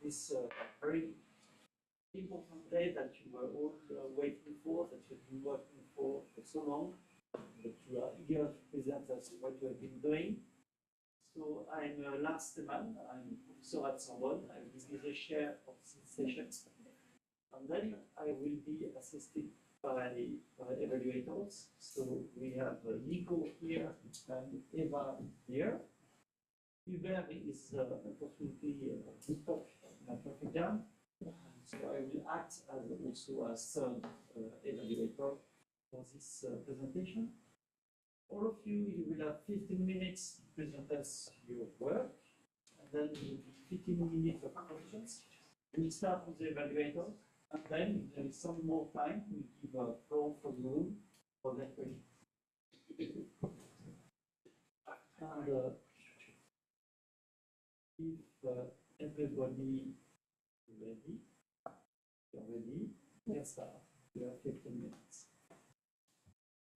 this very important day that you were all waiting for, that you've been working for so long, that you are eager to present us what you have been doing. So I'm Lars Stemann, I'm professor at Sorbonne. I will be the chair of this session. And then I will be assisted by evaluators. So we have Nico here and Eva here. Hubert is unfortunately stuck in a traffic jam. So I will act as also a third evaluator for this presentation. All of you, you will have 15 minutes to present us your work, and then 15 minutes of questions. We'll start with the evaluators, and then if there is some more time, we'll give a floor for the room for that question. And if everybody is ready, you're ready, let's start. You have 15 minutes.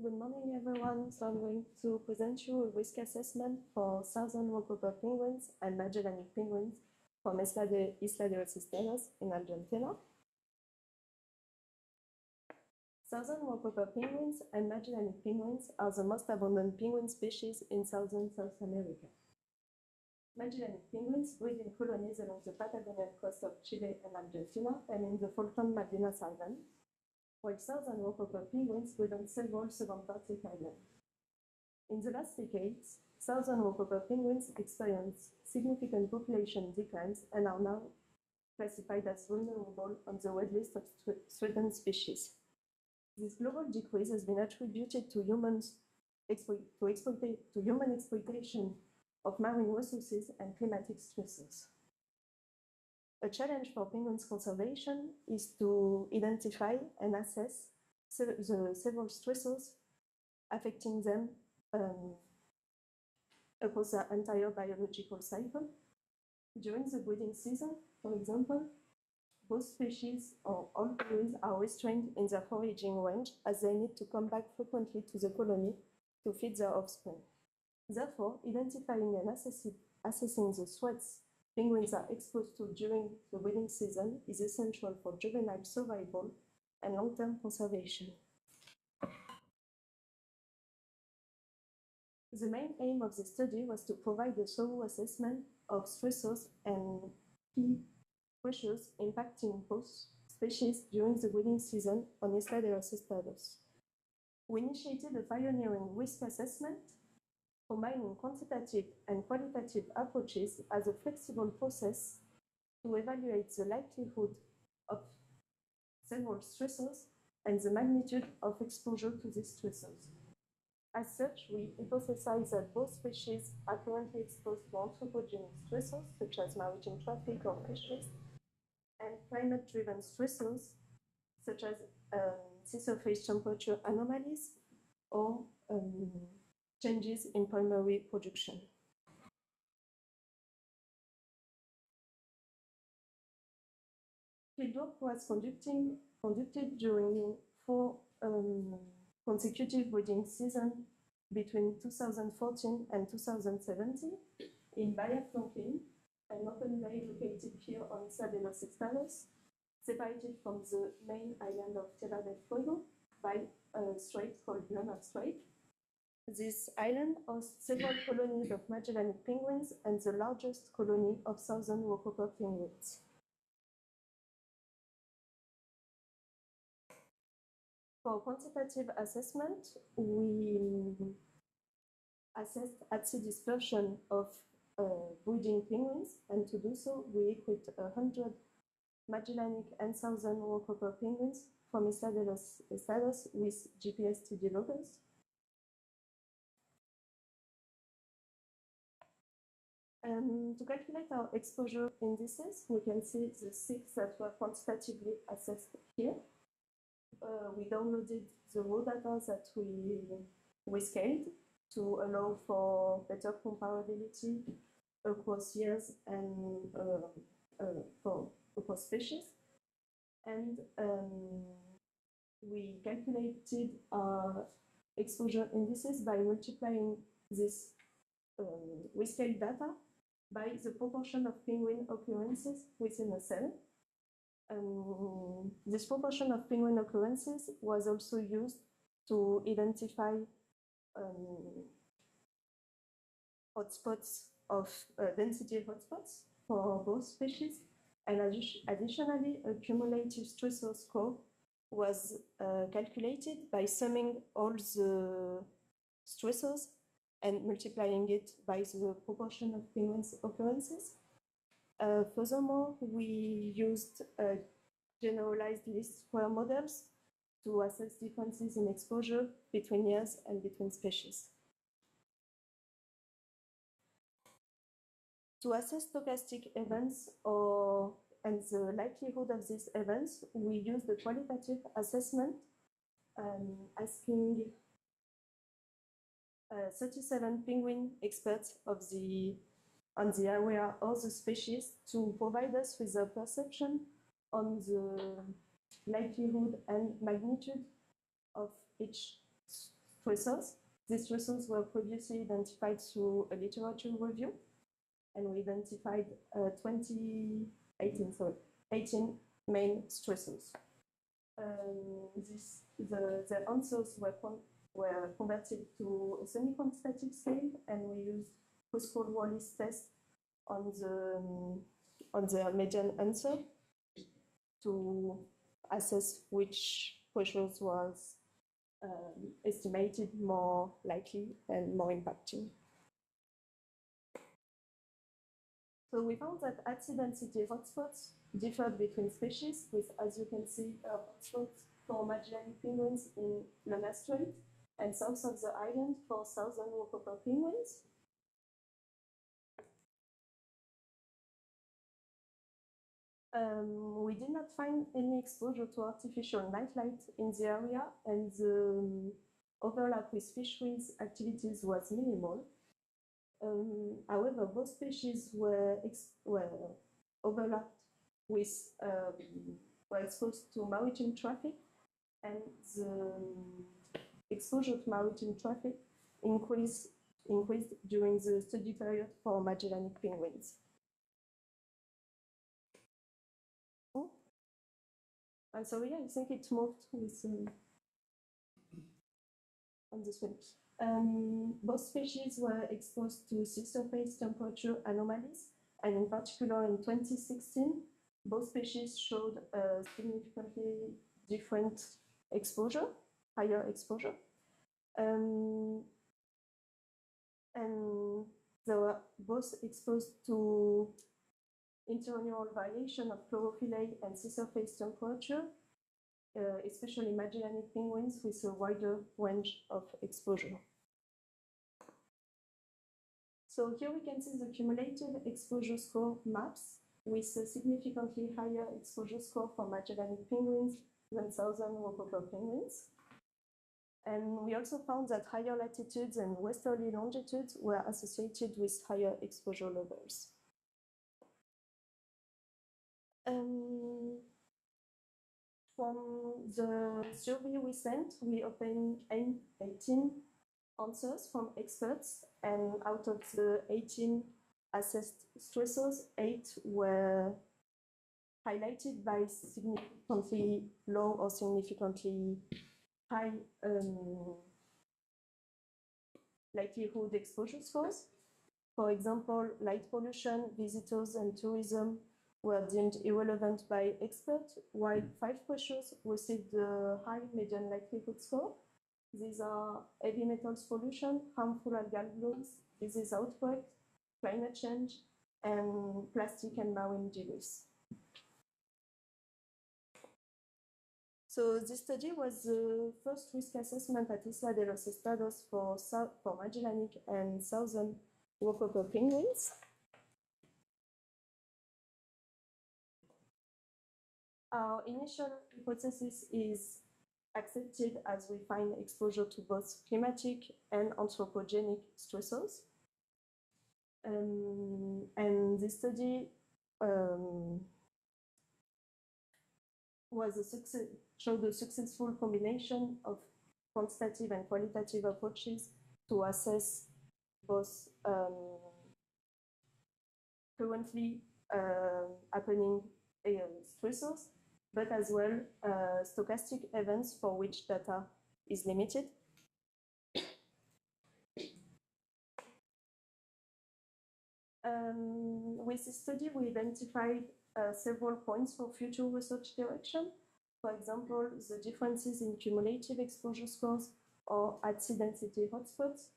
Good morning, everyone. So I'm going to present you a risk assessment for southern Rocoper penguins and Magellanic penguins from Isla de los Estados in Argentina. Southern Rocoper penguins and Magellanic penguins are the most abundant penguin species in southern South America. Magellanic penguins breed in colonies along the Patagonian coast of Chile and Argentina and in the Falkland-Malvinas Islands, while southern Rocoper penguins breed on several subantarctic islands. In the last decades, southern Rocoper penguins experienced significant population declines and are now classified as vulnerable on the red list of threatened species. This global decrease has been attributed to human exploitation of marine resources and climatic stresses. A challenge for penguins conservation is to identify and assess the several stressors affecting them across the entire biological cycle. During the breeding season, for example, both species or all penguins are restrained in their foraging range as they need to come back frequently to the colony to feed their offspring. Therefore, identifying and assessing the threats penguins are exposed to during the breeding season is essential for juvenile survival and long-term conservation. The main aim of the study was to provide a thorough assessment of stressors and key pressures impacting both species during the breeding season on Isla de los Estados. We initiated a pioneering risk assessment, combining quantitative and qualitative approaches as a flexible process to evaluate the likelihood of several stressors and the magnitude of exposure to these stressors. As such, we hypothesize that both species are currently exposed to anthropogenic stressors, such as maritime traffic or fisheries, and climate-driven stressors, such as sea surface temperature anomalies or changes in primary production. Fieldwork was conducted during 4 consecutive breeding seasons between 2014 and 2017 in Bahia Franklin, an open bay located here on Isla de los Estados, separated from the main island of Tierra del Fuego by a strait called Leonard Strait. This island hosts several colonies of Magellanic penguins and the largest colony of southern Rocoper penguins. For quantitative assessment, we assessed at-sea dispersion of breeding penguins, and to do so, we equipped 100 Magellanic and southern Rocoper penguins from Isla de los Estados with GPS TD loggers. To calculate our exposure indices, we can see the 6 that were quantitatively assessed here. We downloaded the raw data that we scaled to allow for better comparability across years and across species. And we calculated our exposure indices by multiplying this we scaled data by the proportion of penguin occurrences within a cell. This proportion of penguin occurrences was also used to identify hotspots of density hotspots for both species. And additionally, a cumulative stressor score was calculated by summing all the stressors and multiplying it by the proportion of penguins occurrences. Furthermore, we used generalized least square models to assess differences in exposure between years and between species. To assess stochastic events and the likelihood of these events, we used a qualitative assessment asking 37 penguin experts on the area or the species to provide us with a perception on the likelihood and magnitude of each stressors. These stressors were previously identified through a literature review, and we identified 18 main stressors. The answers were converted to a semi-quantitative scale, and we used Postcode-Wallis test on the median answer to assess which pressures was estimated more likely and more impacting. So we found that at-sea-density hotspots differed between species, with, as you can see, hotspots for Magellanic penguins in Luna Strait and south of the island for southern Wokoper penguins. We did not find any exposure to artificial nightlight in the area, and the overlap with fisheries activities was minimal. However, both species were overlapped with, were exposed to maritime traffic, and the exposure to maritime traffic increased during the study period for Magellanic penguins. And so, yeah, I think it moved with on the switch. Both species were exposed to sea surface temperature anomalies, and in particular in 2016, both species showed a significantly different exposure, higher exposure. And they were both exposed to interannual variation of chlorophyll and sea surface temperature, especially Magellanic penguins with a wider range of exposure. So here we can see the cumulative exposure score maps with a significantly higher exposure score for Magellanic penguins than southern Wokoper penguins. And we also found that higher latitudes and westerly longitudes were associated with higher exposure levels. From the survey we sent, we obtained 18 answers from experts, and out of the 18 assessed stressors, 8 were highlighted by significantly low or significantly high likelihood exposure scores. For example, light pollution, visitors, and tourism were deemed irrelevant by experts, while 5 pressures received the high median likelihood score. These are heavy metals pollution, harmful algal blooms, disease outbreak, climate change, and plastic and marine debris. So this study was the first risk assessment at Isla de los Estados for Magellanic and southern Wokoper penguins. Our initial hypothesis is accepted as we find exposure to both climatic and anthropogenic stressors. And this study showed a successful combination of quantitative and qualitative approaches to assess both currently happening stressors, but as well stochastic events for which data is limited. With this study, we identified several points for future research direction. For example, the differences in cumulative exposure scores or at-sea density hotspots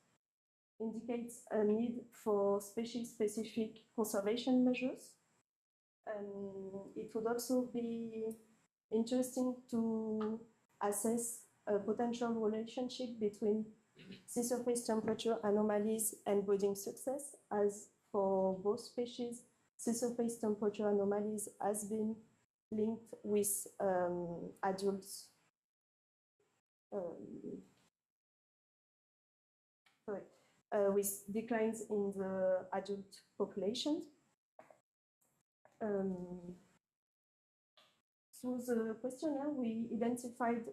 indicates a need for species-specific conservation measures. It would also be interesting to assess a potential relationship between sea surface temperature anomalies and breeding success, as for both species, sea surface temperature anomalies has been linked with adults. With declines in the adult population. Through the questionnaire, we identified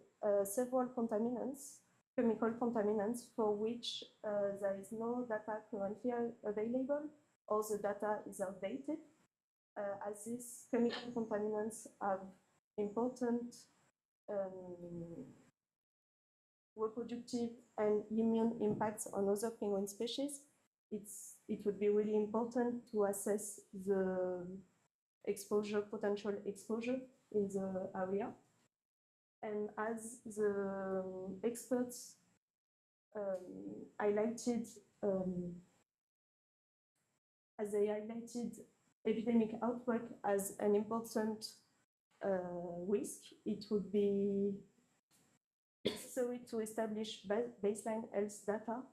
several contaminants, chemical contaminants, for which there is no data currently available, or the data is outdated, as these chemical contaminants have important reproductive and immune impacts on other penguin species. It would be really important to assess the potential exposure in the area. And as the experts highlighted, as they highlighted epidemic outbreak as an important risk, it would be necessary to establish baseline health data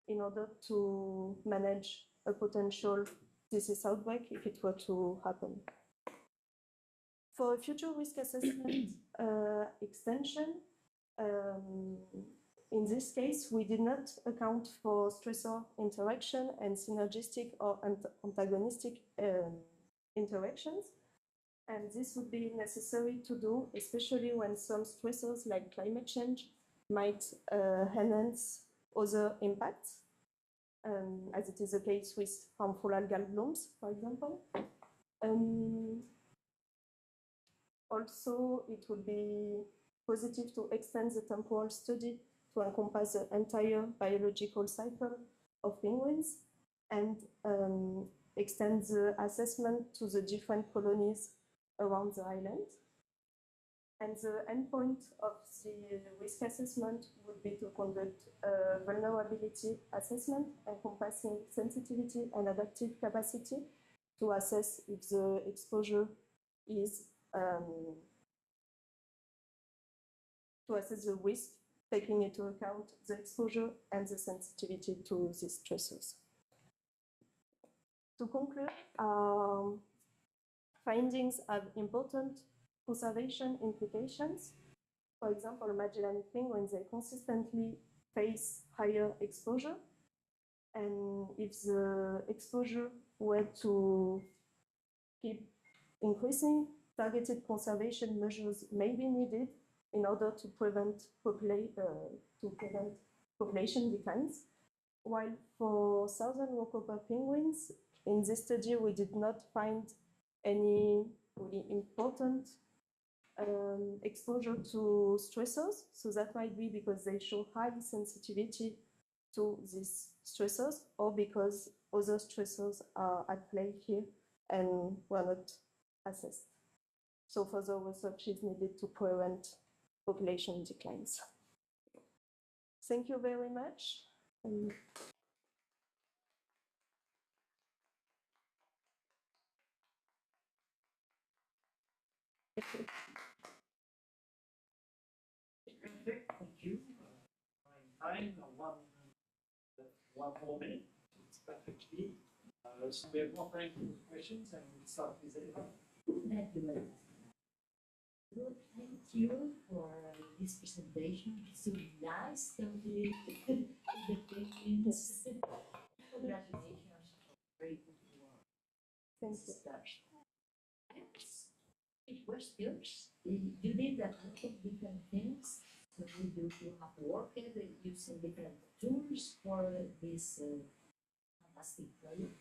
in order to manage a potential disease outbreak if it were to happen. For a future risk assessment extension, in this case, we did not account for stressor interaction and synergistic or antagonistic interactions. And this would be necessary to do, especially when some stressors like climate change might enhance other impacts, as it is the case with harmful algal blooms, for example. Also, it would be positive to extend the temporal study to encompass the entire biological cycle of penguins and extend the assessment to the different colonies around the island. And the endpoint of the risk assessment would be to conduct a vulnerability assessment encompassing sensitivity and adaptive capacity to assess if the exposure is to assess the risk, taking into account the exposure and the sensitivity to these stressors. To conclude, findings have important conservation implications. For example, Magellanic penguins, they consistently face higher exposure. And if the exposure were to keep increasing, targeted conservation measures may be needed in order to prevent population declines. While for southern Rockoper penguins, in this study, we did not find any really important exposure to stressors. So that might be because they show high sensitivity to these stressors, or because other stressors are at play here and were not assessed. So further research is needed to prevent population declines. Thank you very much. Thank you. Time, one more minute. It's perfectly. So we have more time for questions, and we'll start with Eva. Thank you. Well, thank you for this presentation. It's so nice to be the penguins. Congratulations. Very good work. Thank you. I have three questions. You did a lot of different things. So you have worked using different tools for this fantastic project.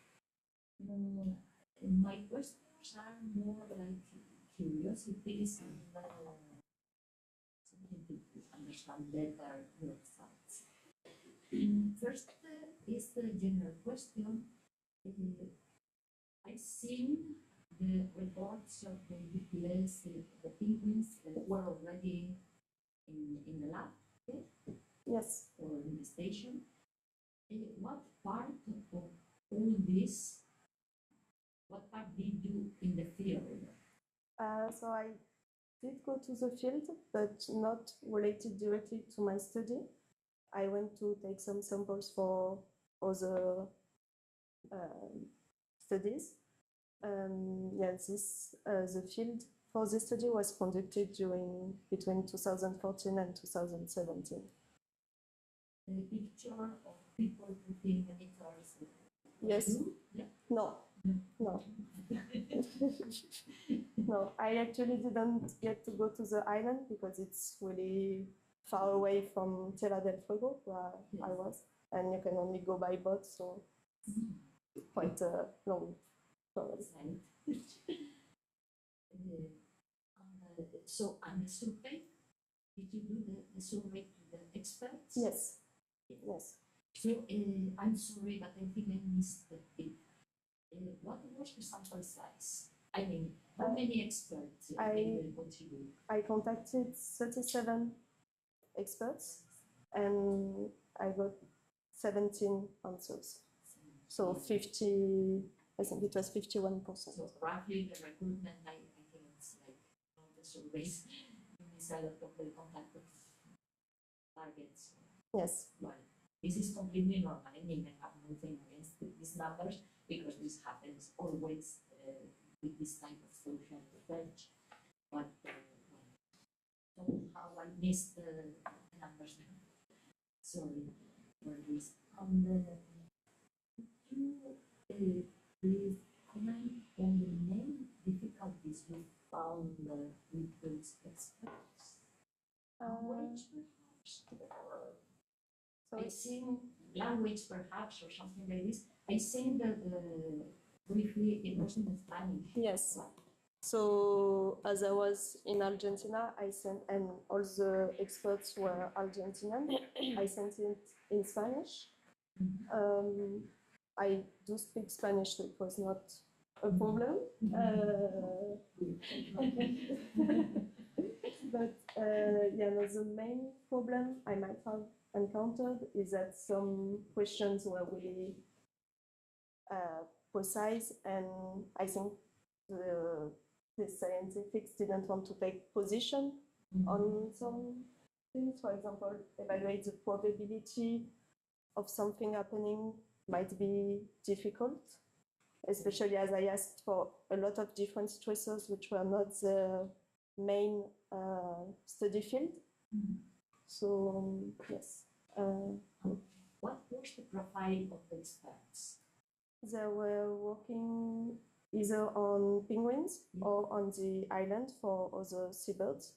My questions are more like curiosities and something to understand better your thoughts. First is the general question. I've seen the reports of the UPS, the penguins were already in the lab, okay? Yes. Or in the station. What part of all this, what part did you do in the field? So I did go to the field, but not related directly to my study. I went to take some samples for other studies. The field for this study was conducted between 2014 and 2017. A picture of people putting monitors. Yes. Yeah. No. No. No, I actually didn't get to go to the island because it's really far away from Tierra del Fuego, where I was, and you can only go by boat, so quite a long travel. So, and the survey, did you do the survey to the experts? Yes. Yes. So, I'm sorry, but I think I missed the bit. What was the sample size? I mean, how many experts contribute? I contacted 37 experts and I got 17 answers. So 50, I think it was 51%. So roughly the recruitment, I think it's like the surveys, you miss a lot of the contact of targets. Yes. Well, this is completely normal. I mean, I have nothing against these numbers because this happens always with this type of social research. But somehow I missed the numbers. Sorry for this. Could you please comment on the main difficulties you found with those experts? Language, perhaps, I think language, perhaps, or something like this. I think that briefly it was in Spanish. Yes. So as I was in Argentina, and all the experts were Argentinian. I sent it in Spanish. I do speak Spanish, so it was not a problem. But the main problem I might have encountered is that some questions were really precise, and I think the scientists didn't want to take position on some things. For example, evaluate the probability of something happening might be difficult, especially as I asked for a lot of different stressors which were not the main study field. So, yes. What was the profile of the experts? They were working either on penguins or on the island for other seabirds,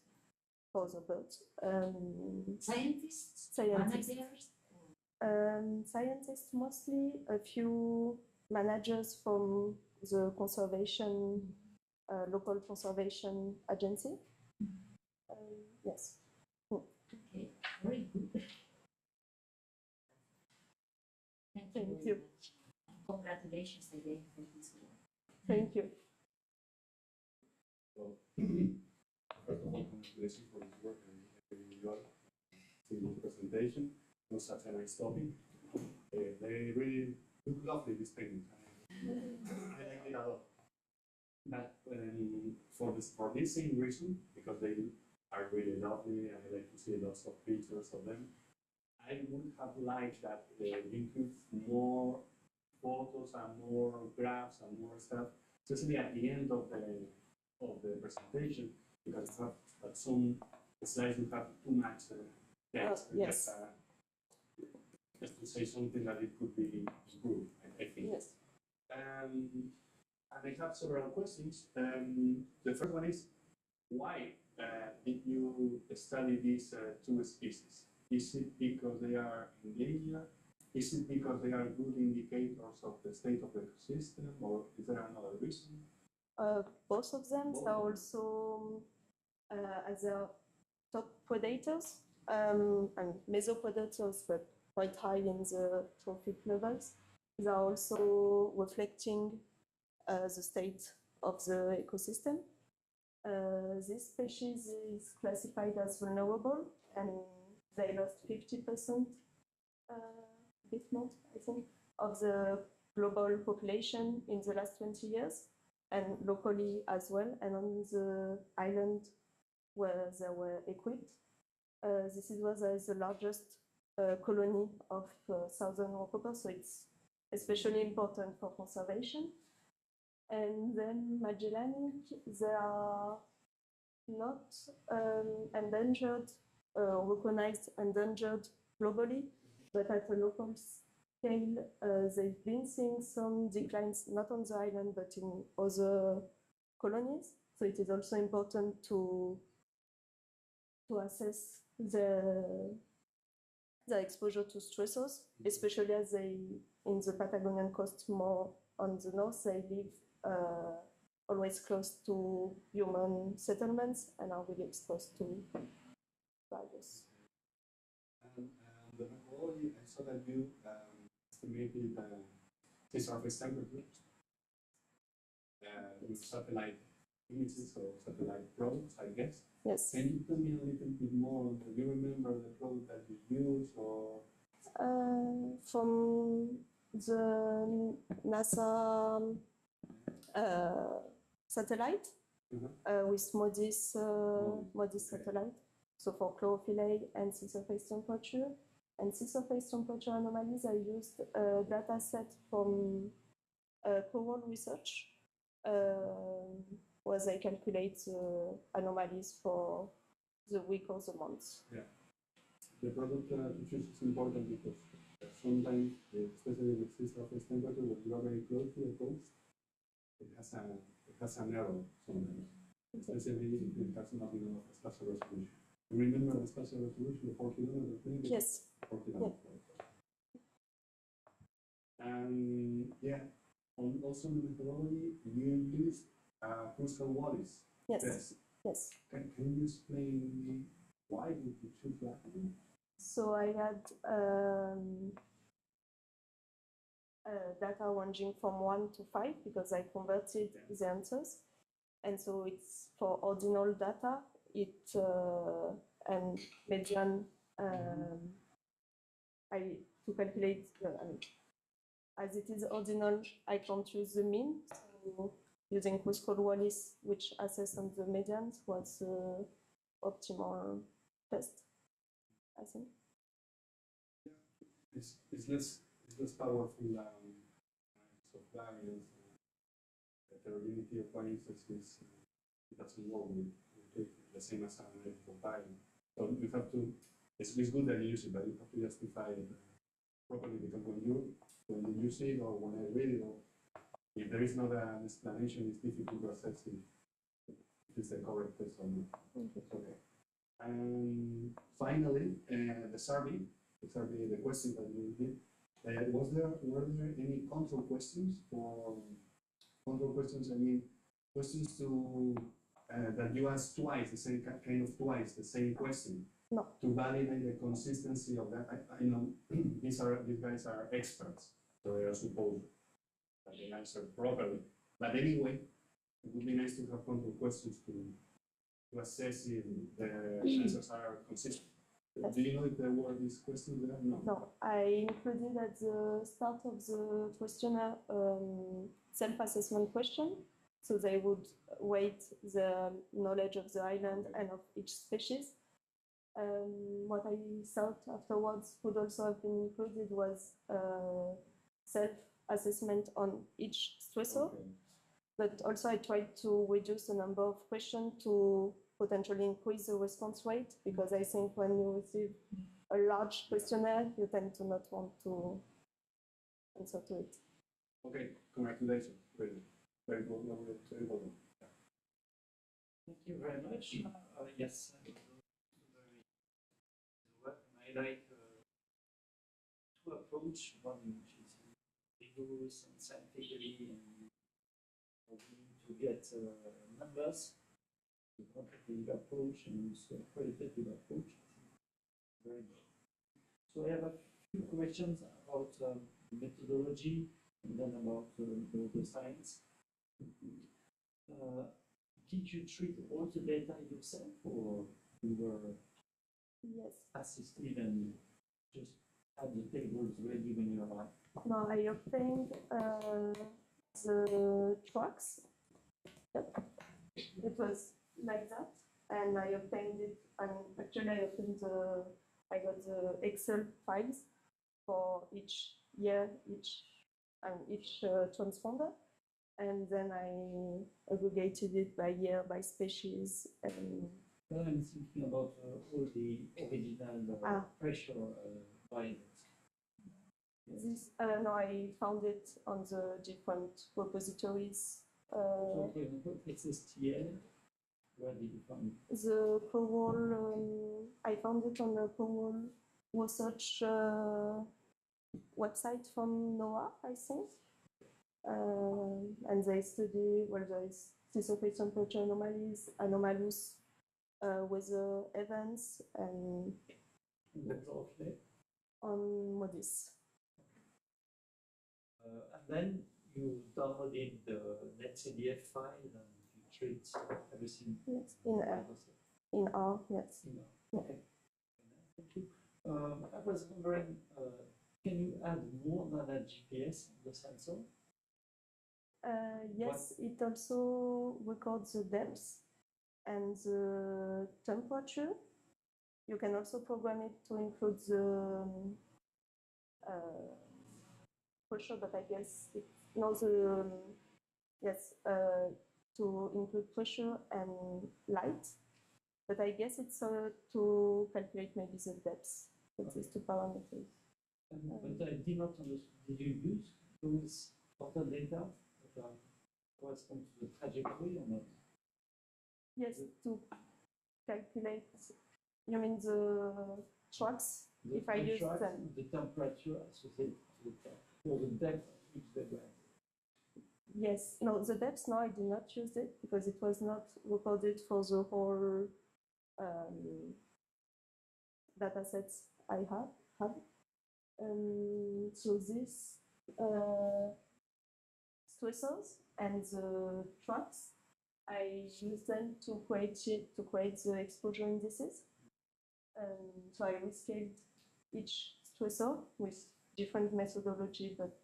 for the birds. Scientists? Managers? Scientists mostly, a few managers from the conservation, local conservation agency. Yes. Okay, very good. Thank you. Very much. Congratulations again for this work. Thank you. So, first of all, congratulations for this work and everything you got in the presentation. It was such a nice topic. They really look lovely, these paintings. I like it a lot. But for this same reason, because they are really lovely and I like to see lots of pictures of them, I would have liked that you include more photos and more graphs and more stuff, especially at the end of the presentation, because at some slides you have too much text. Yes. Just to say something that it could be improved, I think. Yes. And I have several questions. The first one is, why did you study these two species? Is it because they are endangered, Is it because they are good indicators of the state of the ecosystem, or is there another reason? Both of them are also as a top predators and mesopredators, but quite high in the trophic levels. They are also reflecting the state of the ecosystem. This species is classified as vulnerable, and they lost 50%, a bit more, I think, of the global population in the last 20 years, and locally as well, and on the island where they were equipped. This was the largest colony of southern rockhoppers, so it's especially important for conservation. And then Magellanic, they are not endangered, recognized endangered globally, but at a local scale, they've been seeing some declines, not on the island, but in other colonies. So it is also important to assess the exposure to stressors, especially as they, in the Patagonian coast, more on the north, they live always close to human settlements and are really exposed to virus. And the methodology, I saw that you estimated the surface temperatures with satellite images or satellite probes, I guess. Yes. Can you tell me a little bit more? Do you remember the probe that you used, or? From the NASA satellite with MODIS satellite. So for chlorophyll A and sea surface temperature. And sea surface temperature anomalies, I used a data set from coral research, where they calculate anomalies for the week or the month. Yeah. The product to choose is important because sometimes, especially with sea surface temperature, when you are very close to the coast, it has an error sometimes, especially if it has not enough spatial resolution. You remember the spatial resolution, 4 kilometers maybe? Yes. 4 kilometers. Yeah. And yeah, also in the methodology, you used Cruscal-Wallis test. Yes. Can you explain why did you choose that? So I had data ranging from 1 to 5 because I converted the answers. And so it's for ordinal data, and median, to calculate, as it is ordinal, I can't use the mean. So using Cruscal-Wallis, which assess on the medians, was the optimal test, I think. It's less powerful of variance. Heterogeneity of variances it doesn't work with the same as analytical variance. So you have to. It's good that you use it, but you have to justify it properly, because when you use it or when I read it, or if there is not an explanation, it's difficult to assess if it's the correct test or not. Okay. And finally, the survey, the question that you did. Were there any control questions? Control questions, I mean, questions to that you ask twice, the same the same question. No. To validate the consistency of that. I know these guys are experts, so they are supposed that they answer properly. But anyway, it would be nice to have control questions to assess if the answers are consistent. Yes. Do you know if there were these questions there? No. No, I included at the start of the questionnaire self-assessment question. So they would weight the knowledge of the island and of each species. What I thought afterwards would also have been included was self-assessment on each stressor. Okay. But also I tried to reduce the number of questions to potentially increase the response rate, because I think when you receive a large questionnaire, you tend to not want to answer to it. Okay, congratulations. Very good. Very well. Thank you very much. Yes, I like two approaches, one which is rigorous and scientifically and hoping to get numbers, the quantitative approach and also qualitative approach. Very good. So I have a few questions about methodology and then about the science. Did you treat all the data yourself, or you were Yes. assisted and just had the tables ready when you arrived? No, I obtained the tracks. Yep. It was like that, and I obtained it. I mean, actually, I got the Excel files for each year, each transponder, and then I aggregated it by year, by species, and Well, I'm thinking about all the original pressure variables. this. No, I found it on the different repositories. So, for example, XSTL, where did you find it? The COWAL, I found it on the COWAL research website from NOAA, I think. And they study where there is sea surface temperature anomalies, anomalous weather events, and on MODIS. And then you downloaded the netcdf file and you treat everything. Yes, in R, yes. Okay. Thank you. I was wondering, can you add more than a GPS on the sensor? Yes, it also records the depth and the temperature. You can also program it to include the pressure, but I guess it knows yes, to include pressure and light. But I guess it's to calculate maybe the depth with these two parameters. But I did not understand. Did you use those other data that correspond to the trajectory or not? Yes, to calculate. You mean the tracks? If I use them. The temperature associated to the track, or the depth of each deadline. Yes, no, the depth, no, I did not use it because it was not recorded for the whole data sets I have. So these stressors and the tracks, I use them to create the exposure indices. So I rescaled each stressor with different methodology, but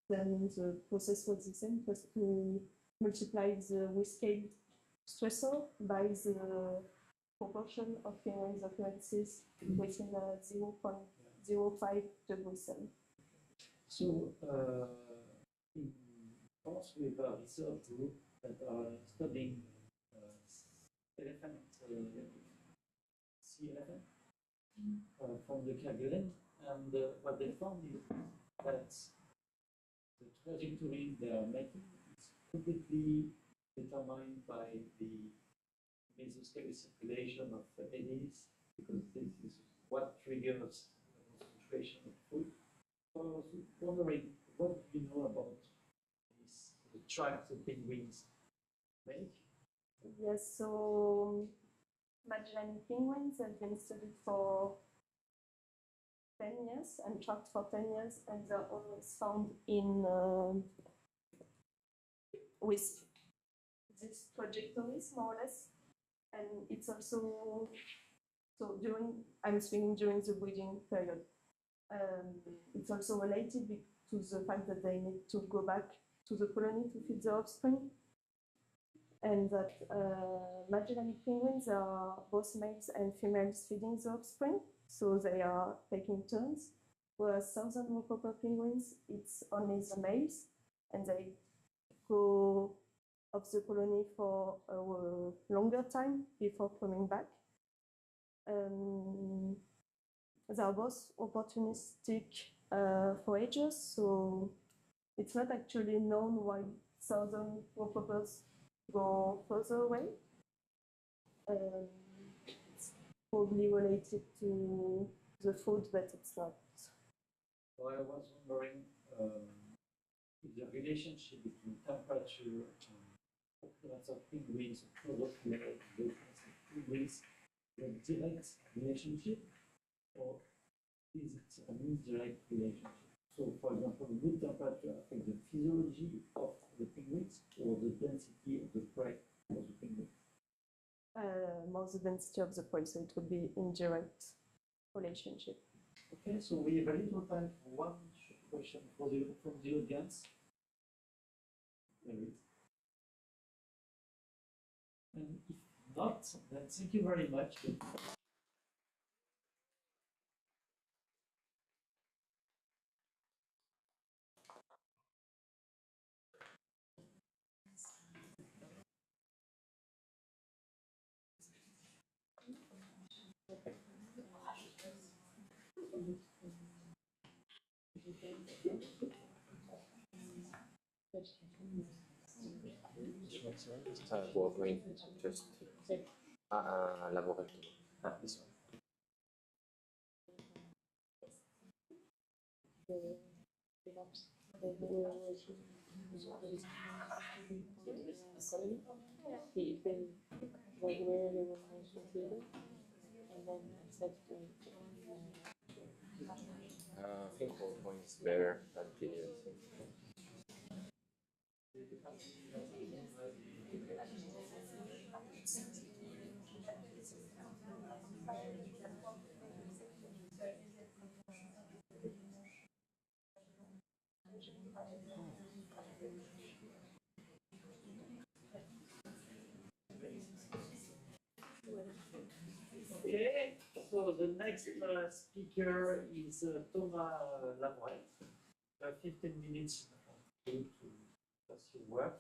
then the process was the same, because we multiply the rescaled stressor by the proportion of phase occurrences within 0.05 degrees Celsius. So, in France, we have a research group that are studying elephant, sea elephant from the Kerguelen, and what they found is that the trajectory they are making is completely determined by the mesoscale circulation of eddies, because this is what triggers the concentration of food. So I was wondering, what do you know about the tracks the penguins make? Yes, so Magellanic penguins have been studied for 10 years and tracked for 10 years, and they're always found in with these trajectories, more or less. And it's also, so I'm speaking during the breeding period. It's also related to the fact that they need to go back to the colony to feed their offspring. And that Magellanic penguins are both males and females feeding the offspring, so they are taking turns. Whereas southern rockpepper penguins, it's only the males, and they go off the colony for a longer time before coming back. They are both opportunistic foragers, so it's not actually known why southern rockpeppers go further away. It's probably related to the food, but it's not So I was wondering if the relationship between temperature and occurrence of penguins, chlorophyll, the occurrence of penguins, is a direct relationship, or is it an indirect relationship? So, for example, good temperature affects the physiology of the penguins or the density of the prey for the penguin. More the density of the prey, so it would be indirect relationship. Okay, so we have a little time for one question from the audience. There is. And if not, then thank you very much. PowerPoint, just laboratory. This one. I think PowerPoint is better than PDF. Okay, so the next speaker is Thomas Labrette. 15 minutes to pursue work.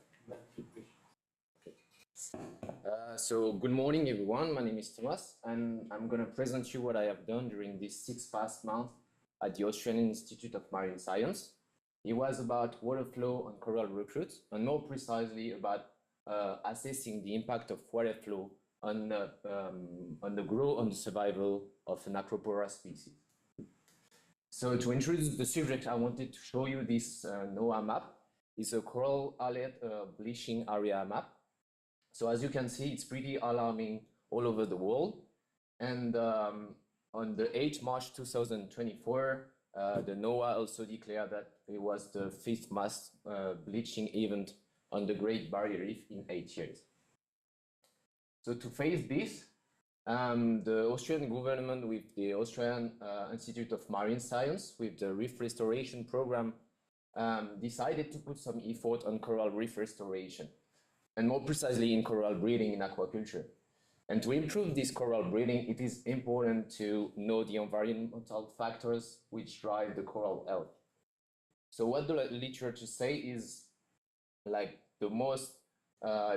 So good morning, everyone. My name is Thomas, and I'm going to present you what I have done during these 6 past months at the Australian Institute of Marine Science. It was about water flow on coral recruits, and more precisely about assessing the impact of water flow on the growth and the survival of an Acropora species. So to introduce the subject, I wanted to show you this NOAA map. It's a coral alert bleaching area map. So as you can see, it's pretty alarming all over the world. And on the 8th March 2024, the NOAA also declared that it was the 5th mass bleaching event on the Great Barrier Reef in 8 years. So to face this, the Australian government with the Australian Institute of Marine Science with the Reef Restoration Program decided to put some effort on coral reef restoration, and more precisely in coral breeding in aquaculture. And to improve this coral breeding, it is important to know the environmental factors which drive the coral health. So what the literature say is like the most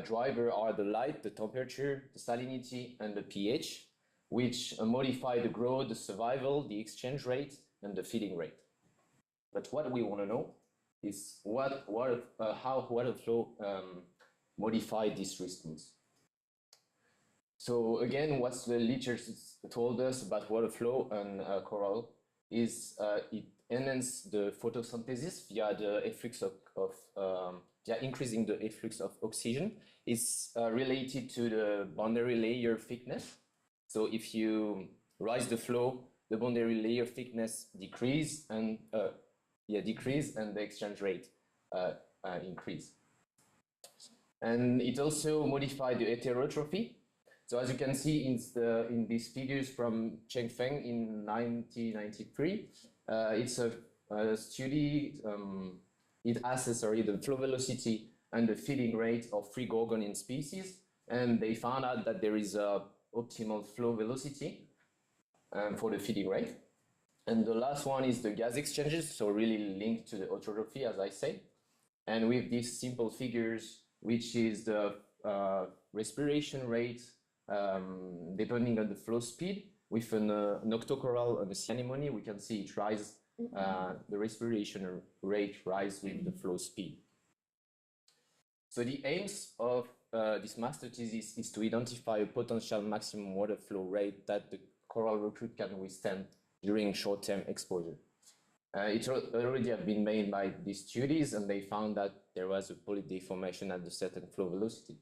driver are the light, the temperature, the salinity, and the pH, which modify the growth, the survival, the exchange rate, and the feeding rate. But what we want to know is how water flow modify this response. So again, what the literature told us about water flow and coral is it enhances the photosynthesis via the efflux via increasing the efflux of oxygen. It's related to the boundary layer thickness. So if you rise the flow, the boundary layer thickness decrease and the exchange rate increase. And it also modified the heterotrophy. So as you can see in these figures from Cheng Feng in 1993, it's a study. It assesses the flow velocity and the feeding rate of 3 gorgonin species, and they found out that there is a optimal flow velocity for the feeding rate. And the last one is the gas exchanges, so really linked to the heterotrophy, as I say. And with these simple figures, which is the respiration rate depending on the flow speed, with an octocoral and a sea anemone, we can see it rise. The respiration rate rise with the flow speed. So the aims of this master thesis is to identify a potential maximum water flow rate that the coral recruit can withstand during short-term exposure. It already had been made by these studies, and they found that there was a polyp deformation at a certain flow velocity.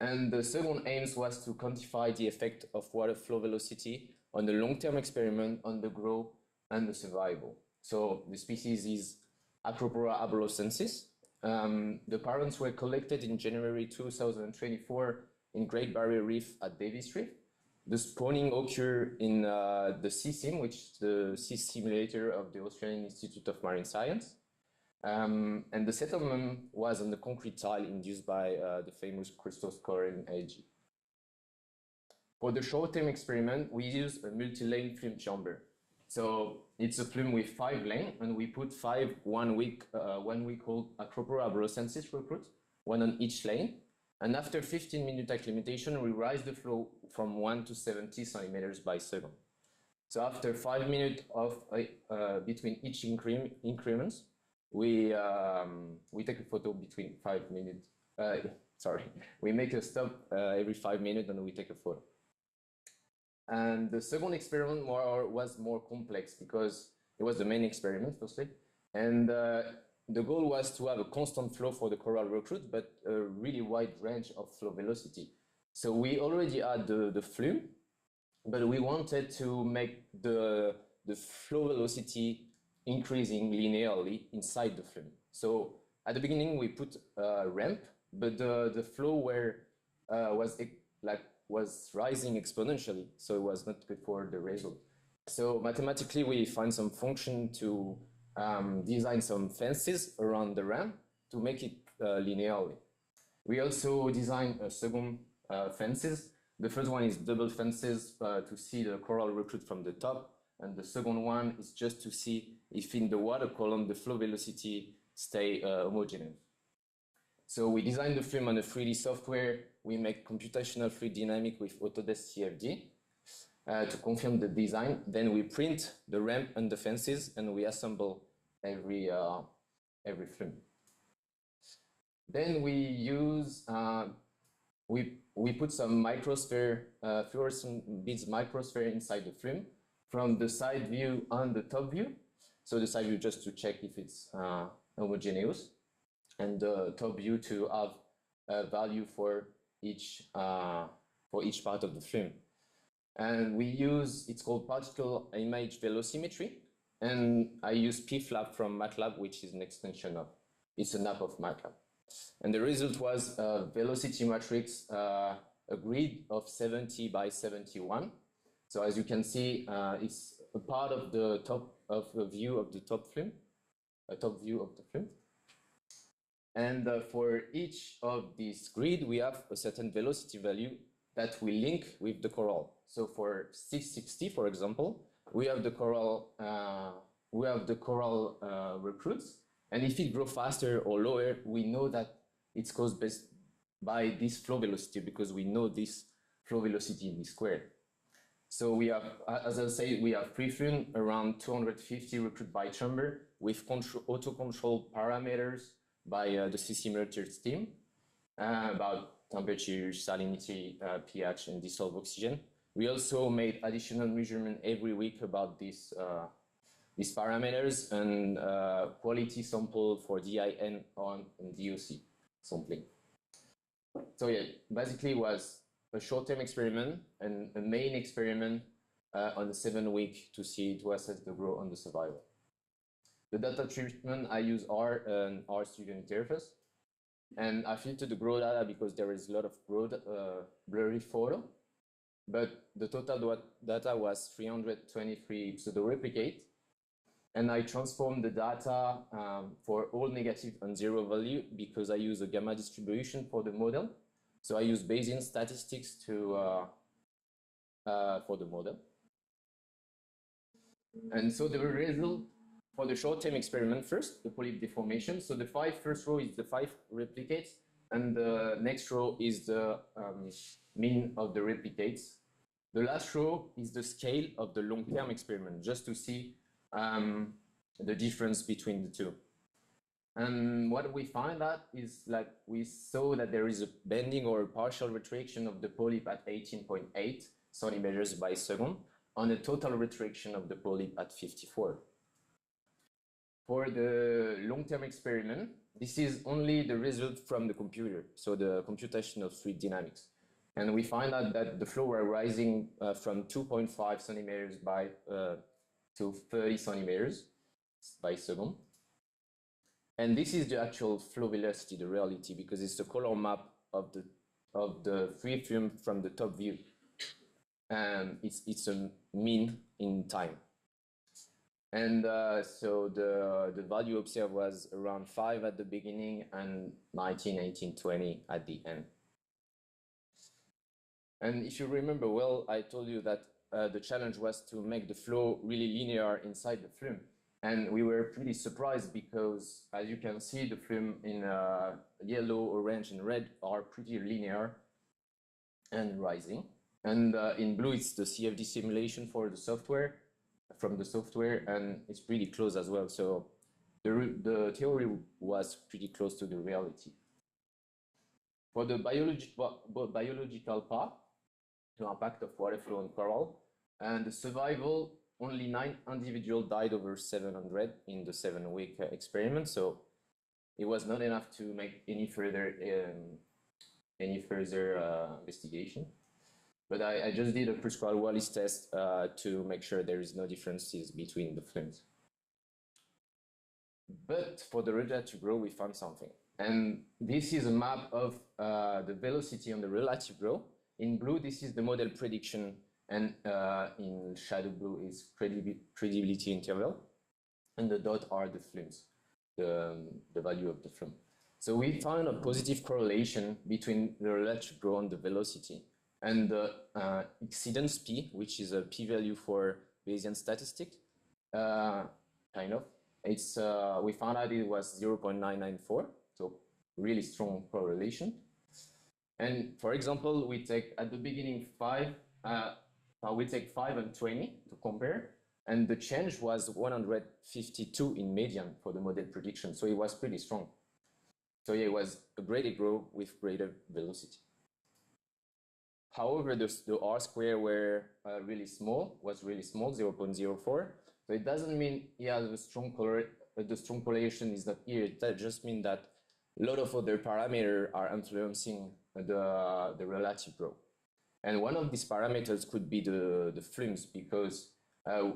And the second aim was to quantify the effect of water flow velocity on the long-term experiment on the growth and the survival. So the species is Acropora abrosensis. The parents were collected in January 2024 in Great Barrier Reef at Davis Reef. The spawning occurred in the CSIM, which is the sea simulator of the Australian Institute of Marine Science. And the settlement was on the concrete tile induced by the famous crystal scoring AG. For the short-term experiment, we used a multi-lane flume chamber. So it's a flume with 5 lanes, and we put 5 one-week-old Acropora abrosensis recruits, one on each lane. And after 15-minute acclimatation, we raise the flow from 1 to 70 centimeters by second. So after 5 minutes of between each increments, we take a photo between 5 minutes. We make a stop every 5 minutes and we take a photo. And the second experiment was more complex because it was the main experiment, firstly. And the goal was to have a constant flow for the coral recruit, but a really wide range of flow velocity. So we already had the flume, but we wanted to make the flow velocity increasing linearly inside the flume. So at the beginning, we put a ramp, but the flow was rising exponentially, so it was not good for the result. So mathematically, we find some function to design some fences around the ramp to make it linearly. We also designed a second fences. The first one is double fences to see the coral recruit from the top, and the second one is just to see if in the water column the flow velocity stay homogeneous. So we designed the flume on a 3D software. We make computational fluid dynamic with Autodesk CFD to confirm the design. Then we print the ramp and the fences, and we assemble every flume. Then we use we put some microsphere, fluorescent beads microsphere inside the flume from the side view and the top view. So the side view just to check if it's homogeneous, and the top view to have a value for each part of the flume. And we use, it's called particle image velocimetry, and I use pflab from MATLAB, which is an extension of, it's an app of MATLAB. And the result was a velocity matrix, a grid of 70 by 71. So as you can see, it's a part of the top of the view of the top flume, a top view of the flume. And for each of these grid, we have a certain velocity value that we link with the coral. So for 660, for example, we have the coral recruits, and if it grows faster or lower, we know that it's caused by this flow velocity because we know this flow velocity in the square. So we have, as I say, we have free flume around 250 recruit by chamber with auto-control parameters by the sea simulator team about temperature, salinity, pH, and dissolved oxygen. We also made additional measurement every week about these parameters and quality sample for DIN and DOC sampling. So yeah, basically it was a short-term experiment and a main experiment on the 7 week to see to assess the growth and the survival. The data treatment, I use R and R Studio interface. And I filtered the grow data because there is a lot of blurry photo. But the total data was 323 pseudo-replicate. And I transformed the data for all negative and 0 value because I use a gamma distribution for the model. So I use Bayesian statistics for the model. And so the result for the short-term experiment first, the polyp deformation. So the first row is the 5 replicates, and the next row is the mean of the replicates. The last row is the scale of the long-term experiment, just to see the difference between the two. And what we find out is like we saw that there is a bending or a partial retraction of the polyp at 18.8 centimeters by second on a total retraction of the polyp at 54. For the long-term experiment, this is only the result from the computer, so the computation of fluid dynamics. And we find out that the flow were rising from 2.5 centimeters to 30 centimeters by second. And this is the actual flow velocity, the reality, because it's the color map of the free film from the top view. And it's a mean in time. And so the value observed was around 5 at the beginning and 19, 18, 20 at the end. And if you remember well, I told you that the challenge was to make the flow really linear inside the film. And we were pretty surprised because, as you can see, the film in yellow, orange, and red are pretty linear and rising. And in blue, it's the CFD simulation for the software, from the software, and it's pretty close as well. So the theory was pretty close to the reality. For the biological part, the impact of water flow on coral, and the survival, only 9 individuals died over 700 in the 7-week experiment. So it was not enough to make any further investigation. But I just did a prescribed Wallis test to make sure there is no differences between the films. But for the relative growth, we found something. And this is a map of the velocity on the relative growth. In blue, this is the model prediction, and in shadow blue is credibility interval. And the dot are the films, the value of the film. So we found a positive correlation between the relative growth and the velocity. And the exceedance P, which is a p-value for Bayesian statistic, kind of, it's we found out it was 0.994, so really strong correlation. And for example, we take at the beginning 5, we take 5 and 20 to compare, and the change was 152 in median for the model prediction, so it was pretty strong. So yeah, it was a greater growth with greater velocity. However, the R square were really small, 0.04. So it doesn't mean, yeah, the strong correlation is not here. That just means that a lot of other parameters are influencing the relative growth. And one of these parameters could be the films, because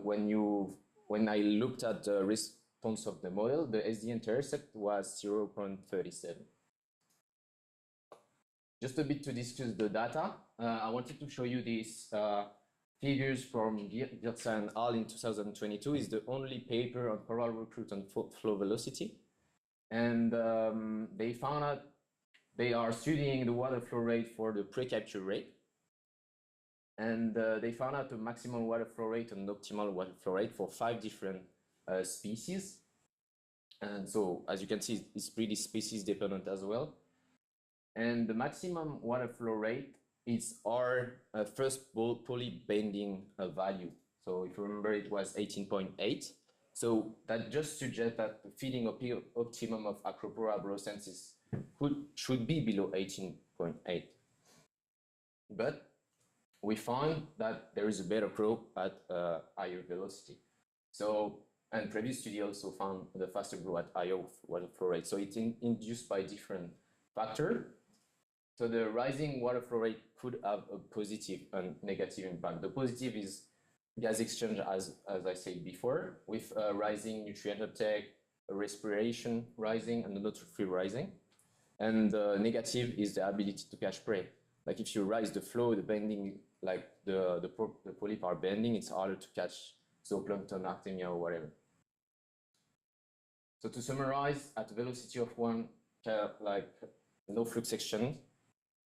when I looked at the response of the model, the SD-intercept was 0.37. Just a bit to discuss the data, I wanted to show you these figures from Girtza and al. In 2022. Is the only paper on coral recruit and flow velocity. And they found out they are studying the water flow rate for the pre-capture rate. And they found out the maximum water flow rate and optimal water flow rate for 5 different species. And so, as you can see, it's pretty species dependent as well. And the maximum water flow rate is our first poly bending value. So if you remember, it was 18.8. So that just suggests that the feeding optimum of Acropora abrosensis should be below 18.8. But we found that there is a better growth at higher velocity. So, and previous study also found the faster growth at higher water flow rate. So it's induced by different factors. So the rising water flow rate could have a positive and negative impact. The positive is gas exchange, as I said before, with rising nutrient uptake, respiration rising, and the nutrient-free rising. And the negative is the ability to catch prey. Like if you rise the flow, the bending, like the polyp are bending, it's harder to catch zooplankton, artemia, or whatever. So to summarize, at velocity of 1, like no flux exchange,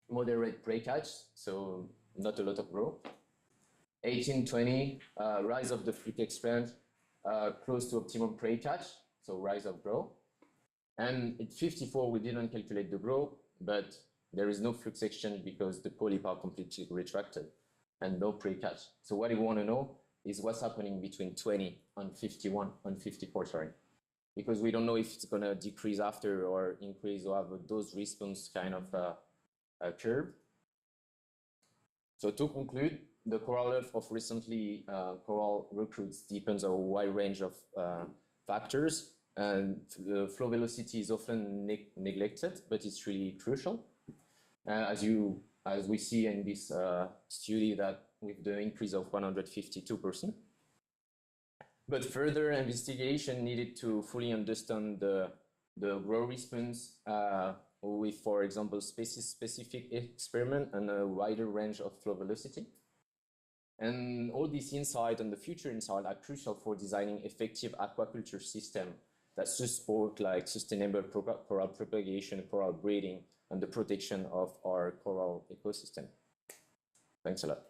moderate prey catch, so not a lot of growth. 18-20, rise of the flux exchange, close to optimum prey catch, so rise of growth. And at 54, we didn't calculate the growth, but there is no flux exchange because the polyp are completely retracted and no prey catch. So what you want to know is what's happening between 20 and 51 and 54, sorry. Because we don't know if it's going to decrease after or increase or have a dose response kind of curve. So to conclude, the coral health of recently coral recruits depends on a wide range of factors, and the flow velocity is often neglected, but it's really crucial. As we see in this study that with the increase of 152%. But further investigation needed to fully understand the grow response with, for example, species-specific experiment and a wider range of flow velocity. And all these insights and the future insights are crucial for designing effective aquaculture system that support like sustainable coral propagation, coral breeding, and the protection of our coral ecosystem. Thanks a lot.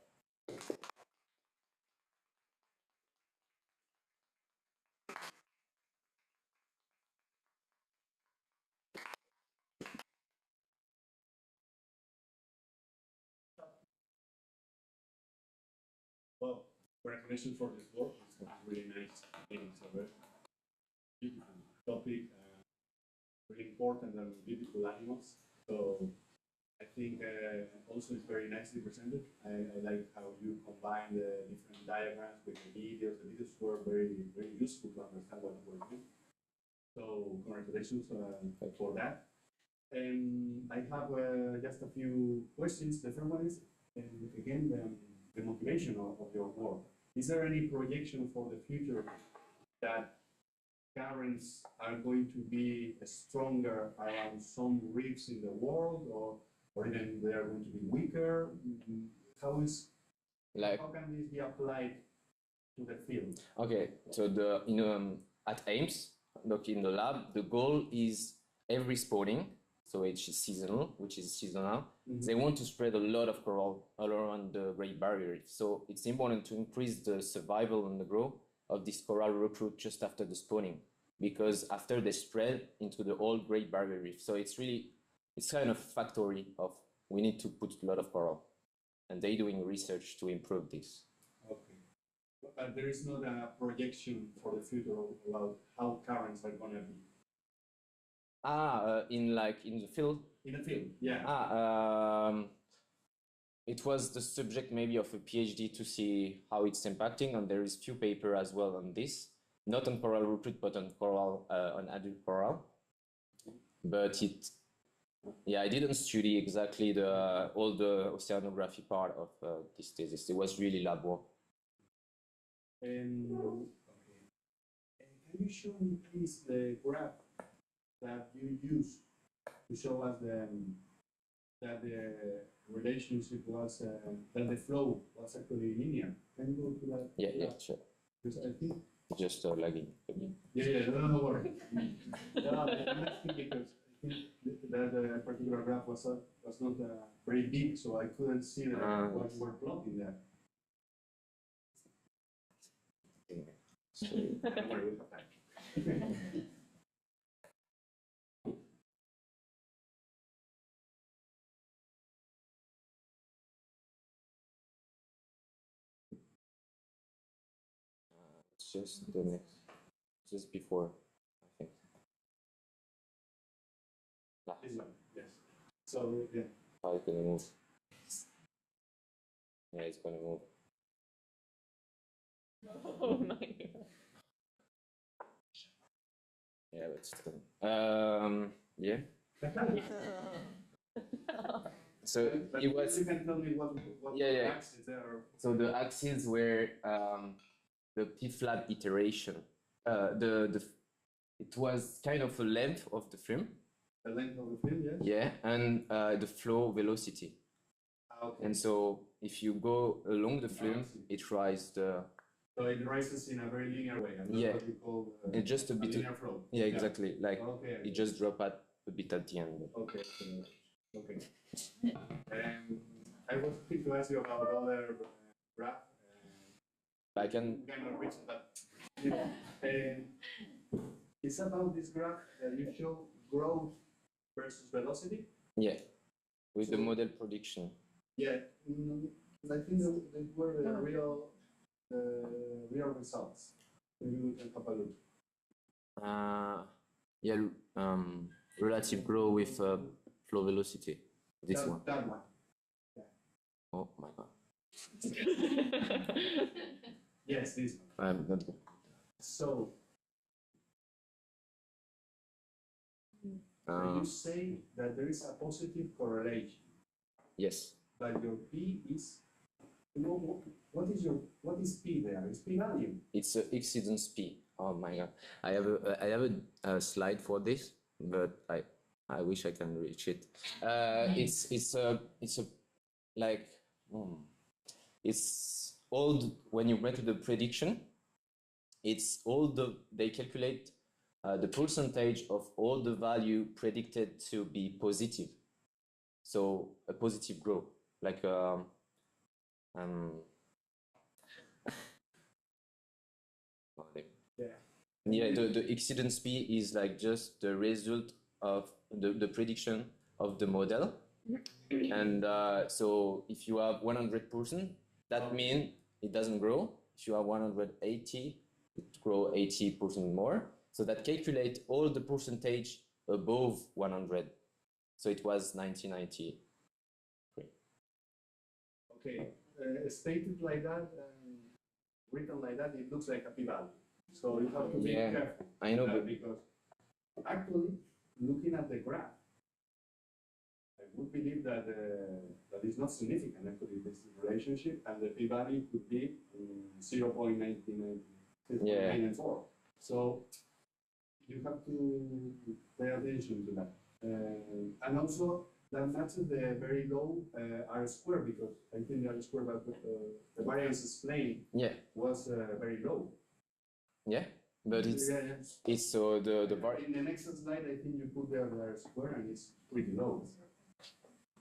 Well, congratulations for this work. It's really nice. It's a very beautiful topic, really important and beautiful animals. So I think also it's very nicely presented. I like how you combine the different diagrams with the videos. The videos were very useful to understand what we're doing. So congratulations for that. And I have just a few questions. The first one is, again, the motivation of your work. Is there any projection for the future that currents are going to be stronger around some reefs in the world, or even they are going to be weaker? How can this be applied to the field? Okay, so at Ames, look in the lab, the goal is every spawning, so it's seasonal, they want to spread a lot of coral all around the Great Barrier Reef. So it's important to increase the survival and the growth of this coral recruit just after the spawning, because after they spread into the whole Great Barrier Reef. So it's kind of factory of, we need to put a lot of coral, and they're doing research to improve this. Okay, but there is not a projection for the future about how currents are going to be. In the field? In the field, yeah. It was the subject maybe of a PhD to see how it's impacting, and there is few paper as well on this, not on coral recruit, but on coral, on adult coral. But I didn't study exactly all the oceanography part of this thesis. It was really lab work. And can you show me please the graph that you use to show us that the relationship was that the flow was actually linear? Can you go to that? Yeah, sure. Because I think just lagging. Yeah, no worry. No, I'm asking because I think that particular graph was not very big, so I couldn't see what you were plotting there. Don't worry, we'll have time. Just the next, just before, I think. This one, yes. So, yeah. Oh, it's gonna move. Yeah, it's gonna move. Oh my god. Yeah, but still. Yeah. So but it was. You can tell me what Yeah. axes there are. So the axes were the P-flap iteration. It was kind of a length of the film. The length of the film, yes. Yeah, and the flow velocity. Okay. And so if you go along the film, it rises the. So it rises in a very linear way. And Yeah. That's what we call it's just a bit. linear flow. Yeah, exactly. Like okay. it just drop at a bit at the end. Okay. Okay. I was going to ask you about other graph. I can. Kind of reach that. It's about this graph that you show growth versus velocity. Yeah, with the model prediction. Yeah, I think they were the real results. Maybe we can have a look. Relative growth with flow velocity. This one. That one. Yeah. Oh my god. Yes, this one. I'm not good. So You say that there is a positive correlation, Yes. but your P is, what is P there? Is P value? It's a exceedance P. Oh my God. I have a slide for this, but I wish I can reach it. It's a like it's all when you make the prediction. It's all they calculate the percentage of all the value predicted to be positive. So a positive growth, like yeah, the exceedance P is like just the result of the prediction of the model. And so if you have 100%, that means it doesn't grow. If you have 180, it grow 80% more. So that calculate all the percentage above 100. So it was 1990. Okay, stated like that, written like that, it looks like a p-value. So you have to be careful. I know, but because actually, looking at the graph, I would believe that that is not significant actually this relationship, and the p-value could be 0.1994. So you have to pay attention to that, and also that matches the very low R square, because I think the R square that the variance explained was very low. Yeah, but it's so the in the next slide I think you put the R square and it's pretty low.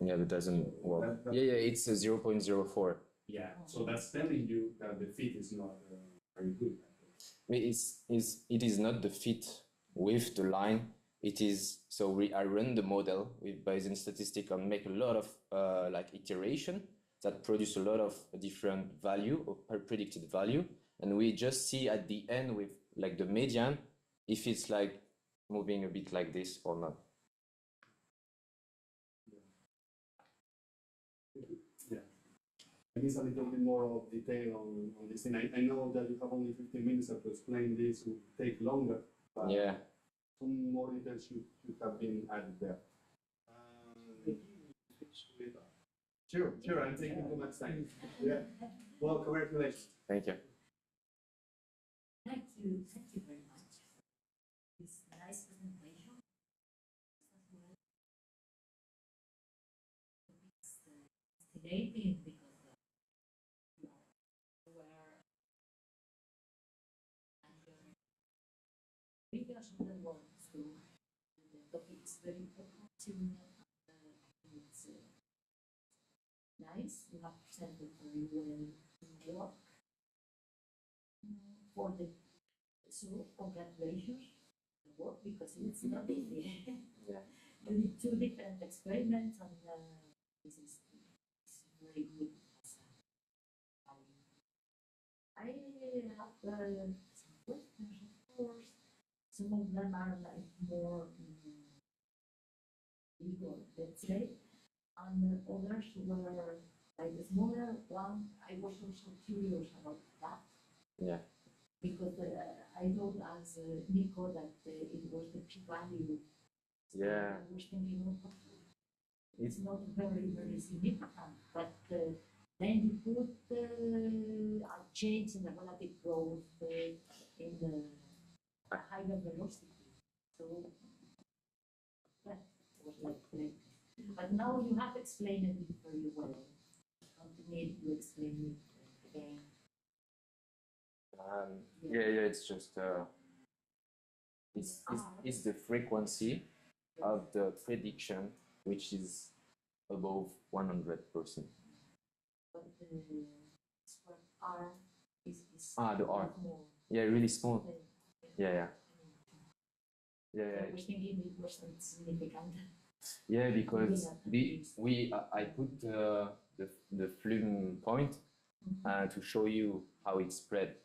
Yeah, but doesn't work. Yeah, it's a 0.04. Yeah, so that's telling you that the fit is not very good. It is not the fit with the line. It is so I run the model with Bayesian statistic and make a lot of like iteration that produce a lot of different value or predicted value, and we just see at the end with like the median if it's like moving a bit like this or not. Yeah, I need a little bit more of detail on this thing. I know that you have only 15 minutes to explain this, will take longer, but some more details should have been added there. Sure, I'm taking too much time. Yeah. Well, congratulations. Thank you. Thank you very much. This nice presentation. It's fascinating because where videos of the world, so the topic is very opportune. It's nice. You have presented very well work for the. So congratulations on the work, because it's not easy. You need 2 different experiments, and this is very good. I have some questions, of course. Some of them are like more legal, let's say, and others were like the smaller one. I was also curious about that. Yeah. Because I thought, as Nico, that it was the p-value. Yeah. I was thinking, oh, it's not very significant, but then you put a change in the relative growth in the higher velocity. So that was like great. But now you have explained it very well. You don't need to explain it again. It's just it's the frequency of the prediction which is above 100%. But the square R is the R. more. Yeah, really small. Yeah. I was thinking it wasn't significant. Yeah, because I put the flume point to show you how it spread.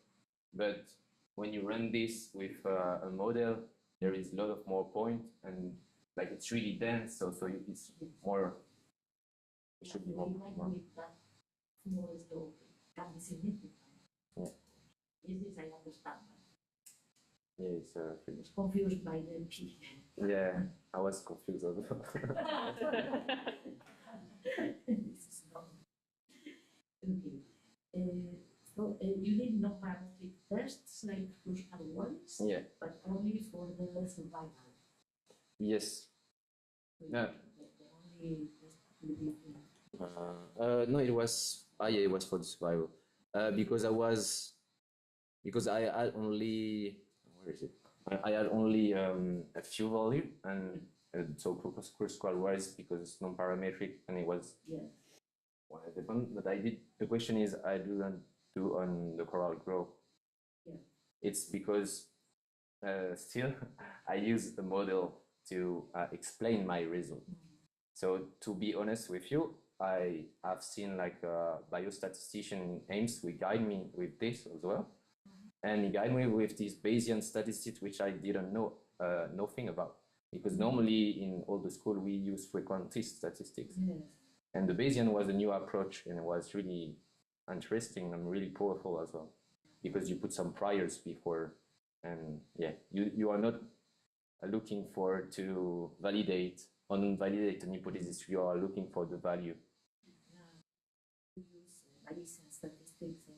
But when you run this with a model, there is a lot of more point, and like it's really dense, so it's more. It should be more. That small slope can be significant. Yeah. This I understand. Yeah, it's I was confused by the P. Yeah, I was confused as well. This is not okay. You did no parametric tests like crucial ones, Yeah. but only for the survival. Yes. So Yeah. the only test you did. No, it was. Yeah, it was for the survival. Because I had only, where is it? I had only a few value, and so critical was because it's non-parametric, and it was Yeah. one of the one that I did. The question is, I didn't do on the coral grow. Yeah. It's because still I use the model to explain my result. So to be honest with you, I have seen like a biostatistician in Ames who guide me with this as well. And he guided me with these Bayesian statistics, which I didn't know nothing about. Because normally in all the school, we use frequentist statistics. Yeah. And the Bayesian was a new approach, and it was really interesting and really powerful as well. Because you put some priors before, and yeah, you are not looking for to validate or invalidate an hypothesis, you are looking for the value. We use Bayesian statistics and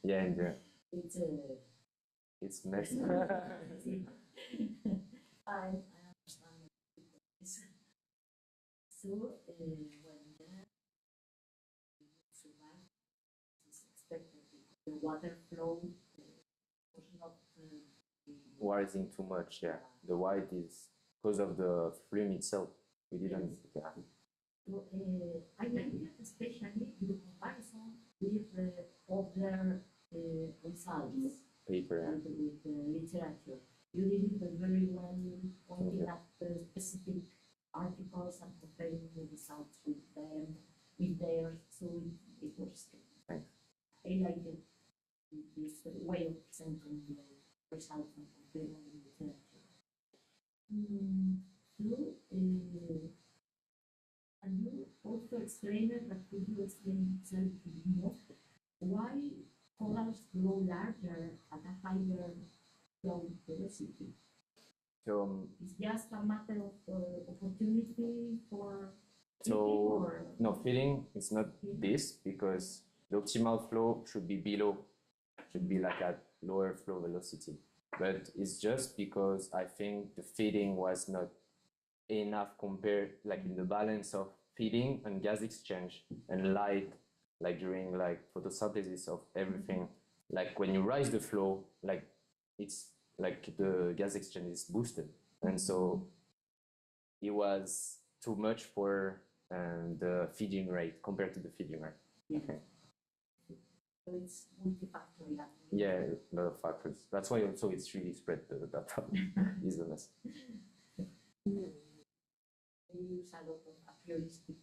Yeah, and it's it's messy. I understand this. So when the survival is expected, the water flow was not Rising too much, yeah. The white is because of the film itself. We didn't. Yes. Yeah. So, I like it especially in comparison with other results Paper. and with literature. You did it very well pointing at the specific articles and comparing the results with them, with theirs. So it was. Thanks. I like it, this way of presenting the results and comparing the literature. So, and you also explained that could you explain itself more? Why corals grow larger at a higher flow velocity? So, It's just a matter of opportunity for so feeding or no, feeding is not this because the optimal flow should be below, should be like at lower flow velocity. But it's just because I think the feeding was not enough compared, like in the balance of feeding and gas exchange and light, like during like photosynthesis of everything. Like when you rise the flow, like it's like the gas exchange is boosted, and so it was too much for the feeding rate compared to the feeding rate. yeah. So it's multifactorial. Yeah, a lot of factors. That's why also it's really spread the data easiness. You use a lot of aphoristic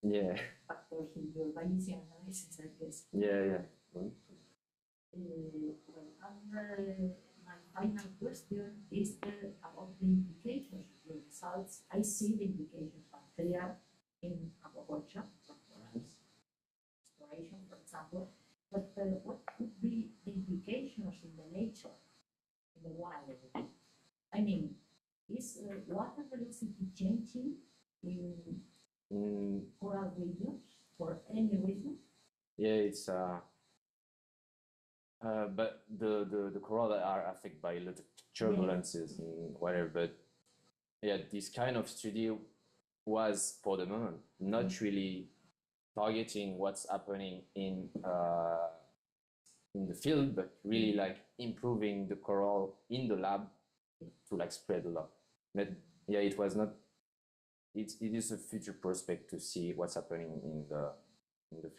Yeah, factors in your Bayesian analysis, I guess. yeah. Well, and my final question is about the implications of your results. I see the implications are clear in aquaculture, exploration, for example. But what could be the implications in the nature, in the wild? I mean, is water velocity changing in coral regions for any reason? Yeah, it's but the coral are affected by a lot of turbulences and whatever. But yeah, this kind of study was for the moment not really targeting what's happening in the field, but really like improving the coral in the lab to like spread a lot. But yeah, it was not. It is a future prospect to see what's happening in the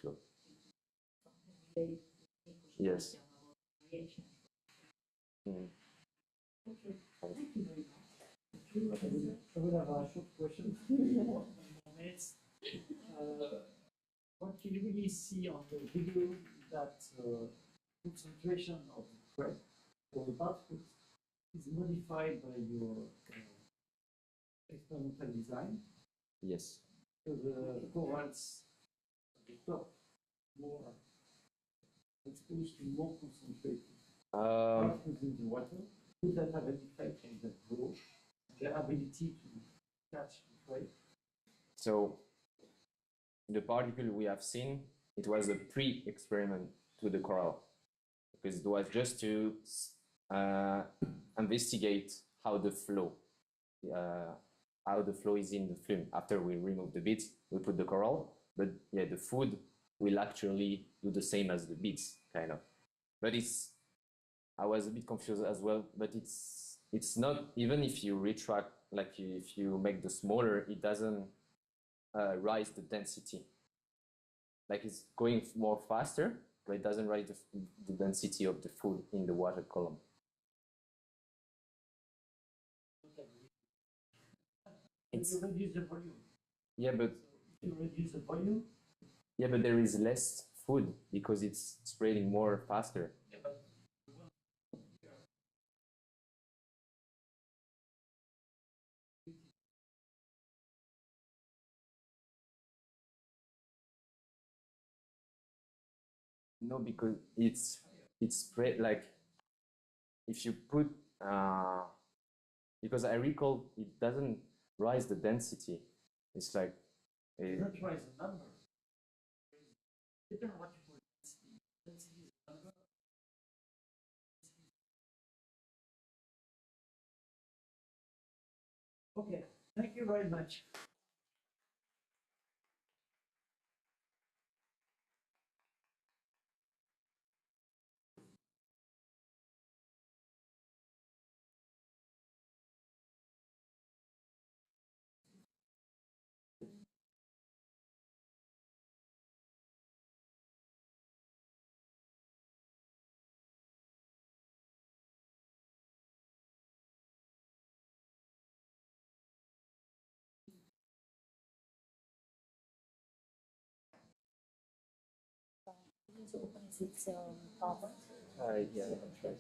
field. Yes. Mm. Okay, thank you very much. I would have a short question. Minutes. What can you really see on the video that concentration of the thread or the particles is modified by your experimental design? Yes. So the corals at the top more exposed to more concentrated particles in the water. Would that have an effect on the growth, their ability to catch prey? So the particle we have seen, it was a pre-experiment to the coral, because it was just to investigate how the flow is in the film. After we remove the beads, we put the coral, but yeah, the food will actually do the same as the beads, kind of. But I was a bit confused as well, but it's not, even if you retract, like if you make the smaller, it doesn't rise the density. Like it's going more faster, but it doesn't rise the density of the food in the water column. It's, you reduce the volume. Yeah, but you reduce the volume. Yeah, but there is less food because it's spreading more faster. Yeah, but No, because it's spread like if you put because I recall it doesn't rise the density. It's like not rise the number. Depends on what you put. Density is a number. Okay, thank you very much. To open its cover. yeah, I'm sure.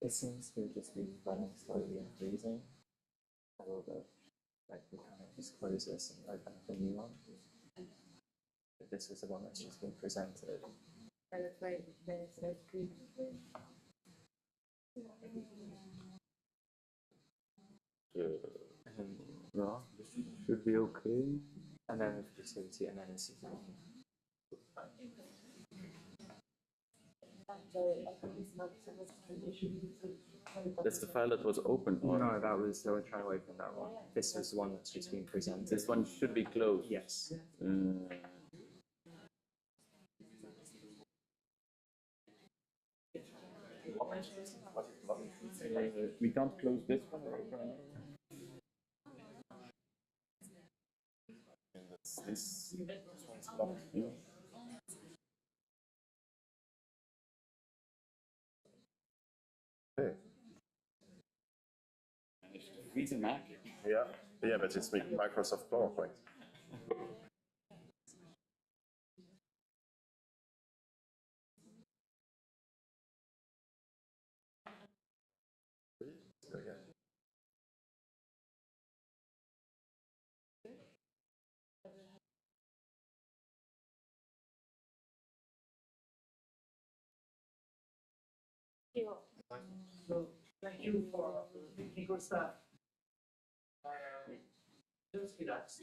It seems to just be running slowly and freezing. A little bit. Like we kind of just close this and open up a new one. But this is the one that's just been presented. And it's like there's no green. No, this should be okay. And then if you see and then it's That's the file that was open, or no, that was they were trying to open that one. This was the one that's just been presented. this one should be closed. Yes. We can't close this one or open another one. And that's this one's locked. Yeah. Okay. Read a Mac. Yeah, yeah, but it's with Microsoft PowerPoint. Okay. So thank you for the technical stuff. Just relax.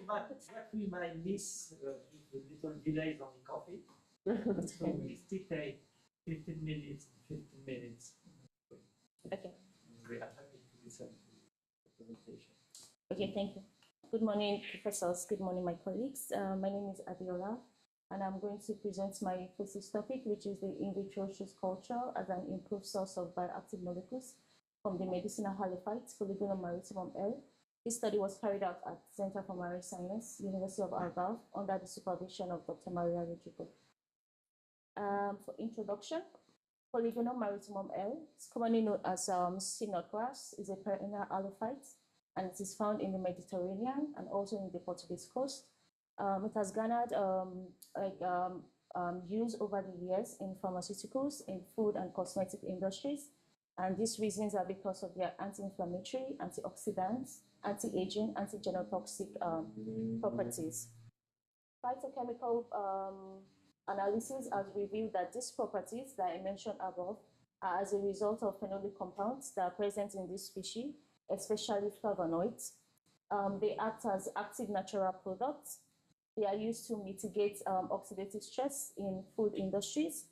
What we might miss the little delays on the coffee. So we still take 15 minutes, 15 minutes. Okay. We are happy to listen to the presentation. Okay, thank you. Good morning, professors. Good morning, my colleagues. My name is Abiola, and I'm going to present my thesis topic, which is the in vitro shoes culture as an improved source of bioactive molecules from the medicinal halophytes, Polygonum maritimum L. This study was carried out at Center for Marine Science, University of Algarve, under the supervision of Dr. Maria Rodrigo. For introduction, Polygonum maritimum L, it's commonly known as sea nutgrass, is a perennial halophyte, and it is found in the Mediterranean and also in the Portuguese coast. It has garnered use over the years in pharmaceuticals, in food and cosmetic industries, and these reasons are because of their anti-inflammatory, antioxidants, anti-aging, anti-genotoxic properties. Phytochemical analysis has revealed that these properties that I mentioned above are as a result of phenolic compounds that are present in this species, especially flavonoids. They act as active natural products. They are used to mitigate oxidative stress in food industries.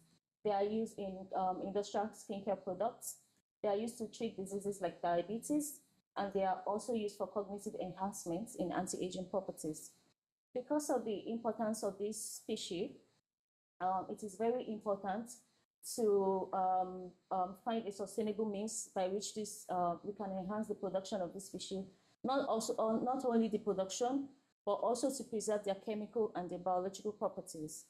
They are used in industrial skincare products. They are used to treat diseases like diabetes, and they are also used for cognitive enhancements in anti-aging properties. Because of the importance of this species, it is very important to find a sustainable means by which we can enhance the production of this species, not only the production, but also to preserve their chemical and their biological properties.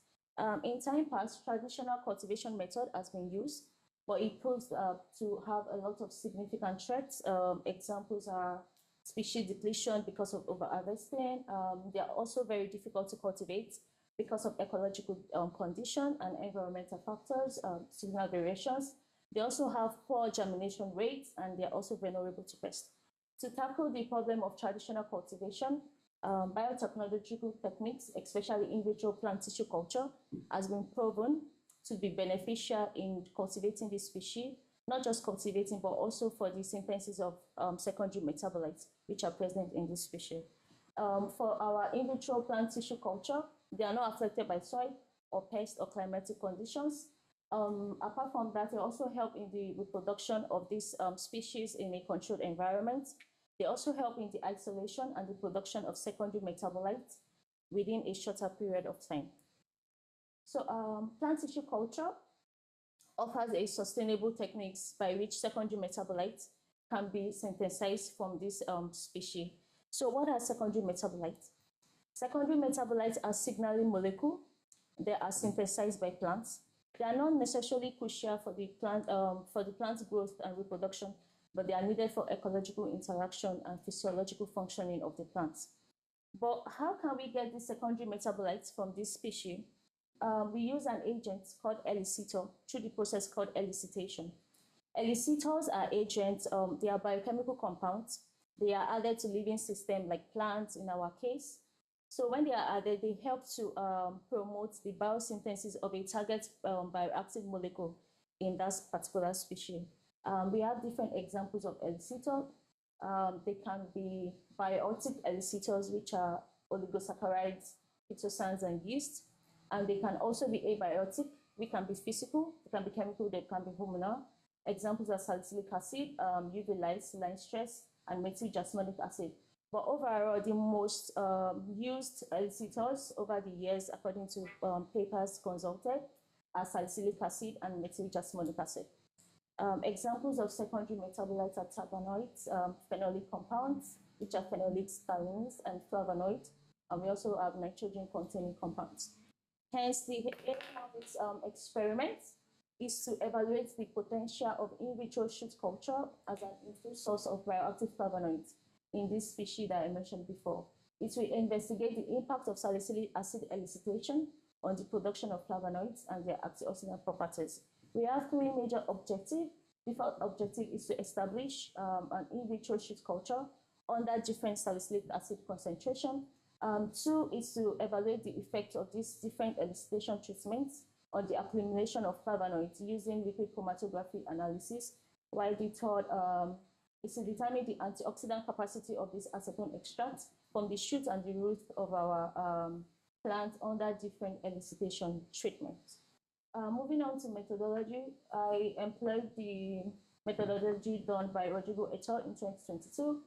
In time past, traditional cultivation method has been used, but it proves to have a lot of significant threats. Examples are species depletion because of overharvesting. They are also very difficult to cultivate because of ecological condition and environmental factors, seasonal variations. They also have poor germination rates, and they are also vulnerable to pests. To tackle the problem of traditional cultivation, biotechnological techniques, especially in vitro plant tissue culture, has been proven to be beneficial in cultivating this species, not just cultivating, but also for the synthesis of secondary metabolites, which are present in this species. For our in vitro plant tissue culture, they are not affected by soil or pest or climatic conditions. Apart from that, they also help in the reproduction of these species in a controlled environment. They also help in the isolation and the production of secondary metabolites within a shorter period of time. So plant tissue culture offers a sustainable techniques by which secondary metabolites can be synthesized from this species. So what are secondary metabolites? Secondary metabolites are signaling molecules. They are synthesized by plants. They are not necessarily crucial for the plant's growth and reproduction, but they are needed for ecological interaction and physiological functioning of the plants. But how can we get these secondary metabolites from this species? We use an agent called elicitor through the process called elicitation. Elicitors are agents, they are biochemical compounds. They are added to living systems like plants in our case. So when they are added, they help to promote the biosynthesis of a target bioactive molecule in that particular species. We have different examples of elicitor. They can be biotic elicitors, which are oligosaccharides, phytosands, and yeast. And they can also be abiotic, which can be physical, they can be chemical, they can be hormonal. Examples are salicylic acid, UV light, saline stress, and methyl jasmonic acid. But overall, the most used elicitors over the years, according to papers consulted, are salicylic acid and methyl jasmonic acid. Examples of secondary metabolites are tabanoids, phenolic compounds, which are phenolics, thalins, and flavonoids. And we also have nitrogen-containing compounds. Hence, the aim of this experiment is to evaluate the potential of in vitro shoot culture as an input source of bioactive flavonoids in this species that I mentioned before. It will investigate the impact of salicylic acid elicitation on the production of flavonoids and their antioxidant properties. We have three major objectives. The first objective is to establish an in vitro shoot culture under different salicylic acid concentration. Two is to evaluate the effect of these different elicitation treatments on the accumulation of flavonoids using liquid chromatography analysis, while the third is to determine the antioxidant capacity of this acetone extract from the shoot and the root of our plant under different elicitation treatments. Moving on to methodology, I employed the methodology done by Rodrigo et al. In 2022.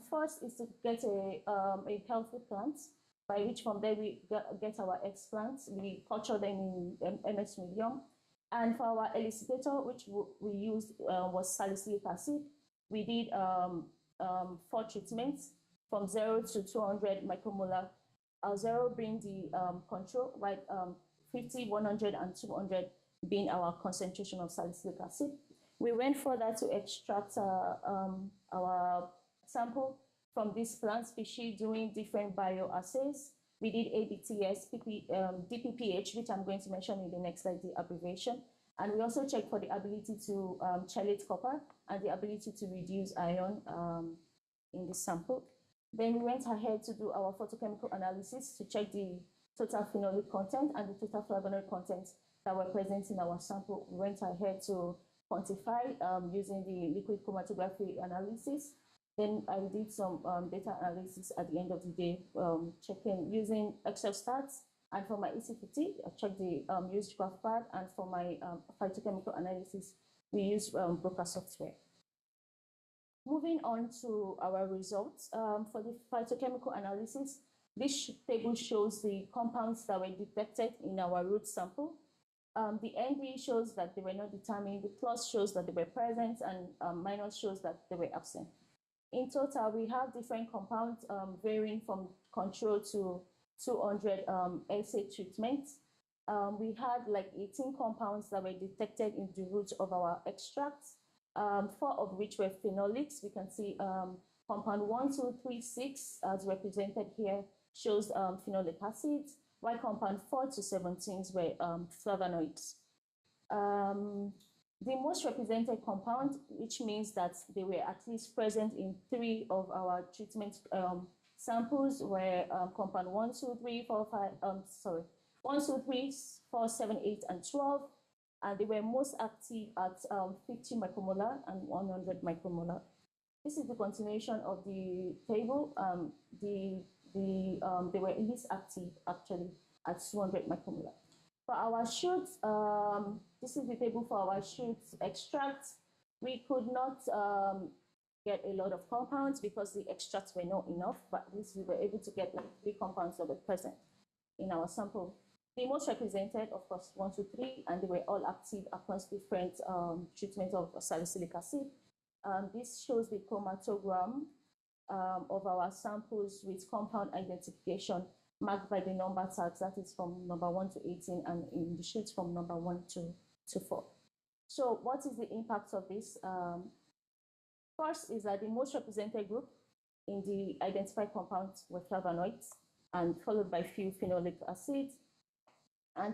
First is to get a healthy plant, by which from there we get our X plants. We culture them in MS medium. And for our elicitator, which we used was salicylic acid. we did 4 treatments from 0 to 200 micromolar. 0 being the control, while 50, 100, and 200 being our concentration of salicylic acid. We went further to extract our sample from this plant species doing different bioassays. We did ABTS, DPPH, which I'm going to mention in the next slide, the abbreviation. And we also checked for the ability to chelate copper and the ability to reduce iron in the sample. Then we went ahead to do our photochemical analysis to check the total phenolic content and the total flavonoid content that were present in our sample. We went ahead to quantify using the liquid chromatography analysis. Then I did some data analysis at the end of the day, checking using Excel stats. And for my EC50, I checked the used GraphPad, and for my phytochemical analysis, we used Broker software. Moving on to our results, for the phytochemical analysis, this table shows the compounds that were detected in our root sample. The ND shows that they were not determined, the plus shows that they were present, and minus shows that they were absent. In total, we have different compounds varying from control to 200 assay treatments. We had like 18 compounds that were detected in the root of our extracts, 4 of which were phenolics. We can see compound 1, 2, 3, 6, as represented here, shows phenolic acids, while compound 4 to 17 were flavonoids. The most represented compound, which means that they were at least present in 3 of our treatment samples, were compound 1, 2, 3, 4, 5, 1, 2, 3, 4, 7, 8, and 12. And they were most active at 50 micromolar and 100 micromolar. This is the continuation of the table. They were least active actually at 200 micromolar. For our shoots, this is the table for our shoots extracts. We could not get a lot of compounds because the extracts were not enough, but at least we were able to get like 3 compounds that were present in our sample. The most represented, of course, 1, 2, 3, and they were all active across different treatments of salicylic acid. This shows the chromatogram of our samples with compound identification marked by the number tags, that is from number 1 to 18, and in the sheets from number 1 to 4. So what is the impact of this? First is that the most represented group in the identified compounds were flavonoids, and followed by few phenolic acids. And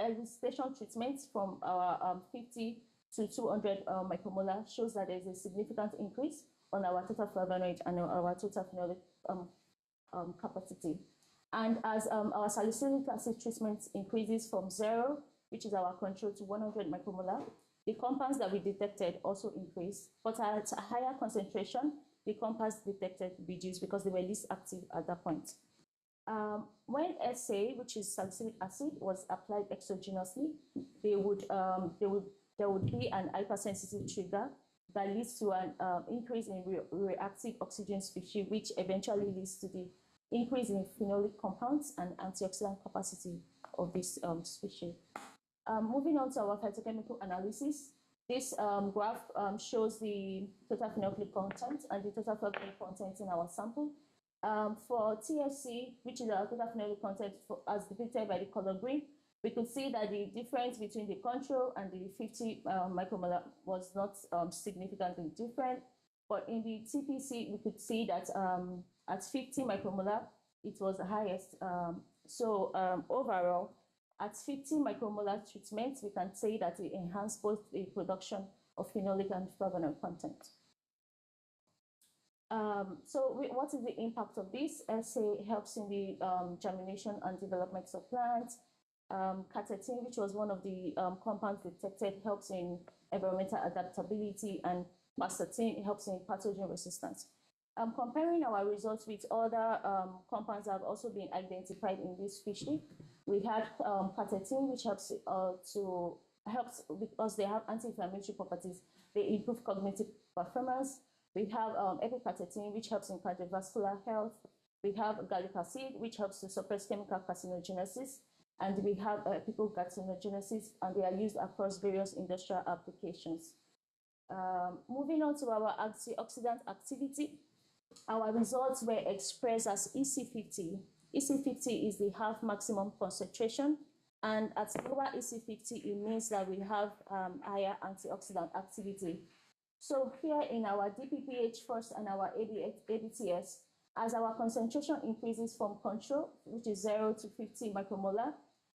elicitation treatments from our 50 to 200 micromolar shows that there's a significant increase on our total flavonoid and our total phenolic capacity. And as our salicylic acid treatment increases from 0, which is our control, to 100 micromolar, the compounds that we detected also increase, but at a higher concentration, the compounds detected reduce because they were least active at that point. When SA, which is salicylic acid, was applied exogenously, there would be an hypersensitive trigger that leads to an increase in reactive oxygen species, which eventually leads to the increase in phenolic compounds and antioxidant capacity of this species. Moving on to our phytochemical analysis, this graph shows the total phenolic content and the total flavonoid content in our sample. For TFC, which is our total phenolic content as depicted by the color green, we could see that the difference between the control and the 50 micromolar was not significantly different. But in the TPC, we could see that at 50 micromolar, it was the highest. Overall, at 50 micromolar treatment, we can say that it enhanced both the production of phenolic and flavonoid content. What is the impact of this? SA helps in the germination and development of plants. Catechin, which was one of the compounds detected, helps in environmental adaptability, and quercetin helps in pathogen resistance. Comparing our results with other compounds that have also been identified in this species, we had catechin, which helps because they have anti-inflammatory properties. They improve cognitive performance. We have epicatechin, which helps in cardiovascular health. We have gallic acid, which helps to suppress chemical carcinogenesis. And we have apical carcinogenesis, and they are used across various industrial applications. Moving on to our antioxidant activity, our results were expressed as EC50. EC50 is the half maximum concentration, and at lower EC50, it means that we have higher antioxidant activity. So here in our DPPH first and our ABTS, as our concentration increases from control, which is 0 to 50 micromolar,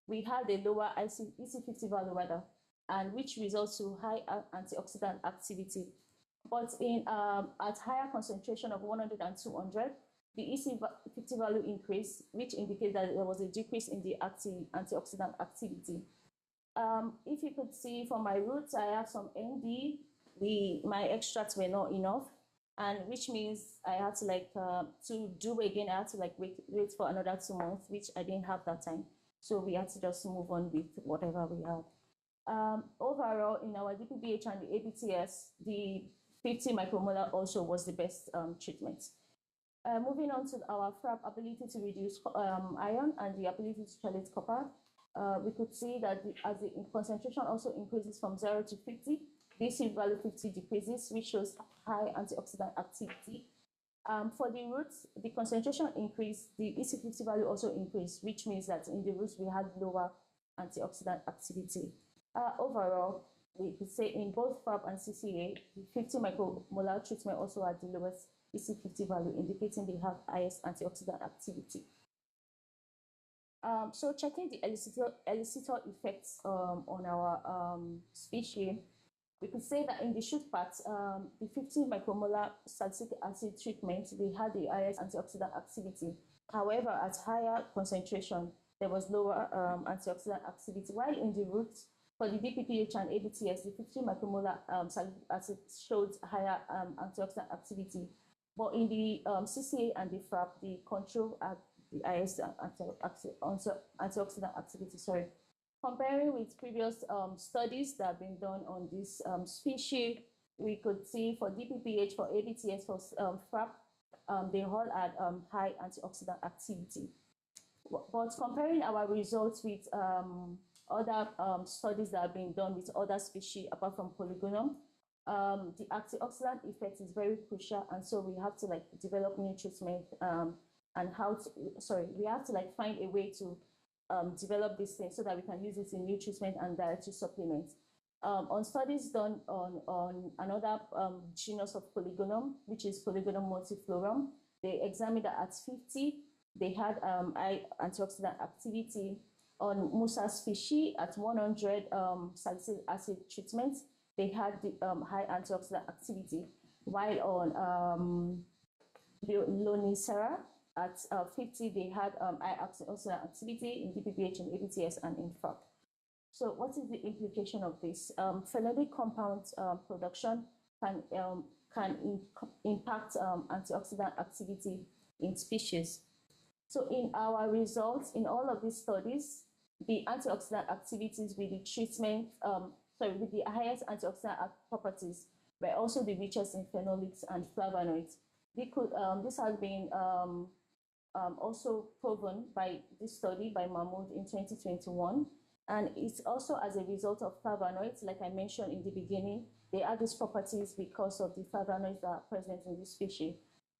we had a lower EC50 value rather, and which results to high antioxidant activity. But in at higher concentration of 100 and 200, the EC50 value increased, which indicates that there was a decrease in the antioxidant activity. If you could see from my roots, I have some ND. My extracts were not enough, and which means I had to to do again. I had to wait for another 2 months, which I didn't have that time. So we had to just move on with whatever we had. Overall, in our DPBH and the ABTS, the 50 micromolar also was the best treatment. Moving on to our FRAP ability to reduce iron and the ability to chelate copper, we could see that as the concentration also increases from 0 to 50, this value 50 decreases, which shows high antioxidant activity. For the roots, the concentration increased, the EC50 value also increased, which means that in the roots we had lower antioxidant activity. Overall, we could say in both FAB and CCA, the 50 micromolar treatment also had the lowest EC50 value, indicating they have highest antioxidant activity. So checking the elicitor effects on our species, we could say that in the shoot part, the 50 micromolar salicylic acid treatment, they had the highest antioxidant activity. However, at higher concentration, there was lower antioxidant activity, while in the roots, for the DPPH and ABTS, the 50 micromolar salicylic acid showed higher antioxidant activity. But in the CCA and the FRAP, the control at the highest antioxidant activity, sorry. Comparing with previous studies that have been done on this species, we could see for DPPH, for ABTS, for FRAP, they all had high antioxidant activity. But comparing our results with other studies that have been done with other species apart from polygonum, the antioxidant effect is very crucial, and so we have to develop new treatment and we have to find a way to develop this thing so that we can use it in new treatment and dietary supplements. On studies done on another genus of polygonum, which is Polygonum multiflorum, they examined that at 50, they had high antioxidant activity. On Musa species, at 100 salicylic acid treatment, they had the high antioxidant activity, while on Lonicera, at 50, they had high antioxidant activity in DPPH and ABTS and in FRAP. So what is the implication of this? Phenolic compound production can impact antioxidant activity in species. So in our results, in all of these studies, the antioxidant activities with the treatment, with the highest antioxidant properties were also the richest in phenolics and flavonoids. This has been also proven by this study by Mahmoud in 2021. And it's also as a result of flavonoids, like I mentioned in the beginning, they have these properties because of the flavonoids that are present in this species.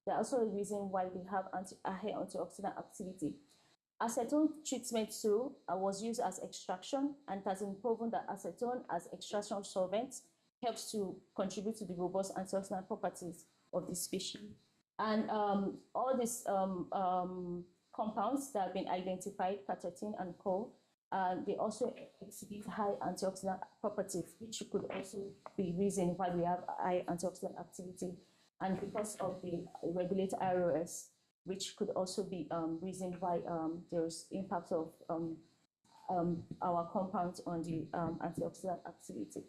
They're also a reason why we have high antioxidant activity. Acetone treatment too was used as extraction, and it has been proven that acetone as extraction solvent helps to contribute to the robust antioxidant properties of this species. And all these compounds that have been identified, catechin and co, they also exhibit high antioxidant properties, which could also be reason why we have high antioxidant activity. And because of the regulated ROS, which could also be reason why there's impact of our compounds on the antioxidant activity.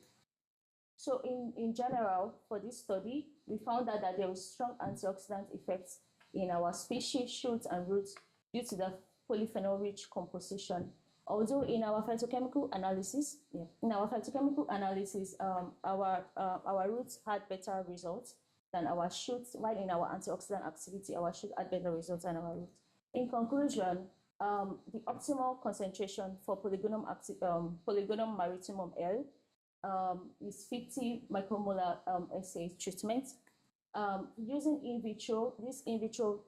So in general, for this study, we found that there was strong antioxidant effects in our species, shoots, and roots due to the polyphenol-rich composition. Although in our phytochemical analysis, our roots had better results than our shoots, while in our antioxidant activity, our shoot had better results than our roots. In conclusion, the optimal concentration for Polygonum maritimum L is 50 micromolar SA treatment. Using in vitro, this in vitro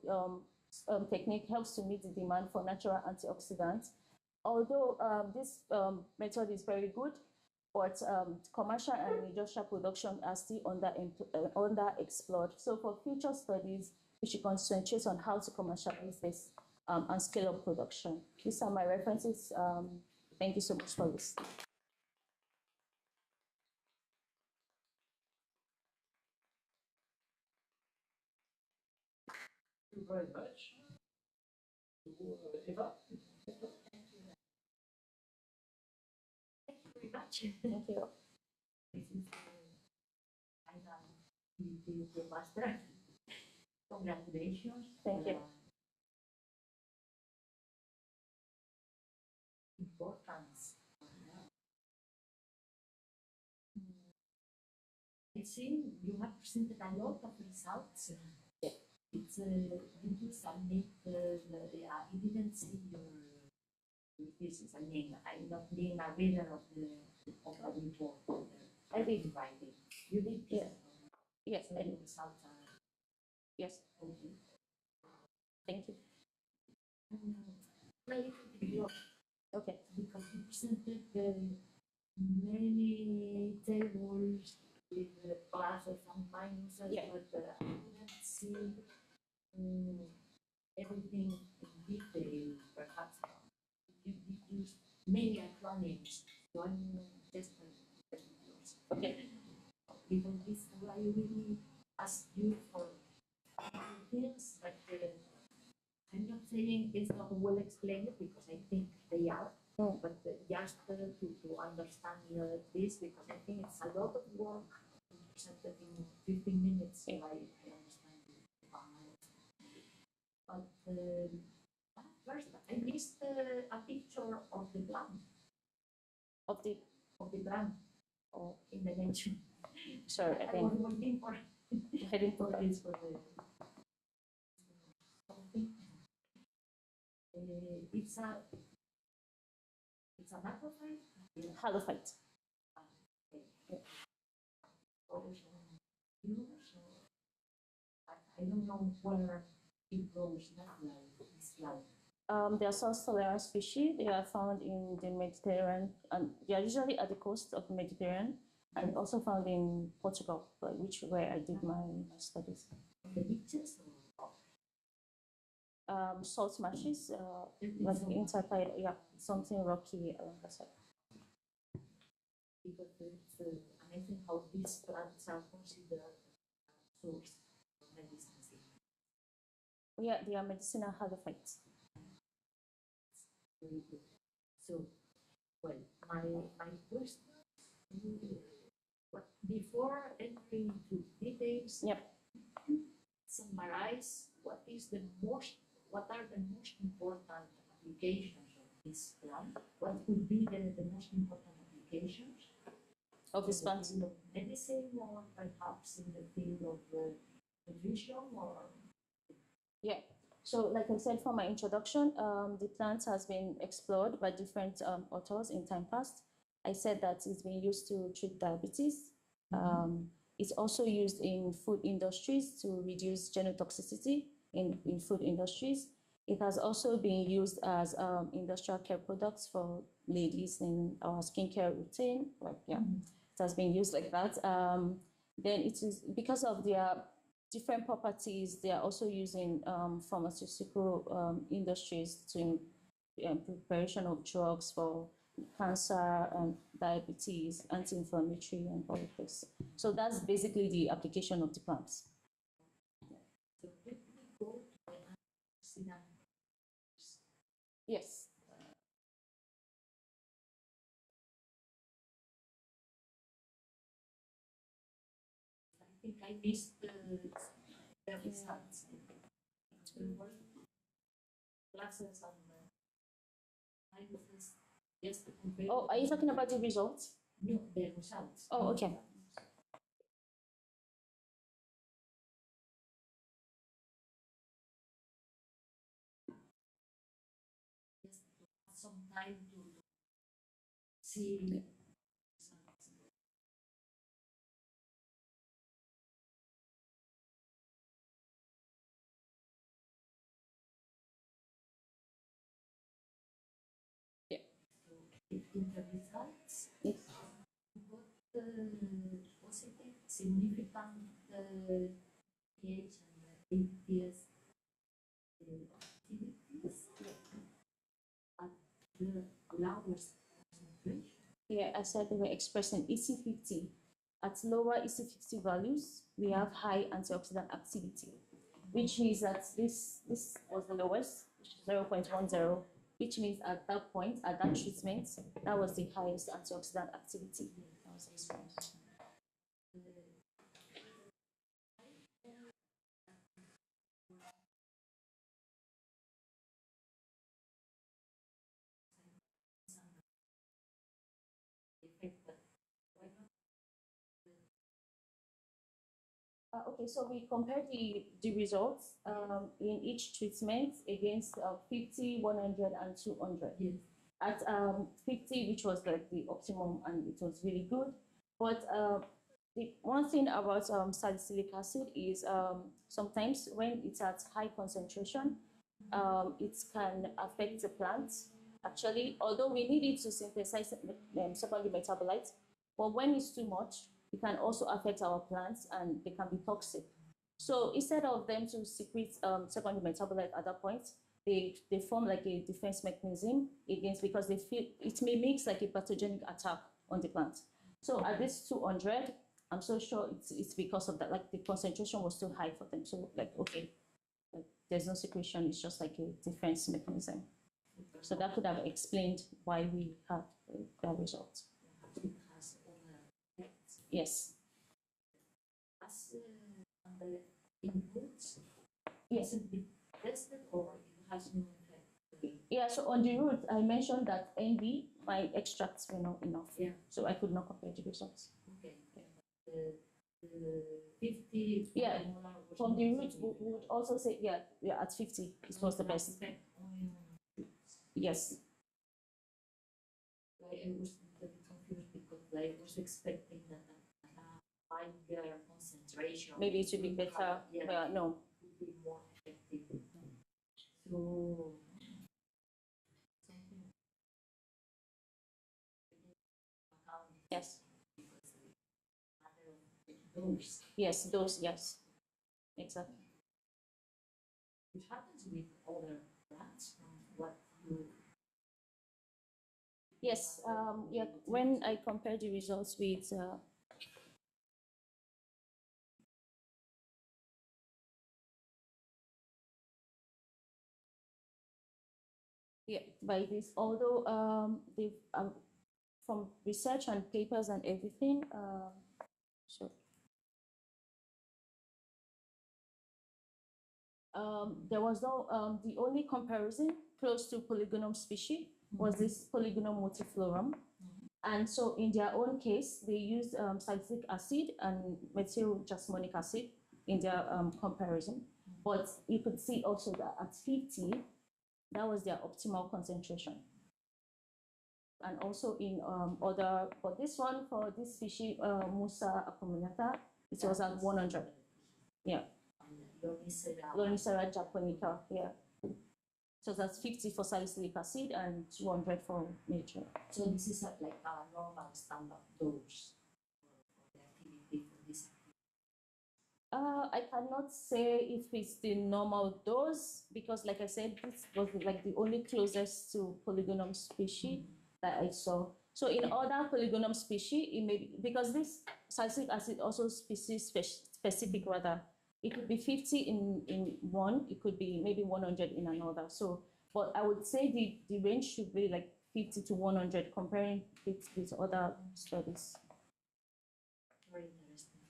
technique helps to meet the demand for natural antioxidants. Although this method is very good, but commercial and industrial production are still underexplored. So for future studies, we should concentrate on how to commercialize this and scale up production. These are my references. Thank you so much for listening. Thank you very much. Eva? Thank you very much. Thank you. This is the master. Congratulations. Thank you. Importance. I see you have presented a lot of results. Yeah. It's you do submit I didn't see your thesis. I mean, I'm not being a reader of the report. I did. Writing. You did. Yeah. Yes. So the results are Yes. okay. Thank you. Play video Okay. because you presented many tables with pluses and minuses, Yeah. but I couldn't see everything in detail. Perhaps you use many acronyms, so I'm just Okay. even this I really ask you for things, but I'm not saying it's not well explained because I think they are. Mm. But just to understand this, because I think it's a lot of work presented in 15 minutes. So I understand it. But first, I missed a picture of the plant, Of the or in the nature. sorry, I I think was waiting for I didn't put that. this for the something. It's a macrophage. Halophyte. I don't know where it grows naturally. It's like They are source-tolerant species. They are found in the Mediterranean, and they are usually at the coast of the Mediterranean, and also found in Portugal, where I did my studies. the beaches. Salt marshes, It's like all- intertidal, yeah, something rocky along the side. because it's amazing how these plants are considered source of medicine. Yeah, they are medicinal halophytes. Very good. So, well, my question, but before entering into details, Yep. summarize what are the most important applications of this plant? What would be the most important applications? Of this In the plant. field of medicine, or perhaps in the field of nutrition, or Yeah. So, like I said for my introduction, the plant has been explored by different authors in time past. I said that it's been used to treat diabetes. It's also used in food industries to reduce genotoxicity in food industries. It has also been used as industrial care products for ladies in our skincare routine. Like, yeah, it has been used like that. Then it is because of their different properties. They are also using pharmaceutical industries to preparation of drugs for cancer and diabetes, anti-inflammatory, and all of this. So that's basically the application of the plants. so let me go to the Yes. I think I missed the results. There were classes on minuses. Yes, Oh, are you talking about the results? no, the results. Oh, okay. Just to have some time to see results. in the results, Yes. what positive, significant pH and APS activities at the lowest concentration? Yeah, I said they were expressed in EC50. At lower EC50 values, we have high antioxidant activity, which means that this was the lowest, 0.10, which means at that point, at that treatment, that was the highest antioxidant activity that was experienced. Okay, so we compare the results in each treatment against 50, 100, and 200. Yes. At 50, which was like the optimum, and it was really good. But the one thing about salicylic acid is sometimes when it's at high concentration, it can affect the plant. Actually, although we need it to synthesize secondary metabolites, but when it's too much, it can also affect our plants and they can be toxic. So instead of them to secrete secondary metabolites at that point, they form like a defense mechanism against, because they feel it may make like a pathogenic attack on the plant. So at this 200, I'm so sure it's because of that, like the concentration was too high for them. So like, okay, like, there's no secretion, it's just like a defense mechanism. So that could have explained why we had that result. It has other effects. Yes. As the inputs, Yes. hasn't been tested or it has no effect? Yeah, so on the route, I mentioned that NB, my extracts were not enough. Yeah. So I could not compare the results. Okay. The 50 Yeah, molar was from the not route, we significant. would also say, yeah, at 50, it was the best. Effect only on fruits. Yes. Like, I was a bit confused because I was expecting that at a higher concentration. Maybe it should be better. Yeah, Well, no. would be more effective. So something account Yes. because the matter of dose. Yes, those, yes. Exactly. It happens with other plants from what you. Yes, yeah, when I compare the results with yeah, by this, although they've from research and papers and everything, so there was no the only comparison close to Polygonum species was this Polygonum multiflorum. And so in their own case, they used salicylic acid and methyl jasmonic acid in their comparison. But you could see also that at 50, that was their optimal concentration. And also in other, for this one, for this species, Musa acuminata, it was at 100. Yeah. Lonicera japonica, yeah. So that's 50 for salicylic acid and 200 for nature. So this is like a normal standard dose for the activity for this. I cannot say if it's the normal dose because, like I said, this was like the only closest to Polygonum species that I saw. So in other Polygonum species, it may be, because this salicylic acid also species specific rather. It could be 50 in one, it could be maybe 100 in another. So, but I would say the range should be like 50 to 100 comparing it with other studies. Very interesting.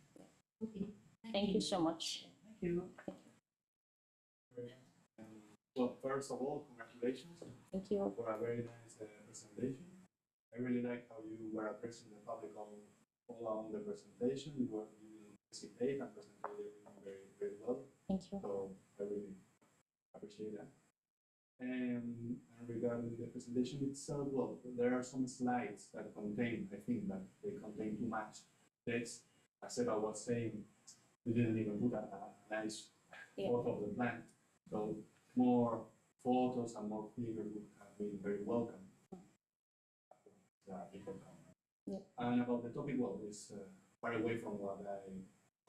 Okay. Thank you so much. Thank you. Well, first of all, congratulations Thank you. for a very nice presentation. I really like how you were addressing the public all along the presentation. You didn't hesitate and presented everything very, very well. Thank you. So I really appreciate that. And regarding the presentation itself, well, there are some slides that contain, I think that they contain too much text. As Eva was saying, we didn't even put a nice photo of the plant. So more photos and more figures would have been very welcome. different compound. Yeah. And about the topic, well, it's far away from what I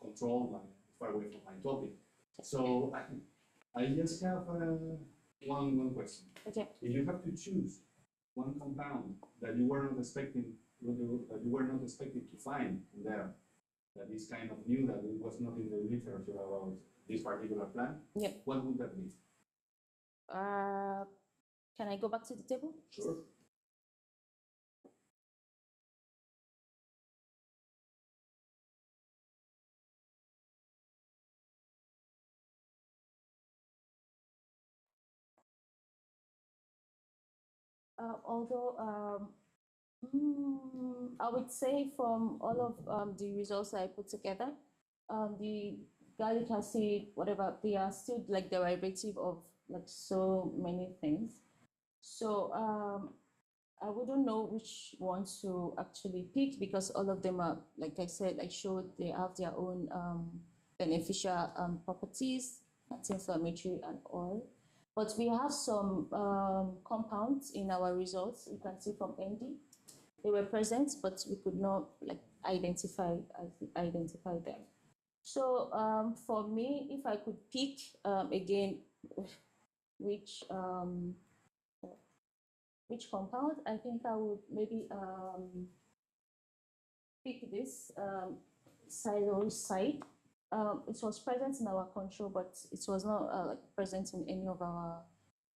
control and far away from my topic. So I just have one question. Okay. If you have to choose one compound that you were not expecting, to find there, that is kind of new, that it was not in the literature about this particular plant, Yep. what would that be? Can I go back to the table? Sure. Although I would say from all of the results I put together, the garlic acid, whatever, they are still like derivative of like so many things. So I wouldn't know which ones to actually pick because all of them are, like I said, I showed they have their own beneficial properties, anti-inflammatory and all. But we have some compounds in our results. You can see from ND. They were present, but we could not like identify them. So for me, if I could pick again, which compound, I think I would maybe pick this psilocybin. It was present in our control, but it was not like present in any of our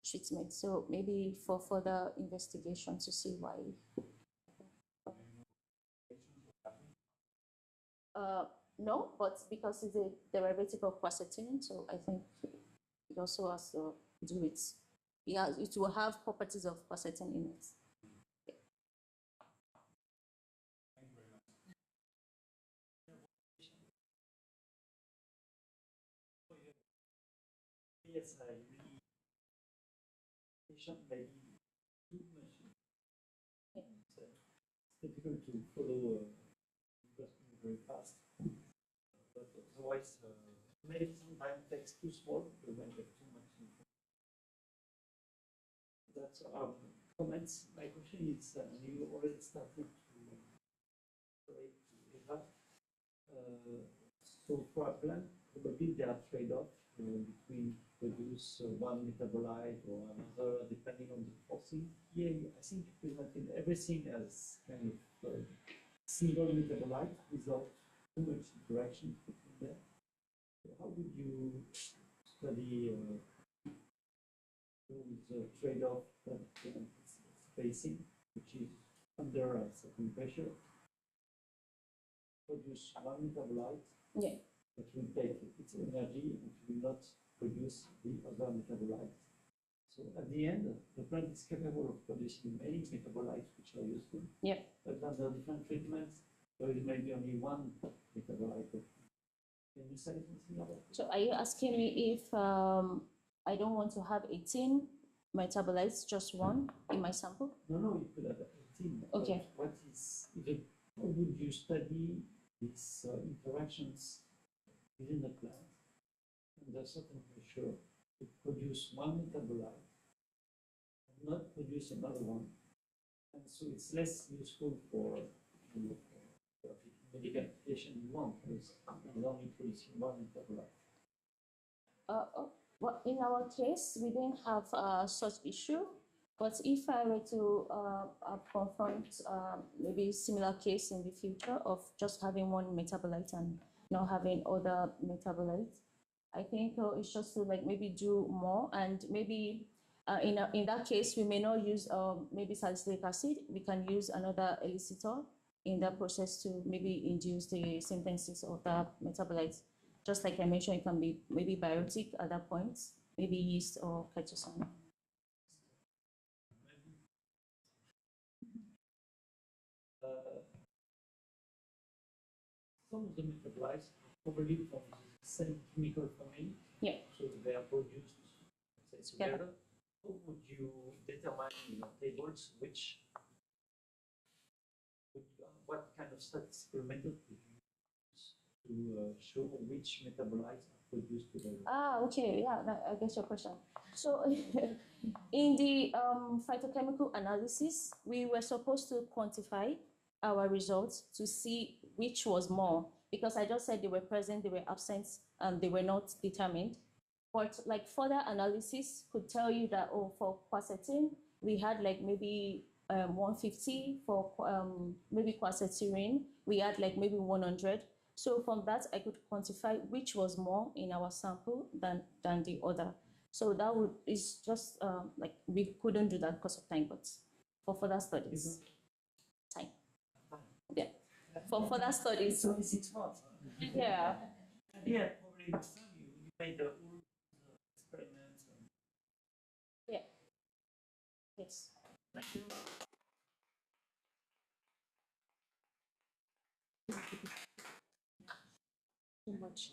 treatments. So maybe for further investigation to see why. No, but because it's a derivative of quercetin, so I think it also has to do with, yeah, it will have properties of quercetin in it. Yes, I really patient maybe too much. It's difficult to follow very fast. But otherwise, maybe sometimes text too small when you have too much information. That's comments. My question is, you already started to relate to Eva. So for a plant, probably there are trade-offs between produce one metabolite or another, depending on the forcing. Here, I think you presented everything as kind of single metabolite without too much interaction between them. So how would you study those trade-off that it's facing, which is under a certain pressure? Produce one metabolite, yeah, that will take its energy and will not produce the other metabolites. So at the end, the plant is capable of producing many metabolites which are useful. yeah. But under different treatments, there is maybe only one metabolite. Can you say something about it? So are you asking me if I don't want to have 18 metabolites, just one in my sample? No, you could have 18. Okay. What is it? How would you study these interactions within the plant under certain pressure to produce one metabolite and not produce another one? And so it's less useful for medical application you want because it's only producing one metabolite. Well, in our case, we didn't have such issue. But if I were to confront maybe similar case in the future of just having one metabolite and not having other metabolites, I think it's just to like maybe do more and maybe in that case we may not use maybe salicylic acid. We can use another elicitor in that process to maybe induce the synthesis of the metabolites. Just like I mentioned, it can be maybe biotic at that point, maybe yeast or chitosan. Some of the metabolites are probably from the same chemical family. Yeah. So they are produced, say, together. Yeah. How would you determine in your tables what kind of statistical method would you use to show which metabolites are produce together. Ah, okay, yeah, I guess your question. So, in the phytochemical analysis, we were supposed to quantify our results to see which was more, because I just said they were present, they were absent, and they were not determined. But like further analysis could tell you that, oh, for quercetin, we had like maybe 150, for maybe quercetin, we had like maybe 100. So from that, I could quantify which was more in our sample than the other. So that is just like we couldn't do that because of time, but for further studies, time. Yeah, for further studies. It's only 6 months. Yeah. Yeah, probably the time you made the all experiments. Yeah. Yes. Thank you. Too much.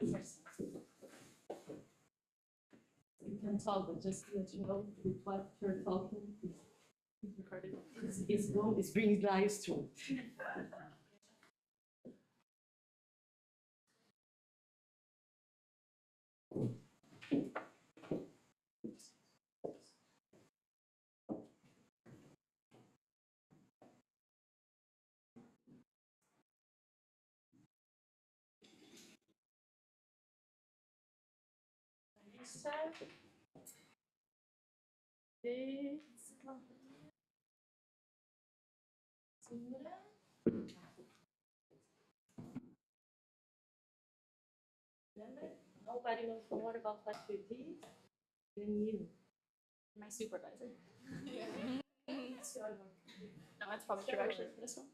You can talk, but just to let you know, with what you're talking is recorded. It's being live streamed. Nobody knows more about what you did than you. My supervisor. It's your work. No, that's probably true actually for this one.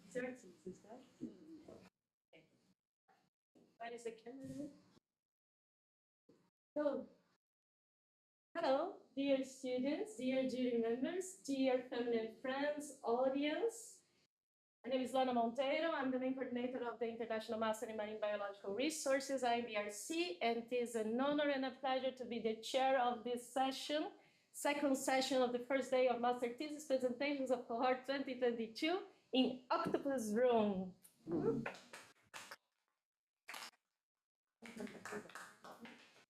It's your thesis, right? Okay. What is the candidate? So, hello, dear students, dear jury members, dear family and friends, audience. My name is Lana Monteiro. I'm the main coordinator of the International Master in Marine Biological Resources, IBRC, and it is an honor and a pleasure to be the chair of this session, second session of the first day of Master Thesis Presentations of Cohort 2022 in Octopus Room.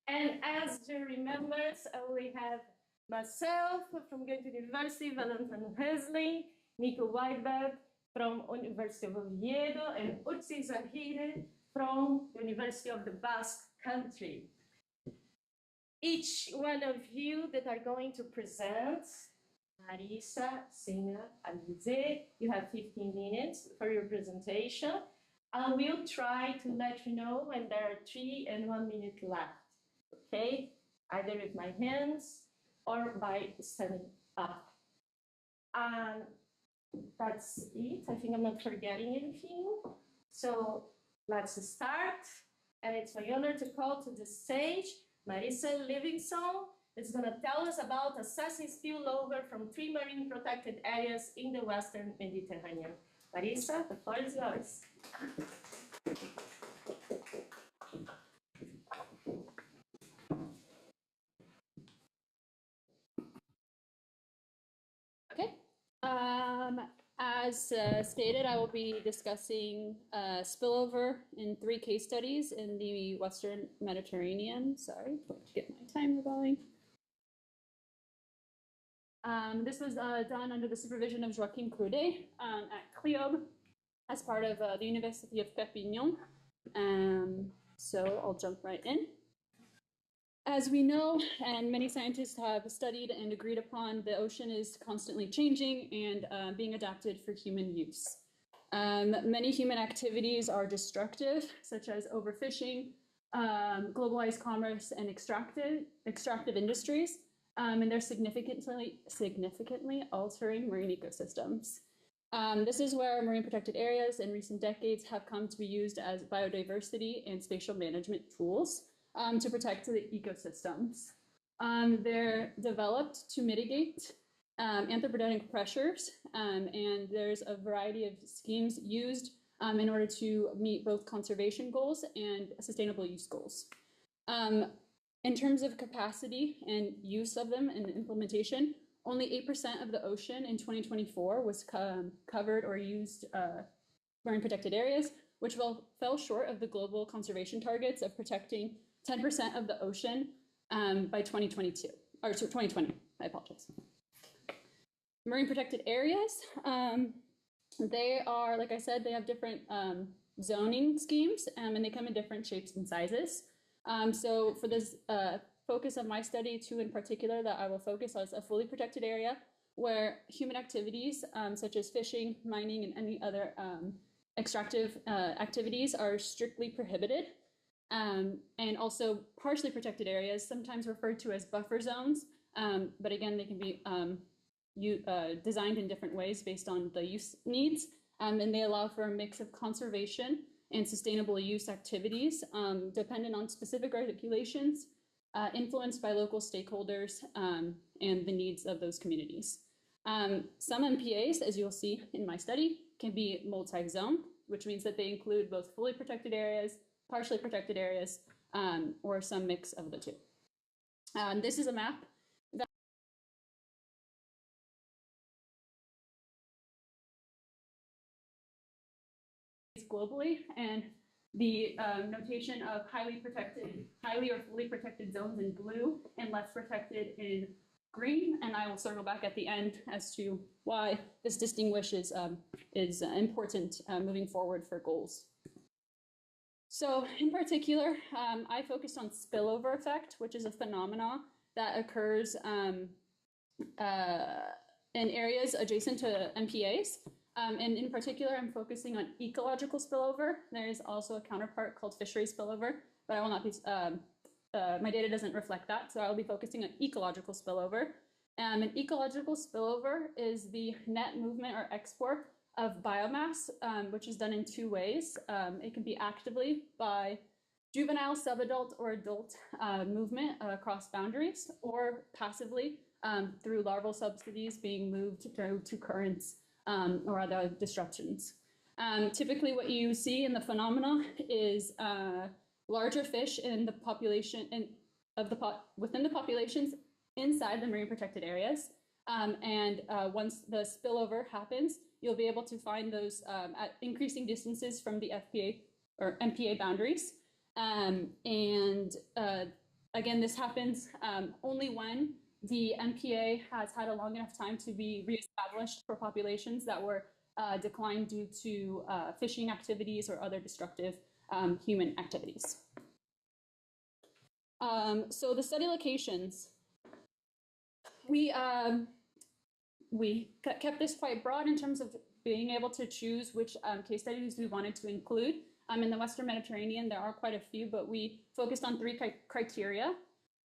And as jury members, we have myself from Goethe University, Valentin Hesley, Nico Weidberg from University of Oviedo, and Utsi Zahire from the University of the Basque Country. Each one of you that are going to present, Marisa, Sina, Alize, you have 15 minutes for your presentation. I will try to let you know when there are 3 and 1 minute left. Okay, either with my hands or by standing up. And that's it. I think I'm not forgetting anything. So let's start. And it's my honor to call to the stage Marisa Livingston. That's going to tell us about assessing spillover from 3 marine protected areas in the Western Mediterranean. Marisa, the floor is yours. Okay. As stated, I will be discussing spillover in 3 case studies in the Western Mediterranean. Sorry, get my timer going. This was done under the supervision of Joachim Crudet at CLIOB as part of the University of Perpignan. So I'll jump right in. As we know, and many scientists have studied and agreed upon, the ocean is constantly changing and being adapted for human use. Many human activities are destructive, such as overfishing, globalized commerce, and extractive industries, and they're significantly altering marine ecosystems. This is where marine protected areas in recent decades have come to be used as biodiversity and spatial management tools to protect the ecosystems. They're developed to mitigate anthropogenic pressures, and there's a variety of schemes used in order to meet both conservation goals and sustainable use goals. In terms of capacity and use of them and implementation, only 8% of the ocean in 2024 was covered or used marine protected areas, which fell short of the global conservation targets of protecting 10% of the ocean by 2022, or 2020, I apologize. Marine protected areas, they are, like I said, they have different zoning schemes and they come in different shapes and sizes. So for this focus of my study, 2 in particular that I will focus on is a fully protected area where human activities such as fishing, mining, and any other extractive activities are strictly prohibited. And also partially protected areas, sometimes referred to as buffer zones, but again, they can be designed in different ways based on the use needs, and they allow for a mix of conservation and sustainable use activities dependent on specific regulations, influenced by local stakeholders and the needs of those communities. Some MPAs, as you'll see in my study, can be multi-zone, which means that they include both fully protected areas, partially protected areas, or some mix of the two. This is a map that globally, and the notation of highly or fully protected zones in blue and less protected in green. And I will circle back at the end as to why this distinguishes is important moving forward for goals. So in particular, I focused on spillover effect, which is a phenomenon that occurs in areas adjacent to MPAs. And in particular, I'm focusing on ecological spillover. There's also a counterpart called fishery spillover, but I will not be, my data doesn't reflect that, so I'll be focusing on ecological spillover. An ecological spillover is the net movement or export of biomass, which is done in two ways. It can be actively by juvenile, subadult, or adult movement across boundaries, or passively through larval subsidies being moved through to currents or other disruptions. Typically what you see in the phenomena is larger fish in the population within the populations inside the marine protected areas. Once the spillover happens, you'll be able to find those at increasing distances from the FPA or MPA boundaries. Again, this happens only when the MPA has had a long enough time to be reestablished for populations that were declined due to fishing activities or other destructive human activities. So the study locations, we kept this quite broad in terms of being able to choose which case studies we wanted to include. In the Western Mediterranean, there are quite a few, but we focused on three criteria.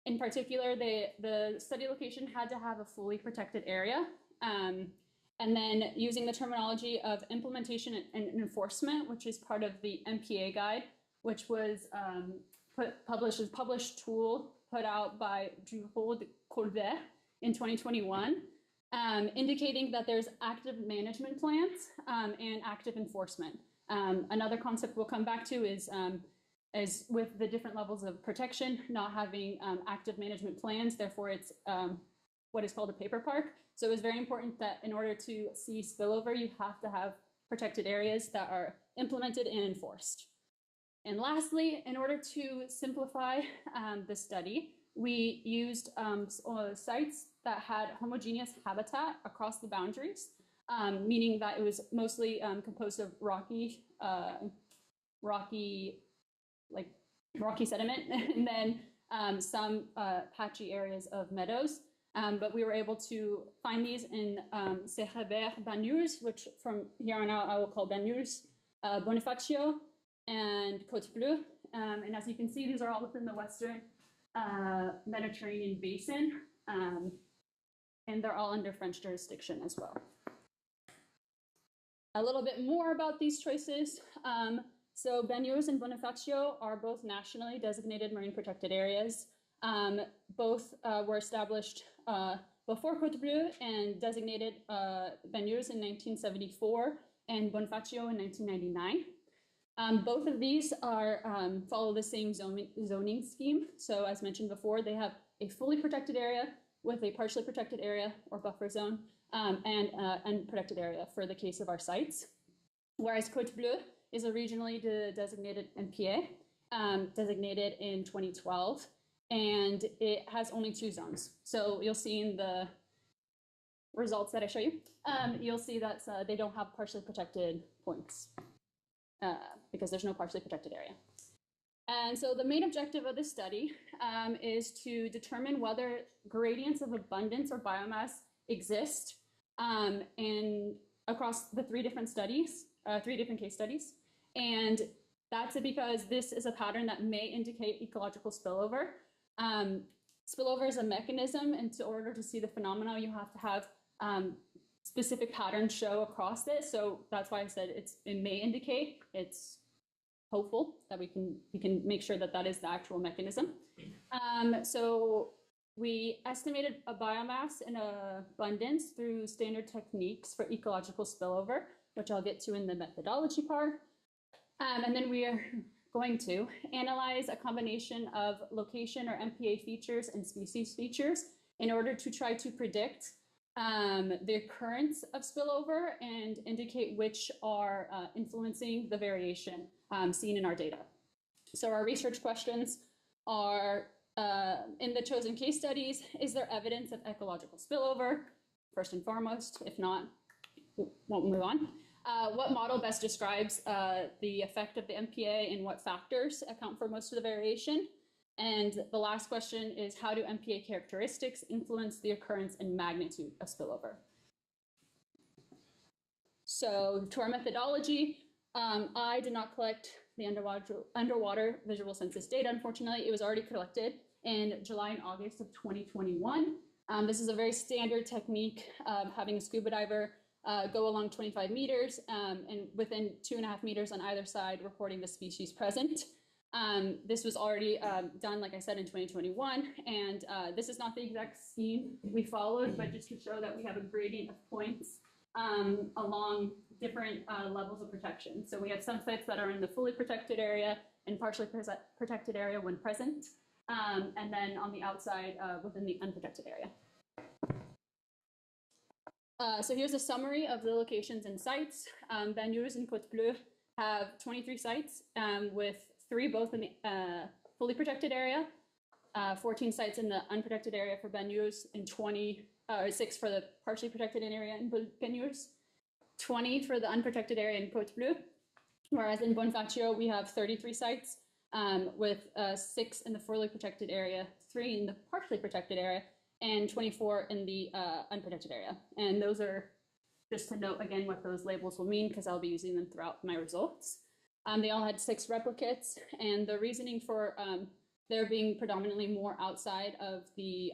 In particular, the study location had to have a fully protected area. And then using the terminology of implementation and enforcement, which is part of the MPA guide, which was published tool put out by Duhaut Colbert in 2021, indicating that there's active management plans and active enforcement. Another concept we'll come back to is with the different levels of protection, not having active management plans, therefore it's what is called a paper park. So it's very important that in order to see spillover, you have to have protected areas that are implemented and enforced. And lastly, in order to simplify the study, we used sites that had homogeneous habitat across the boundaries, meaning that it was mostly composed of rocky sediment, and then some patchy areas of meadows. But we were able to find these in Cerbère, Banyuls, which from here on out I will call Banyuls, Bonifacio, and Côte Bleue. And as you can see, these are all within the Western Mediterranean basin, and they're all under French jurisdiction as well. A little bit more about these choices. So Banyuls and Bonifacio are both nationally designated marine protected areas. Both were established before Côte Bleue and designated Banyuls in 1974 and Bonifacio in 1999. Both of these are follow the same zoning scheme. So as mentioned before, they have a fully protected area with a partially protected area or buffer zone and unprotected area for the case of our sites. Whereas Côte Bleue is a regionally designated MPA, designated in 2012, and it has only 2 zones. So you'll see in the results that I show you, you'll see that they don't have partially protected points because there's no partially protected area. And so the main objective of this study is to determine whether gradients of abundance or biomass exist across the 3 different studies, 3 different case studies. And that's because this is a pattern that may indicate ecological spillover. Spillover is a mechanism, and in order to see the phenomena, you have to have specific patterns show across it. So that's why I said it may indicate. It's hopeful that we can make sure that that is the actual mechanism. So we estimated a biomass and abundance through standard techniques for ecological spillover, which I'll get to in the methodology part. And then we are going to analyze a combination of location or MPA features and species features in order to try to predict the occurrence of spillover and indicate which are influencing the variation seen in our data. So our research questions are, in the chosen case studies, is there evidence of ecological spillover? First and foremost, if not, we won't move on. What model best describes the effect of the MPA and what factors account for most of the variation? And the last question is, how do MPA characteristics influence the occurrence and magnitude of spillover? So to our methodology, I did not collect the underwater visual census data, unfortunately. It was already collected in July and August of 2021. This is a very standard technique of having a scuba diver go along 25 meters and within 2.5 meters on either side, recording the species present. This was already done, like I said, in 2021, and this is not the exact scheme we followed, but just to show that we have a gradient of points along different levels of protection. So we have some sites that are in the fully protected area and partially protected area when present, and then on the outside within the unprotected area. So here's a summary of the locations and sites. Banyuls and Côte Bleue have 23 sites with 3 both in the fully protected area, 14 sites in the unprotected area for Banyuls, and 6 for the partially protected area in Banyuls, 20 for the unprotected area in Côte Bleue, whereas in Bonifacio we have 33 sites with 6 in the fully protected area, 3 in the partially protected area, and 24 in the unprotected area. And those are, just to note again what those labels will mean, because I'll be using them throughout my results. They all had 6 replicates, and the reasoning for there being predominantly more outside of the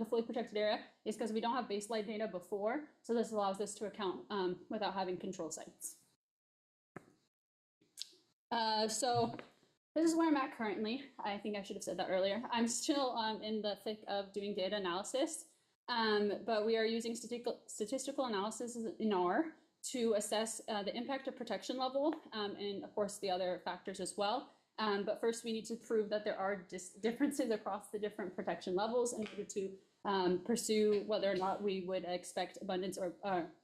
fully protected area is because we don't have baseline data before, so this allows us to account without having control sites. So this is where I'm at currently. I think I should have said that earlier. I'm still in the thick of doing data analysis, but we are using statistical analysis in R to assess the impact of protection level and, of course, the other factors as well. But first, we need to prove that there are differences across the different protection levels in order to pursue whether or not we would expect abundance or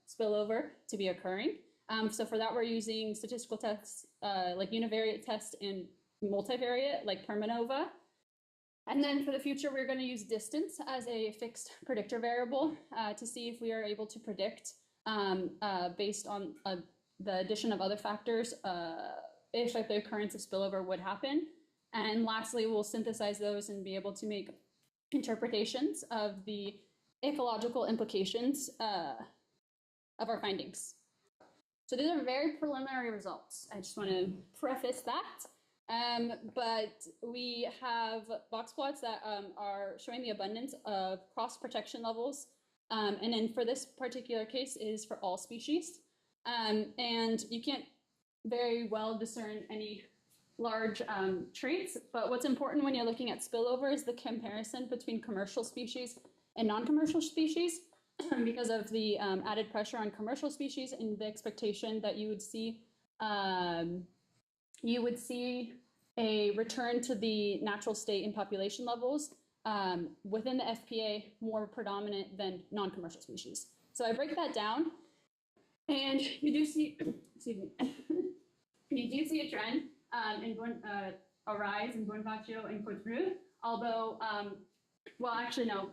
spillover to be occurring. So for that, we're using statistical tests like univariate test and multivariate like Permanova. And then for the future, we're going to use distance as a fixed predictor variable to see if we are able to predict based on the addition of other factors if the occurrence of spillover would happen. And lastly, we'll synthesize those and be able to make interpretations of the ecological implications of our findings. So these are very preliminary results. I just want to preface that. But we have box plots that are showing the abundance of cross protection levels. And then for this particular case is for all species. And you can't very well discern any large traits, but what's important when you're looking at spillover is the comparison between commercial species and non-commercial species because of the added pressure on commercial species and the expectation that you would see a return to the natural state in population levels within the FPA more predominant than non-commercial species. So I break that down, and you do see, excuse me, you do see a trend a rise in Bonifacio and Côte Bleue, although, well, actually, no,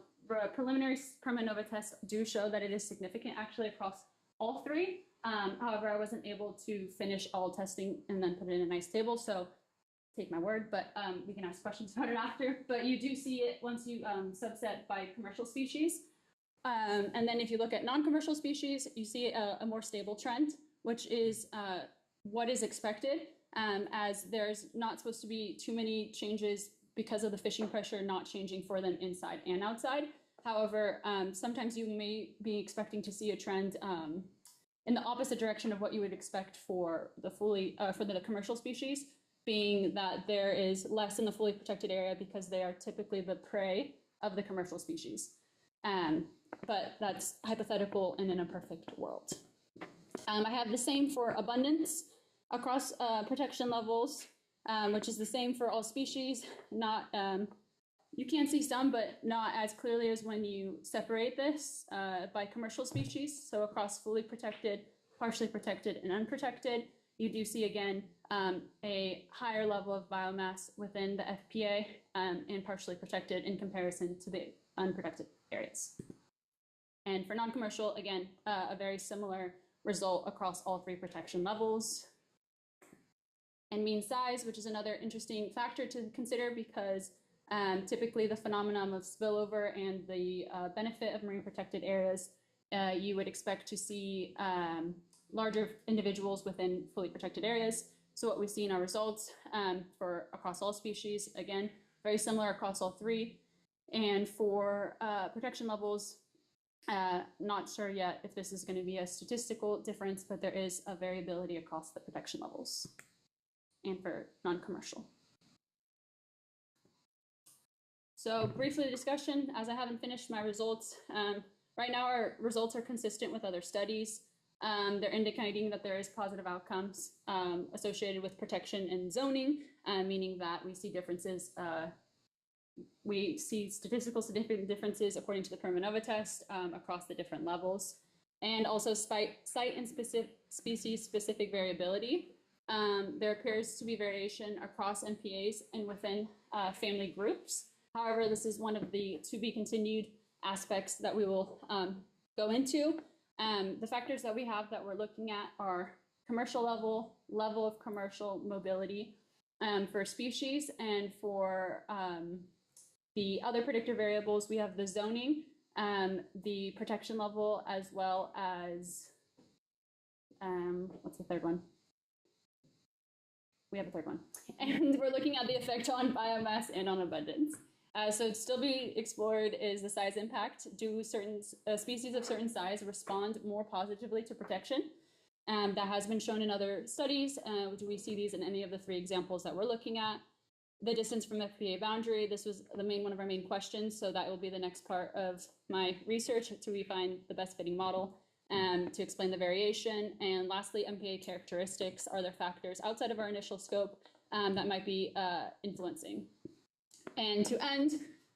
preliminary Permanova tests do show that it is significant actually across all 3. However, I wasn't able to finish all testing and then put it in a nice table, so take my word, but we can ask questions about it after. But you do see it once you subset by commercial species. And then if you look at non-commercial species, you see a more stable trend, which is what is expected, as there's not supposed to be too many changes because of the fishing pressure not changing for them inside and outside. However, sometimes you may be expecting to see a trend in the opposite direction of what you would expect for the commercial species, being that there is less in the fully protected area because they are typically the prey of the commercial species. But that's hypothetical and in a perfect world. I have the same for abundance. across protection levels, which is the same for all species. Not you can see some, but not as clearly as when you separate this by commercial species. So across fully protected, partially protected, and unprotected, you do see again a higher level of biomass within the FPA and partially protected in comparison to the unprotected areas. And for non-commercial, again, a very similar result across all three protection levels. And mean size, which is another interesting factor to consider because typically the phenomenon of spillover and the benefit of marine protected areas, you would expect to see larger individuals within fully protected areas. So what we see in our results for across all species, again, very similar across all three. And for protection levels, not sure yet if this is going to be a statistical difference, but there is a variability across the protection levels and for non-commercial. So briefly the discussion, as I haven't finished my results, right now our results are consistent with other studies. They're indicating that there is positive outcomes associated with protection and zoning, meaning that we see differences. We see statistical significant differences according to the Permanova test across the different levels, and also site and species-specific variability. There appears to be variation across MPAs and within family groups. However, this is one of the to-be-continued aspects that we will go into. The factors that we have that we're looking at are commercial level of commercial mobility for species, and for the other predictor variables, we have the zoning, the protection level, as well as, what's the third one? We have a third one. And we're looking at the effect on biomass and on abundance. So to still be explored is the size impact. Do certain species of certain size respond more positively to protection? That has been shown in other studies. Do we see these in any of the three examples that we're looking at? The distance from FPA boundary, this was one of our main questions, so that will be the next part of my research to find the best fitting model to explain the variation. And lastly, MPA characteristics. Are there factors outside of our initial scope that might be influencing? And to end,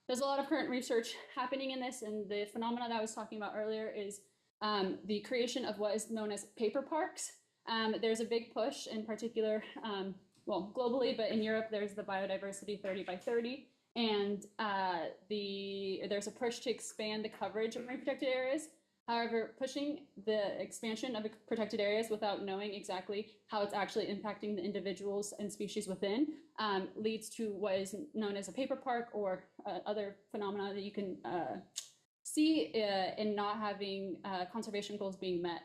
there's a lot of current research happening in this, and the phenomena that I was talking about earlier is the creation of what is known as paper parks. There's a big push, in particular, well, globally, but in Europe, there's the biodiversity 30 by 30, and there's a push to expand the coverage of marine protected areas. However, pushing the expansion of protected areas without knowing exactly how it's actually impacting the individuals and species within leads to what is known as a paper park, or other phenomena that you can see in not having conservation goals being met,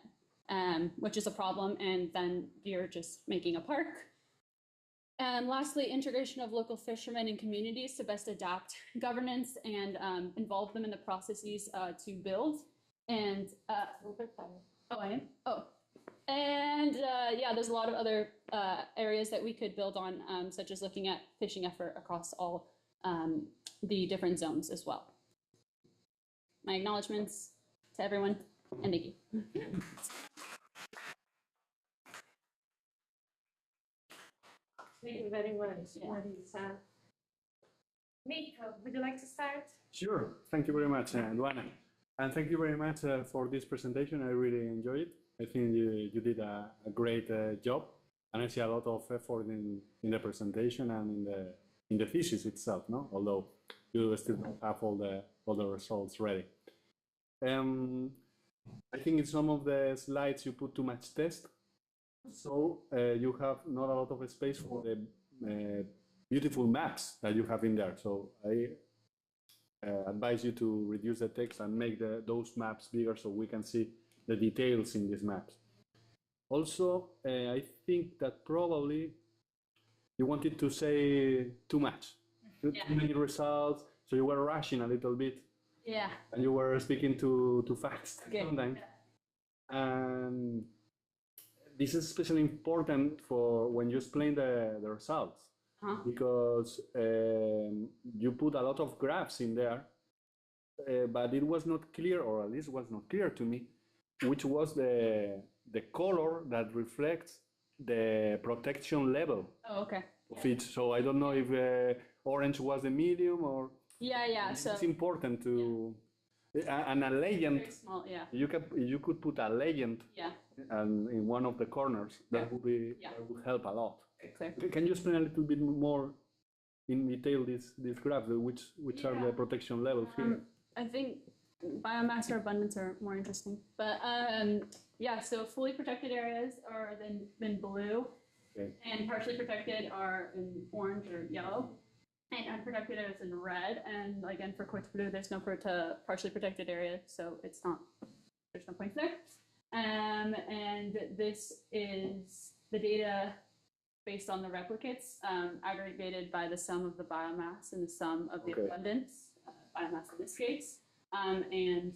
which is a problem, and then you're just making a park. And lastly, integration of local fishermen and communities to best adapt governance and involve them in the processes to build. And oh, I am. Oh, and yeah, there's a lot of other areas that we could build on, such as looking at fishing effort across all the different zones as well. My acknowledgements to everyone, and thank you. Thank you very much, Marisa. Nico, would you like to start? Sure. Thank you very much, Luana. And thank you very much for this presentation. I really enjoyed it. I think you did a great job, and I see a lot of effort in the presentation and in the thesis itself, no? Although you still don't have all the results ready. I think in some of the slides you put too much text, so you have not a lot of space for the beautiful maps that you have in there. So I advise you to reduce the text and make those maps bigger so we can see the details in these maps. Also, I think that probably you wanted to say too much, too many results, so you were rushing a little bit. Yeah. And you were speaking too fast sometimes. And this is especially important for when you explain the results, because you put a lot of graphs in there, but it was not clear, or at least was not clear to me, which was the color that reflects the protection level Oh, okay. of each. So I don't know if orange was the medium or. Yeah. So It's important to. And a legend. very small. Yeah. You could put a legend. Yeah. And in one of the corners, that would be Yeah. that would help a lot. Clear. Can you explain a little bit more in detail this graph, which are the protection levels here? I think biomass or abundance are more interesting, but yeah. So fully protected areas are then in blue, Okay. and partially protected are in orange or yellow, and unprotected is in red. And again, for Côte Bleue, there's no partially protected area, so it's not. There's no points there. And this is the data based on the replicates, aggregated by the sum of the biomass and the sum of the abundance, biomass in this case. And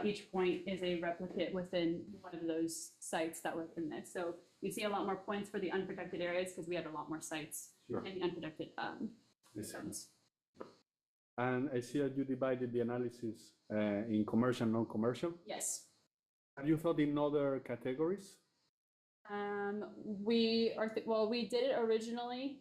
each point is a replicate within one of those sites that were in this. So you see a lot more points for the unprotected areas because we had a lot more sites in the unprotected zones. And I see that you divided the analysis in commercial and non-commercial. Yes. Have you thought in other categories? We did it originally,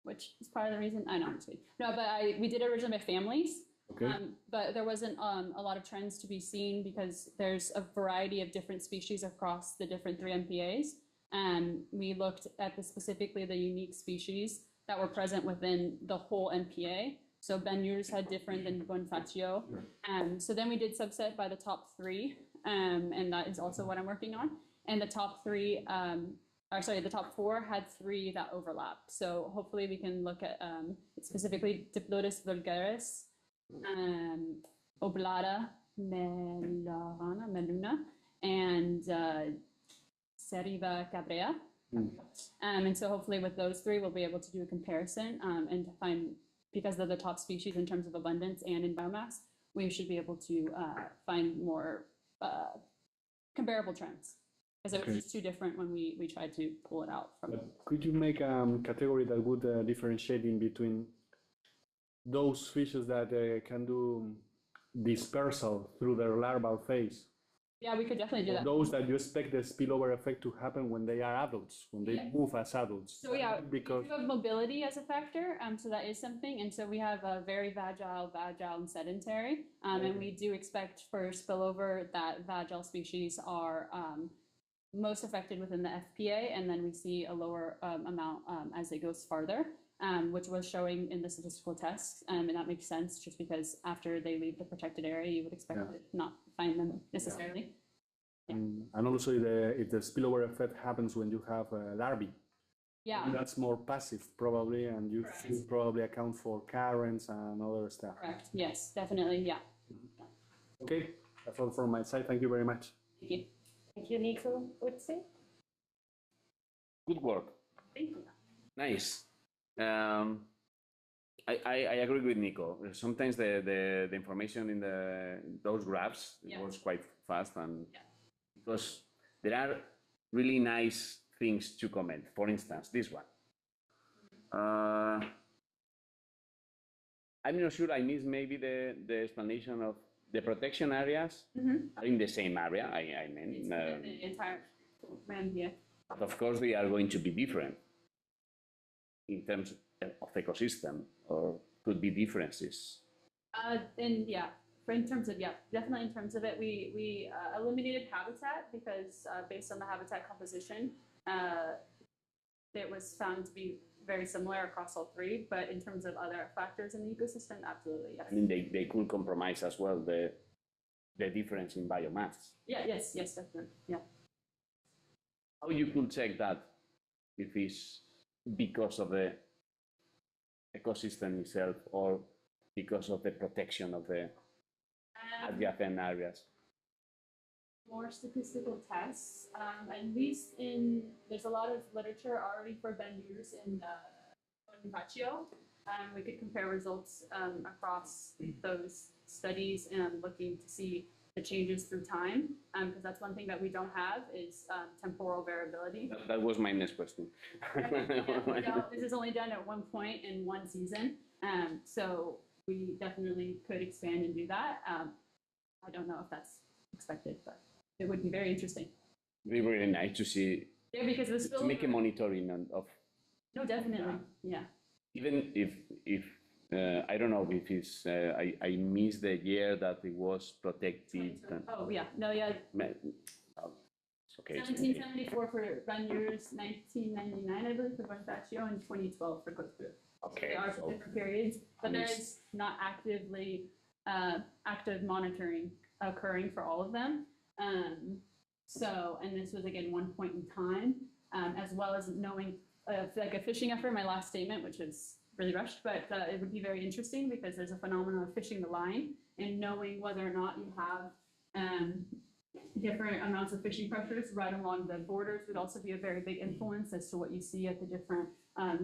which is part of the reason. I know, I'm just kidding. No, but we did it originally by families. Okay. But there wasn't a lot of trends to be seen because there's a variety of different species across the different 3 MPAs. We looked at specifically the unique species that were present within the whole MPA. So Ben-Yurs had different than Bonifacio. So then we did subset by the top 3, and that is also what I'm working on. And the top 3, the top 4 had 3 that overlap. So hopefully we can look at specifically Diplodes vulgaris, Oblata meluna, and Seriva cabrea. And so hopefully with those 3, we'll be able to do a comparison and to find, because they're the top species in terms of abundance and in biomass, we should be able to find more comparable trends. Because it was just too different when we tried to pull it out from. Could you make a category that would differentiate in between those fishes that can do dispersal through their larval phase? Yeah, we could definitely do that. Those that you expect the spillover effect to happen when they are adults, when they move as adults. So yeah, because we do have mobility as a factor, so that is something. And so we have a very vagile, and sedentary. And we do expect for spillover that vagile species are most affected within the FPA, and then we see a lower amount as it goes farther, which was showing in the statistical tests, and that makes sense just because after they leave the protected area, you would expect to not find them necessarily. And also if the spillover effect happens when you have larvae. Yeah. That's more passive probably, and you should probably account for currents and other stuff. Correct, yes, definitely, yeah. Okay, that's all from my side. Thank you very much. Thank you. Thank you, Nico. Utsi? Good work. Thank you. Nice. I agree with Nico. Sometimes the information in those graphs goes quite fast, and because there are really nice things to comment. For instance, this one. I'm not sure I missed maybe the explanation of the protection areas are in the same area. I mean, the entire land, yeah. but of course they are going to be different in terms of ecosystem, or could be differences. In terms of definitely in terms of it, we eliminated habitat because based on the habitat composition, it was found to be very similar across all 3. But in terms of other factors in the ecosystem, absolutely yes. I mean, they could compromise as well the difference in biomass. Yeah. Yes. Definitely. Yeah. How you could check that if it's because of the ecosystem itself or because of the protection of the adjacent areas? More statistical tests, at least there's a lot of literature already for Ben-Yurs in Bonifacio. We could compare results across those studies and looking to see the changes through time, because that's one thing that we don't have is temporal variability. That was my next question. This is only done at one point in one season, so we definitely could expand and do that. I don't know if that's expected, but it would be very interesting. It'd be really nice to see Yeah, because the to make a monitoring of No, definitely. Yeah. even if I don't know if it's I missed the year that it was protected. Oh, yeah. No, yeah. It's okay. 1774 for Banyuls, 1999, I believe, for Bonifacio, and 2012 for Coteau. Okay. They are so different periods, but there missed. is not active monitoring occurring for all of them. And this was again one point in time, as well as knowing like a fishing effort, my last statement, which is really rushed, but it would be very interesting because there's a phenomenon of fishing the line and knowing whether or not you have different amounts of fishing pressures right along the borders would also be a very big influence as to what you see at the different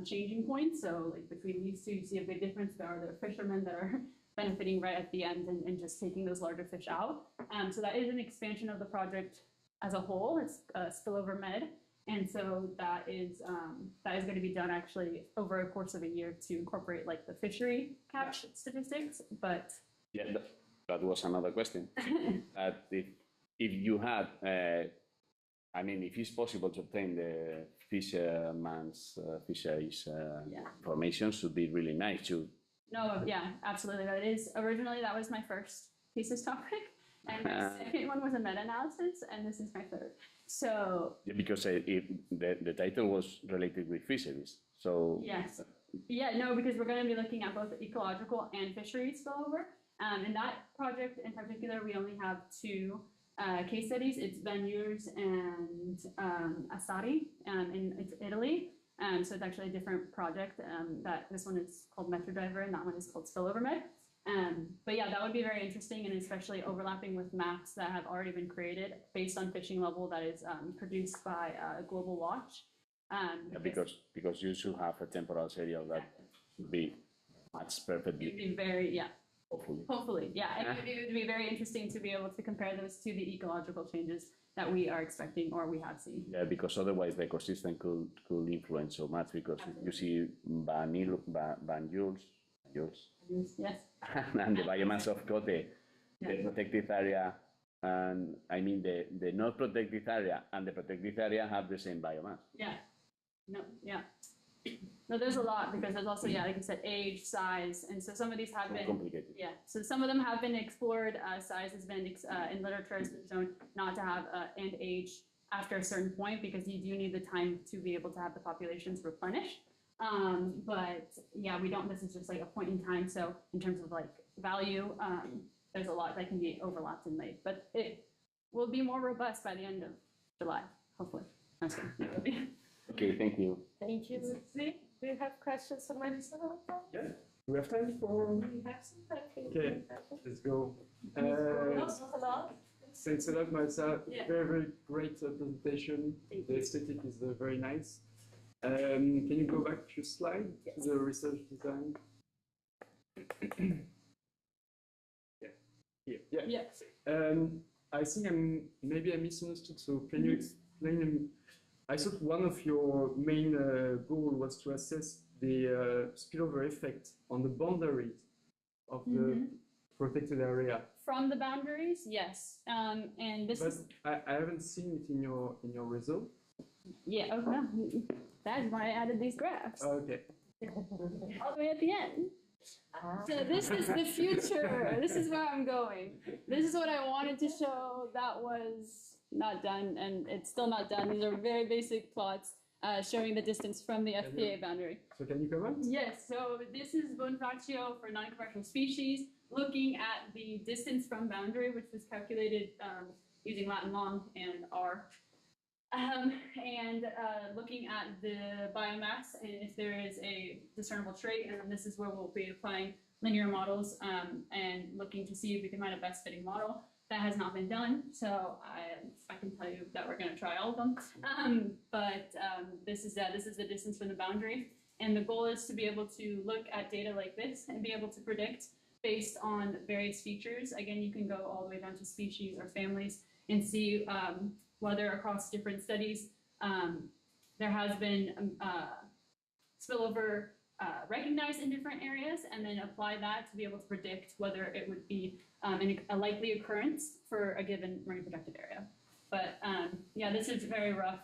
changing points. So like between these two, you see a big difference. There are the fishermen that are benefiting right at the end and just taking those larger fish out. So that is an expansion of the project as a whole. It's spillover med. And so that is going to be done actually over a course of a year to incorporate like the fishery catch statistics. But yeah, that was another question. That if you had, I mean, if it's possible to obtain the fisherman's fisheries information, should be really nice too. No, yeah, absolutely. That is originally that was my first thesis topic, and my second one was a meta-analysis, and this is my third. So yeah, because the title was related with fisheries, so yes, because we're going to be looking at both ecological and fisheries spillover. In that project in particular, we only have two case studies. It's Banyuls and Asari in Italy. So it's actually a different project. That this one is called Metro Driver, and that one is called Spillover Med. But yeah, that would be very interesting, and especially overlapping with maps that have already been created based on fishing level that is produced by Global Watch. Yeah, because you should have a temporal area that would be matched perfectly. It'd be very Hopefully, yeah, and it would be very interesting to be able to compare those to the ecological changes that we are expecting or we have seen. Yeah, because otherwise the ecosystem could influence so much, because you see Banyuls, yes, and the biomass of Cote, the protected area, and I mean the not protected area and the protected area have the same biomass. Yeah, no, there's a lot, because there's also, like you said, age, size, and so some of these have been complicated. Yeah, so some of them have been explored. Size has been in literature has been shown not to have and age after a certain point, because you do need the time to be able to have the populations replenish. But yeah, we don't. This is just like a point in time. So in terms of like value, there's a lot that can be overlapped and made, but it will be more robust by the end of July, hopefully. That's good. Okay, thank you. Thank you. Do you have questions for Marisa? Yeah. Do we have time for? We have some time. Okay, let's go. Thanks a lot, Marisa. Yeah. Very, very great presentation. The aesthetic is very nice. Can you go back to slide to the research design? Yeah. I think maybe I misunderstood. So can you explain? I thought one of your main goal was to assess the spillover effect on the boundaries of the protected area. From the boundaries, yes. And this is. I haven't seen it in your result. Yeah. Okay. That's why I added these graphs. Okay. All the way at the end. So this is the future. This is where I'm going. This is what I wanted to show that was not done, and it's still not done. These are very basic plots showing the distance from the FPA boundary. So can you comment? Yes, so this is Bonifacio for non-commercial species, looking at the distance from boundary, which was calculated using Latin long and R. Looking at the biomass and if there is a discernible trait, and then this is where we'll be applying linear models and looking to see if we can find a best fitting model. That has not been done, so I can tell you that we're going to try all of them. This is the distance from the boundary, and the goal is to be able to look at data like this and be able to predict based on various features. Again, you can go all the way down to species or families and see whether across different studies there has been spillover recognized in different areas, and then apply that to be able to predict whether it would be a likely occurrence for a given marine protected area. But yeah, this is very rough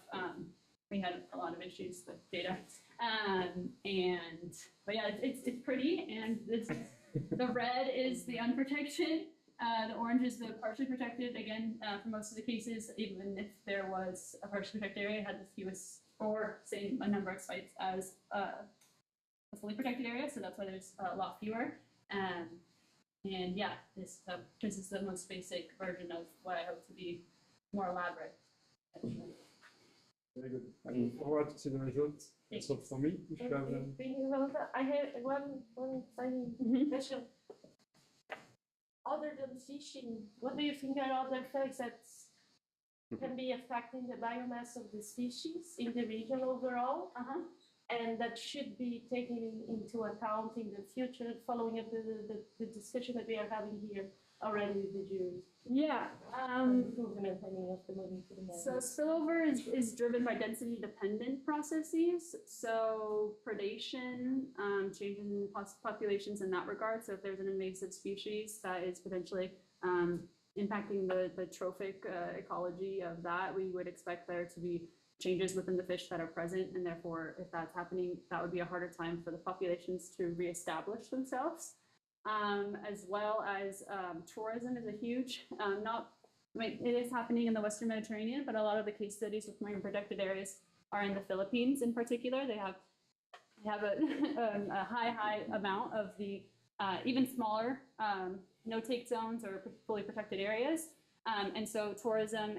we had a lot of issues with data. But yeah, it's pretty, and the red is the unprotected. The orange is the partially protected. Again, for most of the cases, even if there was a partially protected area, it had the fewest or same number of sites as a fully protected area. So that's why there's a lot fewer. And yeah, this is the most basic version of what I hope to be more elaborate. Very good. I look forward to see the results. That's all for me. If you have them. I have one tiny question. Other than fishing, what do you think are other effects that can be affecting the biomass of the species in the region overall? And that should be taken into account in the future, following up the discussion that we are having here already with the jury? Yeah. Improvement, I mean, of the moving to the land. So spillover is driven by density dependent processes. So predation, change in populations in that regard. So if there's an invasive species that is potentially impacting the trophic ecology of that, we would expect there to be changes within the fish that are present. And therefore, if that's happening, that would be a harder time for the populations to reestablish themselves. As well as tourism is a huge, it is happening in the Western Mediterranean, but a lot of the case studies with marine protected areas are in the Philippines in particular. They have a high amount of the even smaller no-take zones or fully protected areas. And so tourism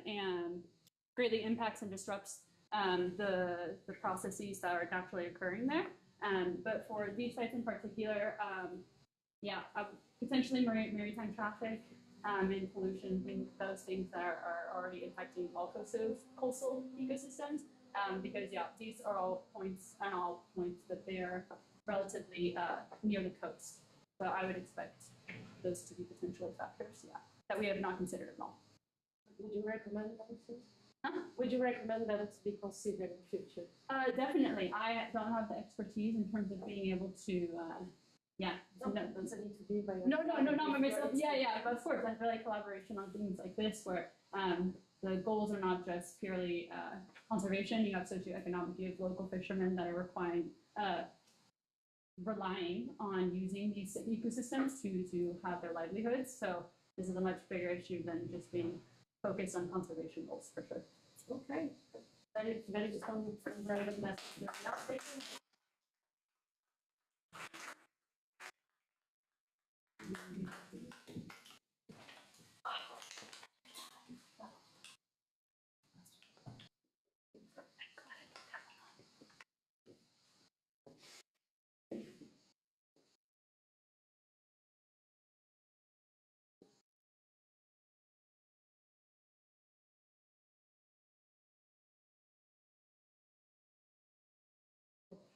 greatly impacts and disrupts the processes that are naturally occurring there. But for these sites in particular, potentially maritime traffic and pollution, those things that are already impacting all coastal ecosystems. Because these are all points that they are relatively near the coast. So I would expect those to be potential factors, that we have not considered at all. Would you recommend that? Would you recommend that to be considered in the future? Definitely. I don't have the expertise in terms of being able to. Doesn't need to be by No, not by myself. But of course, I feel like collaboration on things like this, where the goals are not just purely conservation. You have socioeconomic, you have local fishermen that are relying on using these ecosystems to have their livelihoods. So this is a much bigger issue than just being focused on conservation goals, for sure. Okay. Very strong message.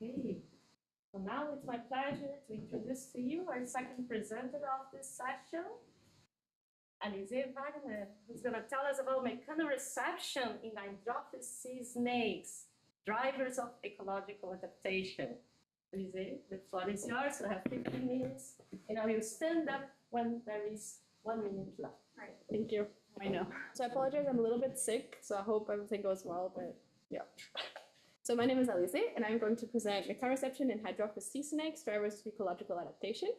Okay, so now it's my pleasure to introduce to you our second presenter of this session, Alize Wagner, who's going to tell us about mechanoreception in hydrophis sea snakes, drivers of ecological adaptation. Alize, the floor is yours. We have 15 minutes, and I will stand up when there is 1 minute left. All right, thank you. I know. So I apologize, I'm a little bit sick, so I hope everything goes well, but yeah. So my name is Alize, and I'm going to present mechanoreception in hydrophis sea snakes, drivers of ecological adaptation.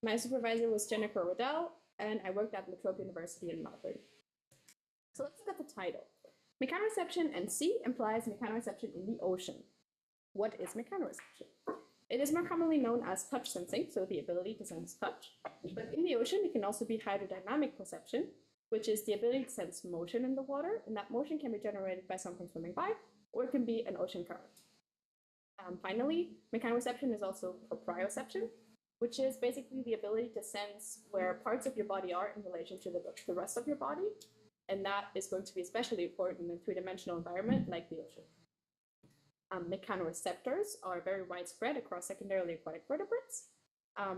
My supervisor was Jennifer Riddell, and I worked at La Trobe University in Melbourne. So let's look at the title. Mechanoreception and sea implies mechanoreception in the ocean. What is mechanoreception? It is more commonly known as touch sensing, so the ability to sense touch. But in the ocean, it can also be hydrodynamic perception, which is the ability to sense motion in the water, and that motion can be generated by something swimming by, or it can be an ocean current. Finally, mechanoreception is also proprioception, which is basically the ability to sense where parts of your body are in relation to the rest of your body, and that is going to be especially important in a three-dimensional environment like the ocean. Mechanoreceptors are very widespread across secondarily aquatic vertebrates.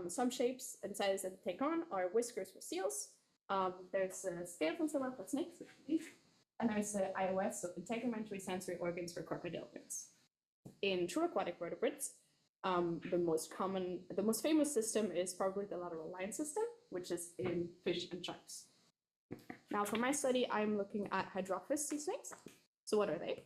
Some shapes and sizes that they take on are whiskers for seals. There's scales and silhouette for snakes, and there's IOS, so integumentary sensory organs for crocodilians. In true aquatic vertebrates, the most famous system is probably the lateral line system, which is in fish and sharks. Now, for my study, I'm looking at hydrophis sea snakes. So what are they?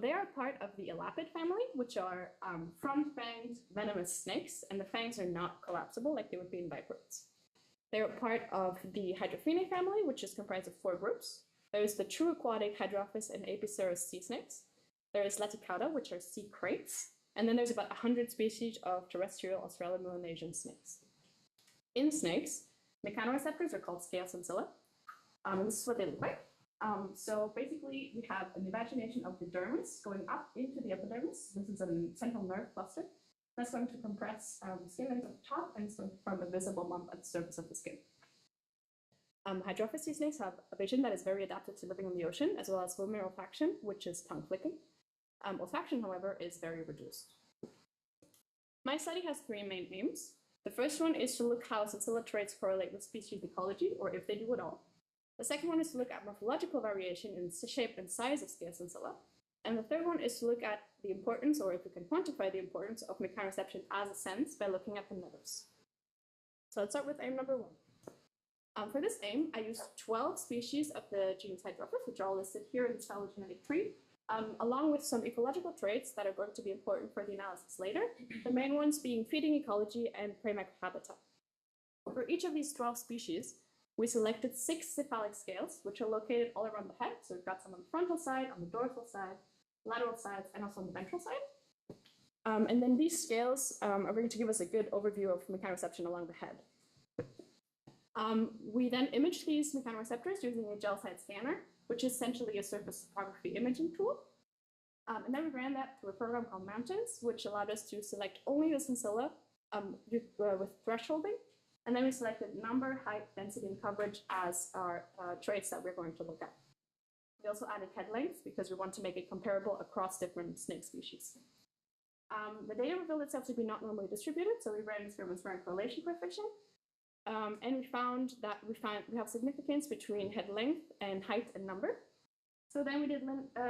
They are part of the elapid family, which are front-fanged venomous snakes, and the fangs are not collapsible like they would be in viperoids. They're part of the Hydrophinae family, which is comprised of 4 groups. There's the true aquatic Hydrophis and Apiceros sea snakes. There's Laticata, which are sea kraits. And then there's about 100 species of terrestrial Australo-Melanesian snakes. In snakes, mechanoreceptors are called scale sensilla. This is what they look like. So basically, we have an imagination of the dermis going up into the epidermis. This is a central nerve cluster. That's going to compress the skin at the top, and it's going to form a visible lump at the surface of the skin. Hydrophis sea snakes have a vision that is very adapted to living in the ocean, as well as vomerofaction, which is tongue flicking. Olfaction, however, is very reduced. My study has 3 main aims. The first one is to look how sensilla traits correlate with species ecology, or if they do at all. The second one is to look at morphological variation in shape and size of scale sensilla. And the third one is to look at the importance, or if we can quantify the importance, of mechanoreception as a sense by looking at the nerves. So let's start with aim number 1. For this aim, I used 12 species of the genus Hydrophis, which are all listed here in this phylogenetic tree, along with some ecological traits that are going to be important for the analysis later, the main ones being feeding ecology and prey microhabitat. For each of these 12 species, we selected 6 cephalic scales, which are located all around the head. So we've got some on the frontal side, on the dorsal side, lateral sides, and also on the ventral side. And then these scales are going to give us a good overview of mechanoreception along the head. We then imaged these mechanoreceptors using a gel side scanner, which is essentially a surface topography imaging tool. And then we ran that through a program called Mountains, which allowed us to select only the sensilla with thresholding. And then we selected number, height, density, and coverage as our traits that we're going to look at. We also added head length because we want to make it comparable across different snake species. The data revealed itself to be not normally distributed, so we ran experiments around correlation coefficient. And we found that we have significance between head length and height and number. So then we did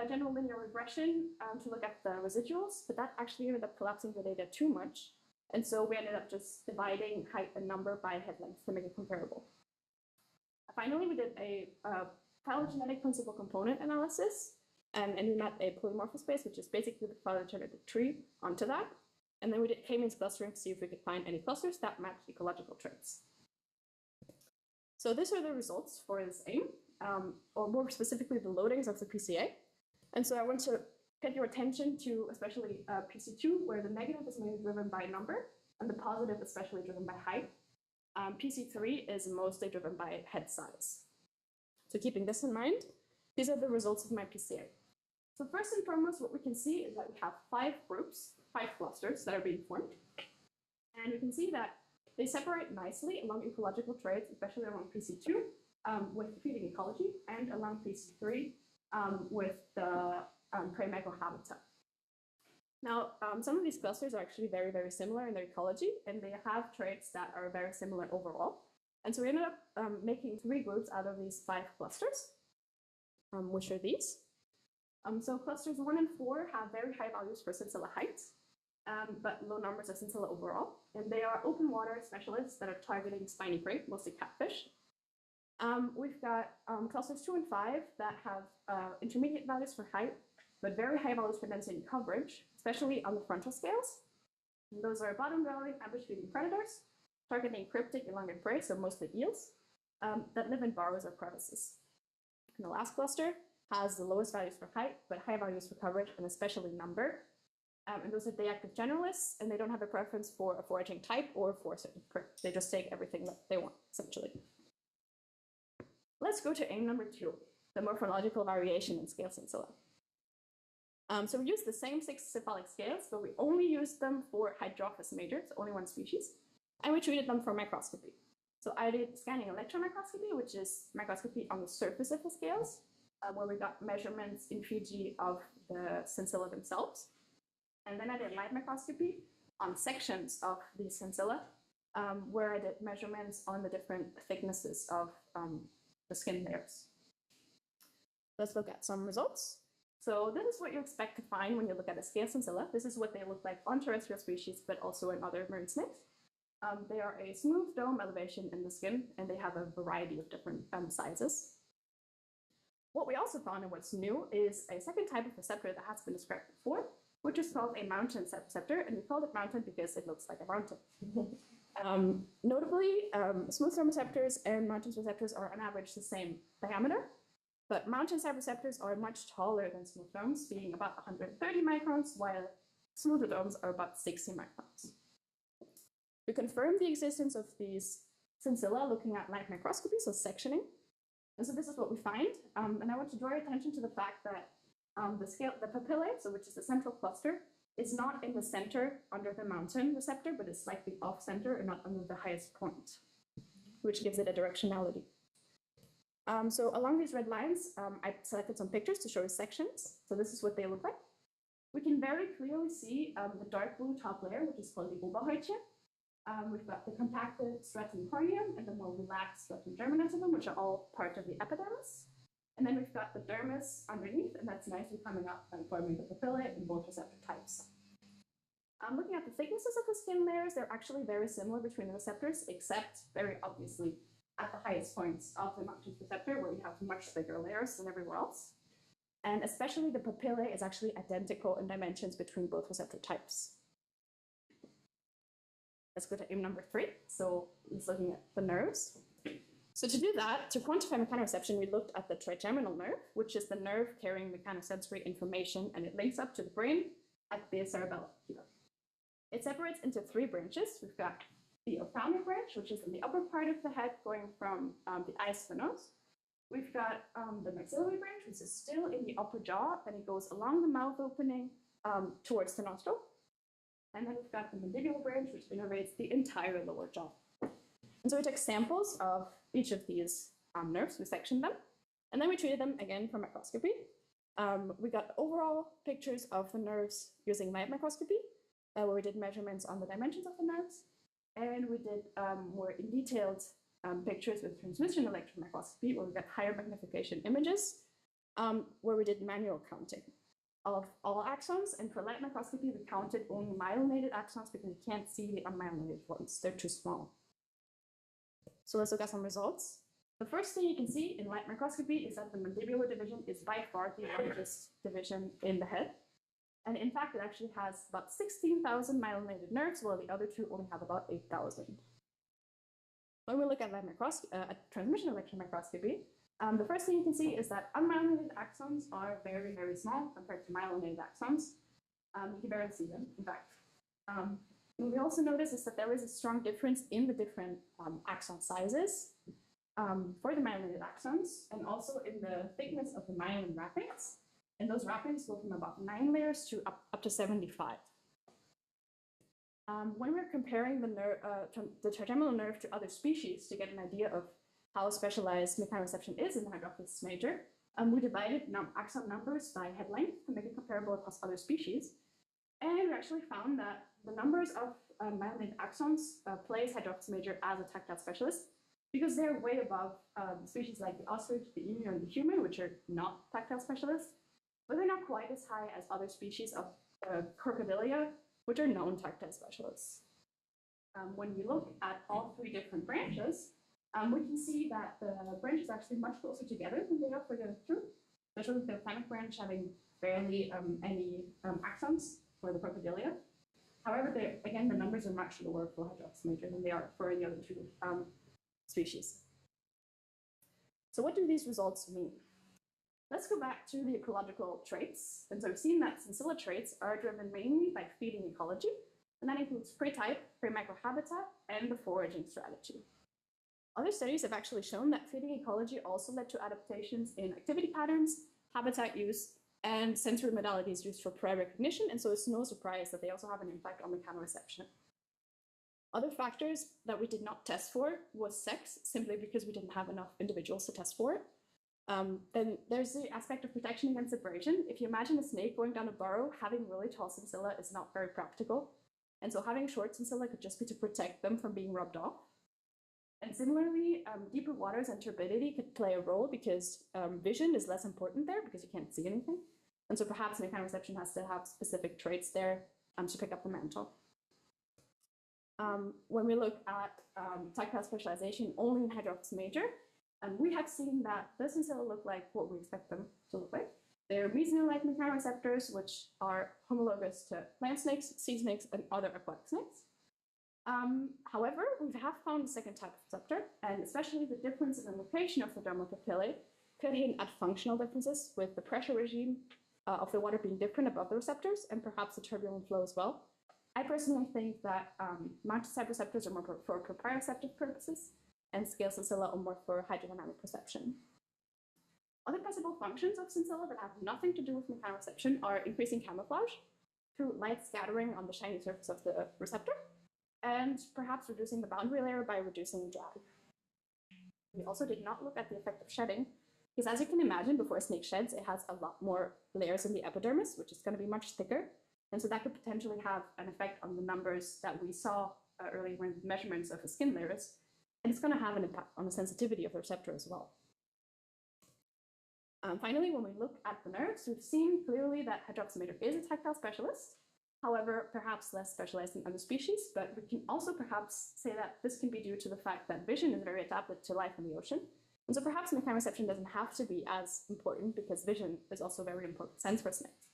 general linear regression to look at the residuals, but that actually ended up collapsing the data too much. And so we ended up just dividing height and number by head length to make it comparable. Finally, we did a phylogenetic principal component analysis, and we mapped a polymorphic space, which is basically the phylogenetic tree, onto that. And then we did k-means clustering to see if we could find any clusters that matched ecological traits. So these are the results for this aim, or more specifically, the loadings of the PCA. And so I want to get your attention to especially PC2, where the negative is mainly driven by number, and the positive especially driven by height. PC3 is mostly driven by head size. So keeping this in mind, these are the results of my PCA. So first and foremost, what we can see is that we have 5 groups, 5 clusters that are being formed. And we can see that they separate nicely along ecological traits, especially along PC2 with feeding ecology, and along PC3 with the prey microhabitat. Now, some of these clusters are actually very, very similar in their ecology, and they have traits that are very similar overall. And so we ended up making 3 groups out of these 5 clusters, which are these. So clusters 1 and 4 have very high values for sensilla height, but low numbers of sensilla overall. And they are open water specialists that are targeting spiny prey, mostly catfish. We've got clusters 2 and 5 that have intermediate values for height, but very high values for density and coverage, especially on the frontal scales. And those are bottom-dwelling, ambush-feeding predators, targeting cryptic elongate prey, so mostly eels, that live in burrows or crevices. And the last cluster has the lowest values for height, but high values for coverage, and especially number. And those are day active generalists, and they don't have a preference for a foraging type or for a certain prey. They just take everything that they want, essentially. Let's go to aim number 2, the morphological variation in scale sensilla. So we used the same 6 cephalic scales, but we only used them for Hydrophis major, so only one species, and we treated them for microscopy. So I did scanning electron microscopy, which is microscopy on the surface of the scales, where we got measurements in Fiji of the sensilla themselves. And then I did light microscopy on sections of these sensilla, where I did measurements on the different thicknesses of the skin layers. Let's look at some results. So this is what you expect to find when you look at a scale sensilla. This is what they look like on terrestrial species, but also in other marine snakes. They are a smooth dome elevation in the skin, and they have a variety of different sizes. What we also found and what's new is a second type of receptor that has been described before, which is called a mountain receptor, and we called it mountain because it looks like a mountain. Notably, smooth film receptors and mountain receptors are on average the same diameter, but mountain type receptors are much taller than smooth films, being about 130 microns, while smooth films are about 60 microns. We confirmed the existence of these cincilla looking at light microscopy, so sectioning. And so this is what we find. And I want to draw your attention to the fact that the papillae, so which is the central cluster, is not in the center under the mountain receptor, but is slightly off center and not under the highest point, which gives it a directionality. So along these red lines, I selected some pictures to show you sections. So this is what they look like. We can very clearly see the dark blue top layer, which is called the Oberhäutchen. We've got the compacted stratum corneum and the more relaxed stratum germinativum, which are all part of the epidermis. And then we've got the dermis underneath, and that's nicely coming up and forming the papillae in both receptor types. Looking at the thicknesses of the skin layers, they're actually very similar between the receptors, except very obviously at the highest points of the mountain receptor, where you have much thicker layers than everywhere else. And especially the papillae is actually identical in dimensions between both receptor types. Let's go to aim number 3. So it's looking at the nerves. So to do that, to quantify mechanoreception, we looked at the trigeminal nerve, which is the nerve carrying mechanosensory information, and it links up to the brain at the cerebellum here. It separates into 3 branches. We've got the ophthalmic branch, which is in the upper part of the head, going from the eyes to the nose. We've got the maxillary branch, which is still in the upper jaw, and it goes along the mouth opening towards the nostril. And then we've got the mandibular branch, which innervates the entire lower jaw. And so we took samples of each of these nerves, we sectioned them, and then we treated them again for microscopy. We got overall pictures of the nerves using light microscopy, where we did measurements on the dimensions of the nerves, and we did more in detailed pictures with transmission electron microscopy, where we got higher magnification images, where we did manual counting of all axons, and for light microscopy, we counted only myelinated axons because you can't see the unmyelinated ones. They're too small. So let's look at some results. The first thing you can see in light microscopy is that the mandibular division is by far the largest division in the head. And in fact, it actually has about 16,000 myelinated nerves, while the other two only have about 8,000. When we look at transmission electron microscopy, the first thing you can see is that unmyelinated axons are very, very small compared to myelinated axons. You can barely see them, in fact. What we also notice is that there is a strong difference in the different axon sizes for the myelinated axons, and also in the thickness of the myelin wrappings. And those wrappings go from about 9 layers to up to 75. When we're comparing the trigeminal nerve to other species to get an idea of how specialized mechanoreception is in the Hydrophis major, we divided axon numbers by head length to make it comparable across other species. And we actually found that the numbers of myelinated axons place Hydrophis major as a tactile specialist because they're way above species like the ostrich, the emu, and the human, which are not tactile specialists, but they're not quite as high as other species of Crocodilia, which are known tactile specialists. When we look at all 3 different branches, we can see that the branches are actually much closer together than they are for the other 2, especially the ophthalmic branch having barely any axons for the Crocodilia. However, again, the numbers are much lower for Hydrophis major than they are for any other 2 species. So what do these results mean? Let's go back to the ecological traits. And so we've seen that cincilla traits are driven mainly by feeding ecology, and that includes prey type, prey microhabitat, and the foraging strategy. Other studies have actually shown that feeding ecology also led to adaptations in activity patterns, habitat use, and sensory modalities used for prey recognition, and so it's no surprise that they also have an impact on mechanoreception. Other factors that we did not test for was sex, simply because we didn't have enough individuals to test for it. Then there's the aspect of protection against abrasion. If you imagine a snake going down a burrow, having really tall cincilla is not very practical. And so having short cincilla could just be to protect them from being rubbed off. And similarly, deeper waters and turbidity could play a role because vision is less important there because you can't see anything. And so perhaps mechanoreception has to have specific traits there to pick up the mantle. When we look at tactile specialization only in Hydrophis major, And we have seen that the cincilla look like what we expect them to look like. They're mesonine-like mechanoreceptors, which are homologous to plant snakes, sea snakes, and other aquatic snakes. However, we have found a second type of receptor, and especially the difference in the location of the dermal papillae could hint at functional differences, with the pressure regime of the water being different above the receptors, and perhaps the turbulent flow as well. I personally think that mountain-side receptors are more for proprioceptive purposes, and scale cincilla are more for hydrodynamic perception. Other possible functions of cincilla that have nothing to do with mechanoreception are increasing camouflage through light scattering on the shiny surface of the receptor, and perhaps reducing the boundary layer by reducing drag. We also did not look at the effect of shedding, because as you can imagine, before a snake sheds, it has a lot more layers in the epidermis, which is going to be much thicker, and so that could potentially have an effect on the numbers that we saw earlier in measurements of the skin layers, and it's going to have an impact on the sensitivity of the receptor as well. Finally, when we look at the nerves, we've seen clearly that hydroxymeter is a tactile specialist, however, perhaps less specialized in other species, but we can also perhaps say that this can be due to the fact that vision is very adapted to life in the ocean, and so perhaps mechanoreception doesn't have to be as important because vision is also a very important sense for snakes.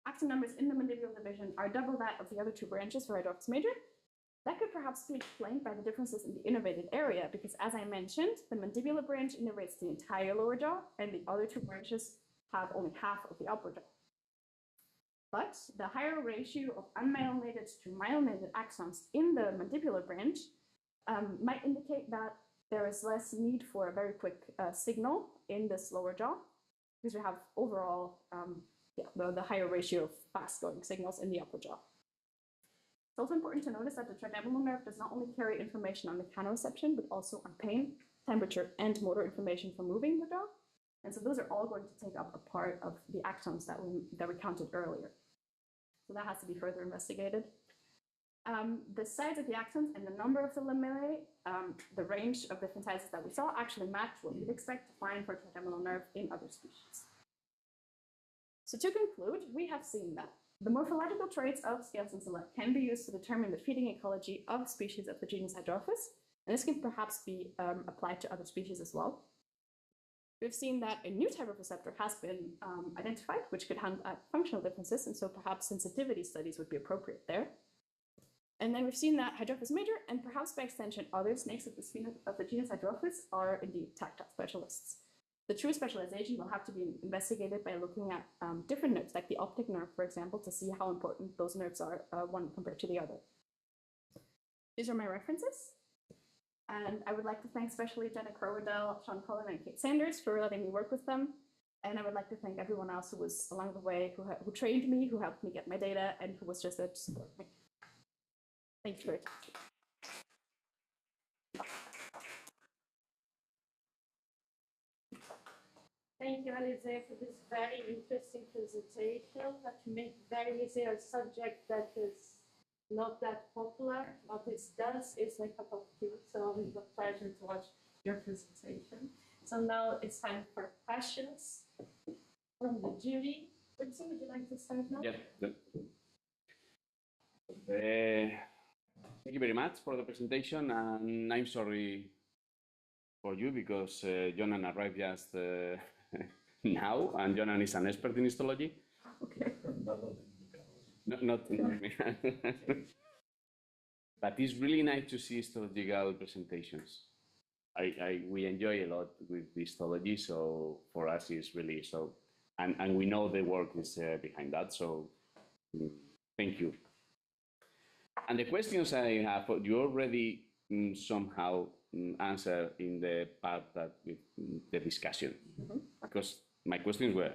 Axon numbers in the mandibular division are double that of the other two branches for hydroxymeter. That could perhaps be explained by the differences in the innervated area, because as I mentioned, the mandibular branch innervates the entire lower jaw, and the other two branches have only half of the upper jaw. But the higher ratio of unmyelinated to myelinated axons in the mandibular branch might indicate that there is less need for a very quick signal in this lower jaw, because we have overall the higher ratio of fast-going signals in the upper jaw. It's also important to notice that the trigeminal nerve does not only carry information on mechanoreception, but also on pain, temperature, and motor information for moving the jaw. And so those are all going to take up a part of the axons that we counted earlier. So that has to be further investigated. The size of the axons and the number of the lamellae, the range of different sizes that we saw actually match what we'd expect to find for trigeminal nerve in other species. So to conclude, we have seen that the morphological traits of scale cincilla can be used to determine the feeding ecology of species of the genus Hydrophis, and this can perhaps be applied to other species as well. We've seen that a new type of receptor has been identified, which could hint at functional differences, and so perhaps sensitivity studies would be appropriate there. And then we've seen that Hydrophis major, and perhaps by extension other snakes of the genus Hydrophis, are indeed tactile specialists. The true specialization will have to be investigated by looking at different nerves, like the optic nerve, for example, to see how important those nerves are, one compared to the other. These are my references. And I would like to thank especially Jenna Crowdell, Sean Cullen, and Kate Sanders for letting me work with them. And I would like to thank everyone else who was along the way, who trained me, who helped me get my data, and who was just there to support me. Thank you for your time. Thank you, Alice, for this very interesting presentation that you make very easy a subject that is not that popular, but it does is my cup of tea, so it was a pleasure to watch your presentation. So now it's time for questions from the jury. Richie, would you like to start now? Yeah. Thank you very much for the presentation, and I'm sorry for you because Jonan arrived just now, and Jonan is an expert in histology. Okay. Not but it's really nice to see histological presentations. We enjoy a lot with histology, so for us it's really so, and we know the work is behind that, so thank you. And the questions I have, you already somehow answered in the part that with the discussion, because my questions were,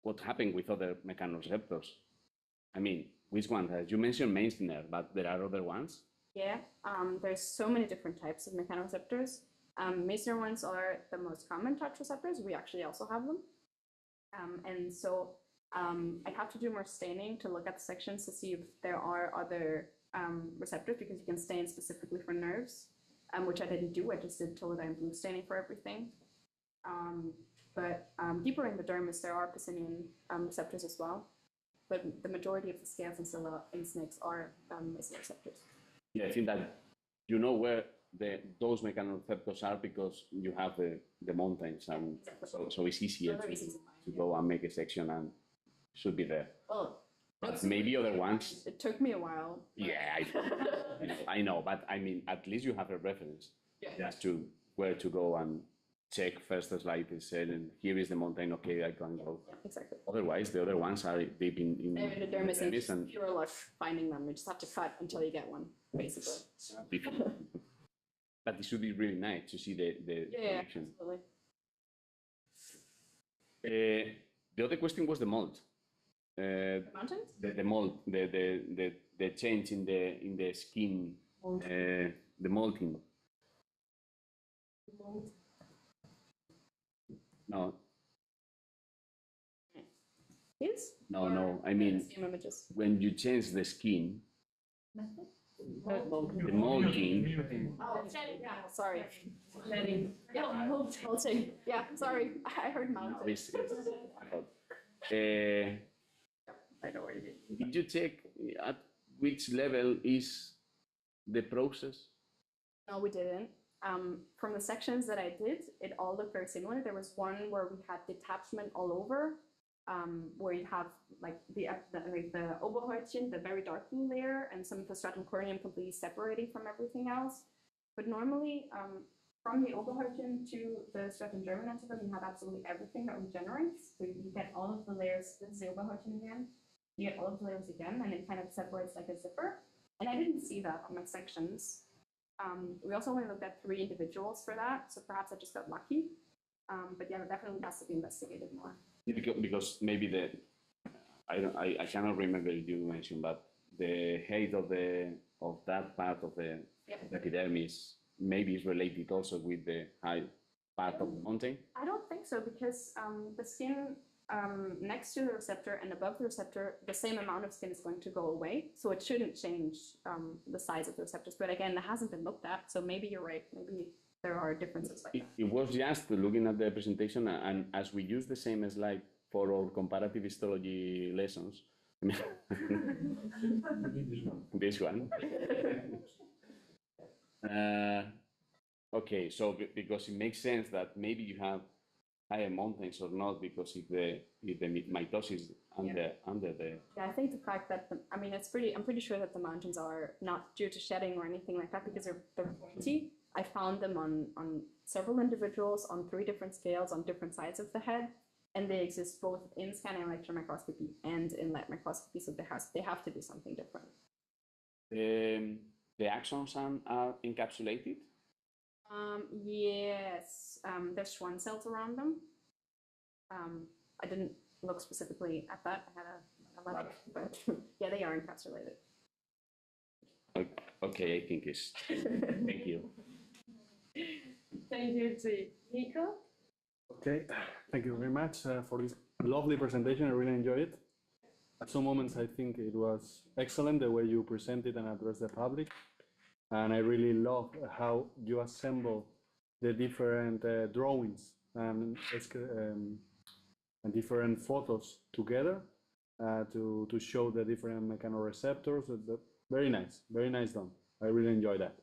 what happened with other mechanoreceptors? I mean, which one? You mentioned Meissner, but there are other ones? Yeah, there's so many different types of mechanoreceptors. Meissner ones are the most common touch receptors. We actually also have them. And so I'd have to do more staining to look at the sections to see if there are other receptors, because you can stain specifically for nerves, which I didn't do. I just did teledyne blue staining for everything. But deeper in the dermis, there are Pacinian receptors as well. But the majority of the scale cincilla in snakes are Meissner receptors. Yeah, I think that you know where those mechanoreceptors are because you have the mountains, and so it's easier to go and make a section and should be there. Well, But maybe other ones. it took me a while. Yeah, I know, but I mean, at least you have a reference Yeah. as to where to go and check first the slide is said, and here is the mountain, okay, I can go. Exactly. Otherwise, the other ones are deep in They're missing dermis and pure luck finding them. You just have to cut until you get one, basically. difficult. But it should be really nice to see the Yeah, connection. absolutely. The other question was the mold. Mountains? The mold, the change in the skin, the molting. No, Yes? no. I mean, Same images. when you change the skin, the molting. Oh, yeah, sorry. Yeah, molting. Yeah, sorry. I heard mountain. I know what you mean. Did you check at which level is the process? No, we didn't. From the sections that I did, it all looked very similar. There was one where we had detachment all over, where you have like the Oberhäutchen, the very dark blue layer, and some of the stratum corneum completely separating from everything else. But normally, from the Oberhäutchen to the stratum germinativum, you have absolutely everything that regenerates. So you get all of the layers. This is the Oberhäutchen again. You get all of the layers again, and it kind of separates like a zipper. And I didn't see that on my sections. We also only looked at 3 individuals for that, so perhaps I just got lucky. But yeah, it definitely has to be investigated more. Because maybe I cannot remember if you mentioned, but the height of that part of the epidermis maybe is related also with the high part of the mountain. I don't think so, because the skin next to the receptor and above the receptor, the same amount of skin is going to go away, so it shouldn't change the size of the receptors. But again, that hasn't been looked at, so maybe you're right. Maybe there are differences like that. It was just looking at the presentation, and as we use the same slide for our comparative histology lessons, this one. Okay, so because it makes sense that maybe you have higher mountains or not, because if the mitosis under the Yeah, I think the fact that I'm pretty sure that the mountains are not due to shedding or anything like that, because they're pointy. I found them on several individuals on 3 different scales on different sides of the head, and they exist both in scanning electron microscopy and in light microscopy, so they have to be something different. The axons are encapsulated? Yes, there's Schwann cells around them. I didn't look specifically at that. I had a level, but yeah, they are encapsulated. Okay, I think it's. Thank you. Thank you to Nico. Okay, thank you very much for this lovely presentation. I really enjoyed it. At some moments, I think it was excellent the way you presented and addressed the public. And I really love how you assemble the different drawings and different photos together to show the different mechanoreceptors. Very nice done. I really enjoy that.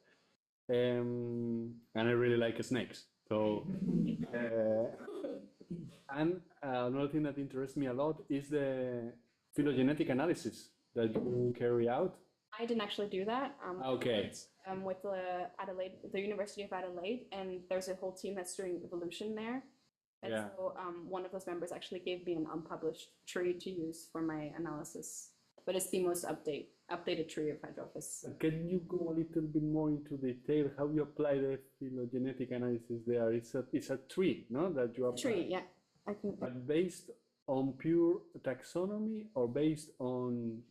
And I really like snakes. So, and another thing that interests me a lot is the phylogenetic analysis that you carry out. I didn't actually do that. Okay. With the University of Adelaide, and there's a whole team that's doing evolution there. And so one of those members actually gave me an unpublished tree to use for my analysis, but it's the most updated tree of Hydrophis. Can you go a little bit more into detail how you apply the phylogenetic analysis there? It's a tree, no? That you apply. Tree, yeah. But based on pure taxonomy or based on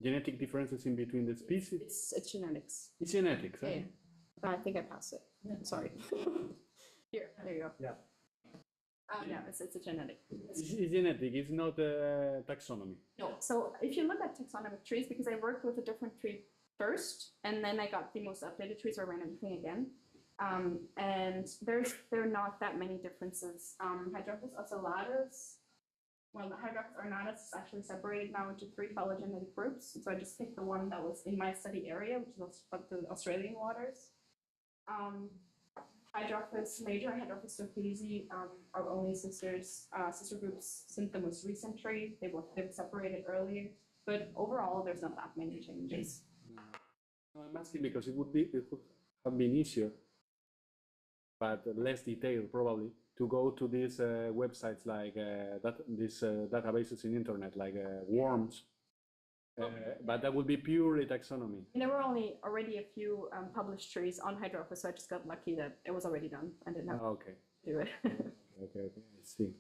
genetic differences in between the species? It's genetics. It's genetics, Yeah. I think I passed it. Sorry. Here, there you go. Yeah. Yeah, it's a genetic. It's genetic, it's not taxonomy. No, so if you look at taxonomic trees, because I worked with a different tree first, and then I got the most updated trees, so I ran everything again. And there are not that many differences. Hydrophis ocellatus, well, Hydrophis ornatus is actually separated now into 3 phylogenetic groups. So I just picked the one that was in my study area, which is the Australian waters. Hydrophis major and Hydrophis Thesis are only sister groups since the most recent tree. They were separated earlier, but overall, there's not that many changes. No, I'm asking because it would have been easier, but less detailed probably, to go to these websites like these databases in internet like worms. But that would be purely taxonomy. And there were already a few published trees on Hydrophis, so I just got lucky that it was already done and didn't have Okay. to do it. Okay, I see.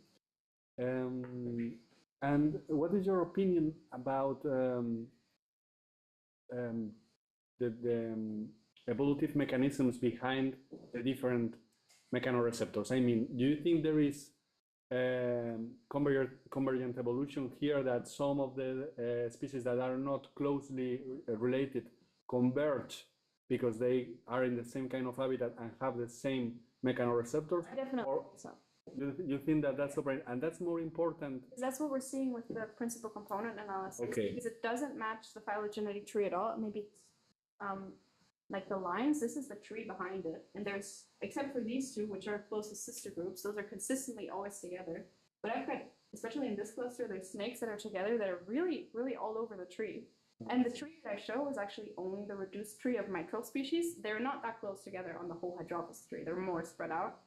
And what is your opinion about the evolutive mechanisms behind the different mechanoreceptors? I mean, do you think there is convergent evolution here, that some of the species that are not closely related converge because they are in the same kind of habitat and have the same mechanoreceptors? Definitely. Or so. you think that that's operating, and that's more important? That's what we're seeing with the principal component analysis. Okay. Because it doesn't match the phylogenetic tree at all. Maybe it's like the lines, this is the tree behind it. And there's, except for these two, which are closest sister groups, those are consistently always together. But I've got, especially in this cluster, there's snakes that are together that are really, really all over the tree. And the tree that I show is actually only the reduced tree of micro species. They're not that close together on the whole Hydrophis tree. They're more spread out.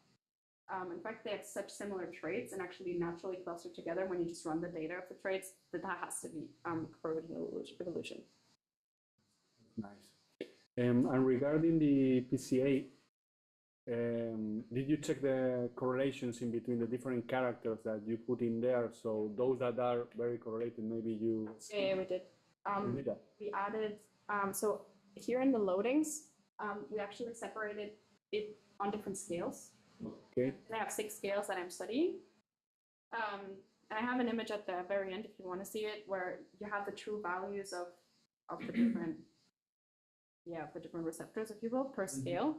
In fact, they have such similar traits and actually naturally cluster together when you just run the data of the traits, that has to be convergent evolution. Nice. And regarding the PCA, did you check the correlations in between the different characters that you put in there? So those that are very correlated, maybe you... Yeah, we did. We added, so here in the loadings, we actually separated it on different scales. Okay. And I have 6 scales that I'm studying. And I have an image at the very end if you want to see it, where you have the true values of the different, the different receptors, if you will, per scale.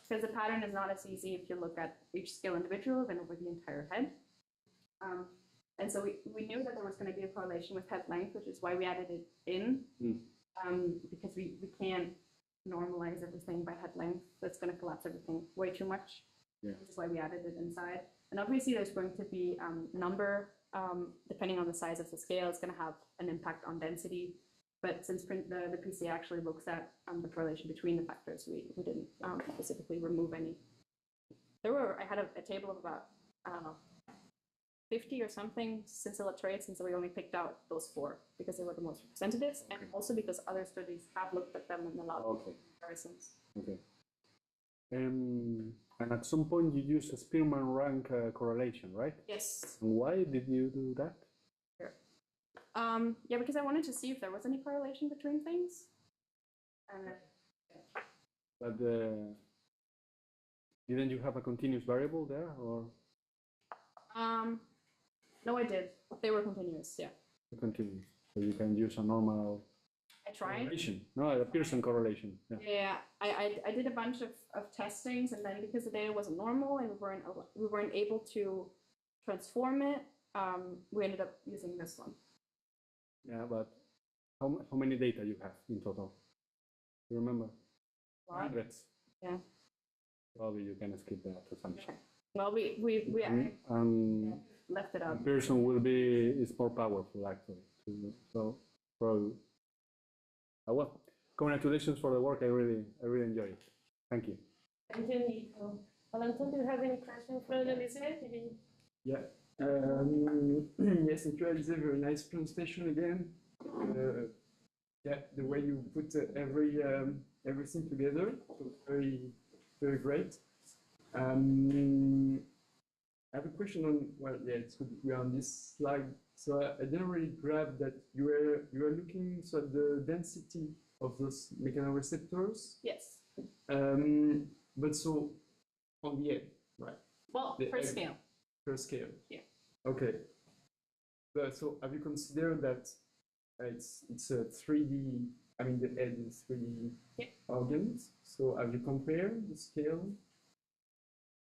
Because the pattern is not as easy if you look at each scale individually than over the entire head. And so we knew that there was going to be a correlation with head length, which is why we added it in, because we can't normalize everything by head length. That's going to collapse everything way too much. Yeah. Which is why we added it inside. And obviously there's going to be number, depending on the size of the scale, it's going to have an impact on density. But since the PCA actually looks at the correlation between the factors, we didn't specifically remove any. I had a table of about, I don't know, 50 or something scintilla traits, and so we only picked out those 4 because they were the most representatives, and also because other studies have looked at them and a lot of comparisons. Okay. And at some point you used a Spearman rank correlation, right? Yes. And why did you do that? Sure. Yeah, because I wanted to see if there was any correlation between things. But didn't you have a continuous variable there, or? No, I did. They were continuous, yeah. Continuous. So you can use a normal. I tried. No, a Pearson correlation. Yeah, I did a bunch of testings, and then because the data wasn't normal and we weren't able to transform it, we ended up using this one. Yeah, but how many data you have in total? You remember? Hundreds. Yeah. Probably you can skip that assumption. Okay. Well, we left it out. Pearson is more powerful actually. So probably. Well, congratulations for the work. I really enjoy it. Thank you. Thank you, Nico. Valentin, do you have any questions for Elise? Yeah. Yes, thank you, Elise. Very nice presentation again. Yeah, the way you put everything together, so very, very great. I have a question on, well, yeah, it's good we are on this slide. So I didn't really grab that you were looking at the density of those mechanoreceptors. Yes. But so on the end, right? Well, per scale. Per scale. Yeah. Okay. But so have you considered that it's a 3D? I mean, the head is 3D organs. So have you compared the scale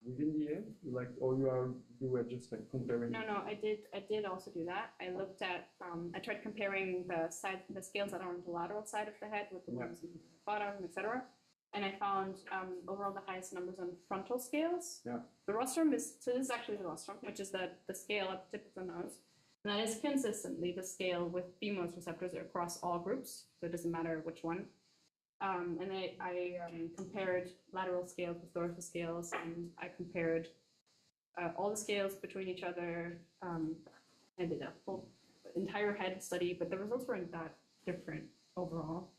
within the head, like, or you were just like comparing? No, I did also do that. I looked at, I tried comparing the scales that are on the lateral side of the head with the ones on the bottom, etc. and I found overall the highest numbers on frontal scales. Yeah. The rostrum is, so this is actually the rostrum, which is the scale at the tip of the nose. And that is consistently the scale with the most receptors across all groups, so it doesn't matter which one. And I compared lateral scales with dorsal scales, and I compared all the scales between each other. I did a full entire head study, but the results weren't that different overall.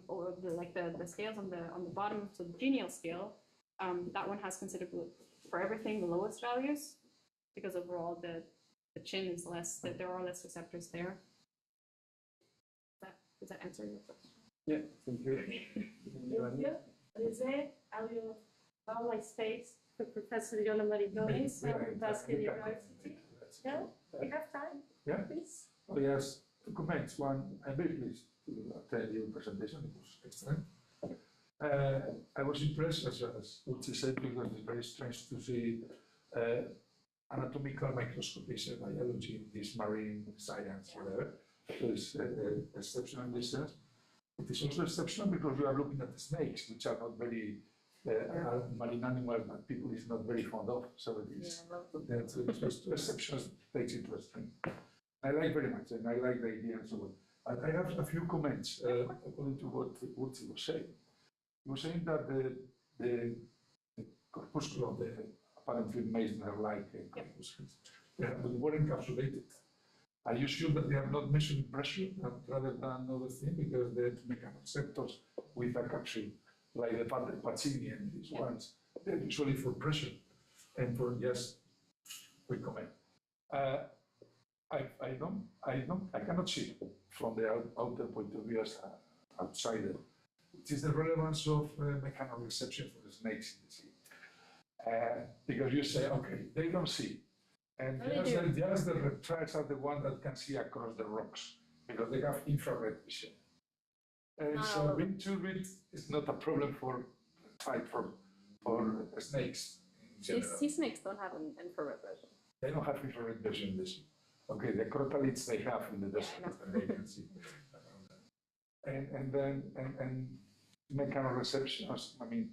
Or the scales on the bottom, so the genial scale, that one has considerably, for everything, the lowest values, because overall the chin is less, that there are less receptors there. Does that answer your question? Yeah, thank you. Thank you. Jose, are you on my space for Professor Yona Marigones from Basque University? Yeah, we have time. Yeah. Please. Oh, yes, two comments. One, I'm very pleased to attend your presentation. It was excellent. I was impressed, as Uchi said, because it's very strange to see anatomical microscopies and biology in this marine science, whatever. So it's exceptional in this sense. It is also exceptional because we are looking at the snakes, which are not very are marine animals that people is not very fond of. So it is it's exceptional, takes interesting. I like very much, and I like the idea and so on. I have a few comments according to what Uchi was saying. He was saying that the corpuscle of the apparently Meissner-like corpuscles, they were encapsulated. Are you sure that they are not measuring pressure rather than another thing? Because the mechanoreceptors with a capsule, like the Pacini and these ones, they're usually for pressure and for just quick comment. I cannot see from the outer point of view as an outsider, which is the relevance of mechanoreception for the snakes in the sea. Because you say, okay, they don't see. And just the reptiles are the ones that can see across the rocks because they have infrared vision. And so being too red is not a problem for snakes in general. Sea snakes don't have an infrared vision. They don't have infrared vision in the sea. Okay, the crotalids they have in the desert and they can see. And mechanoreception, I mean,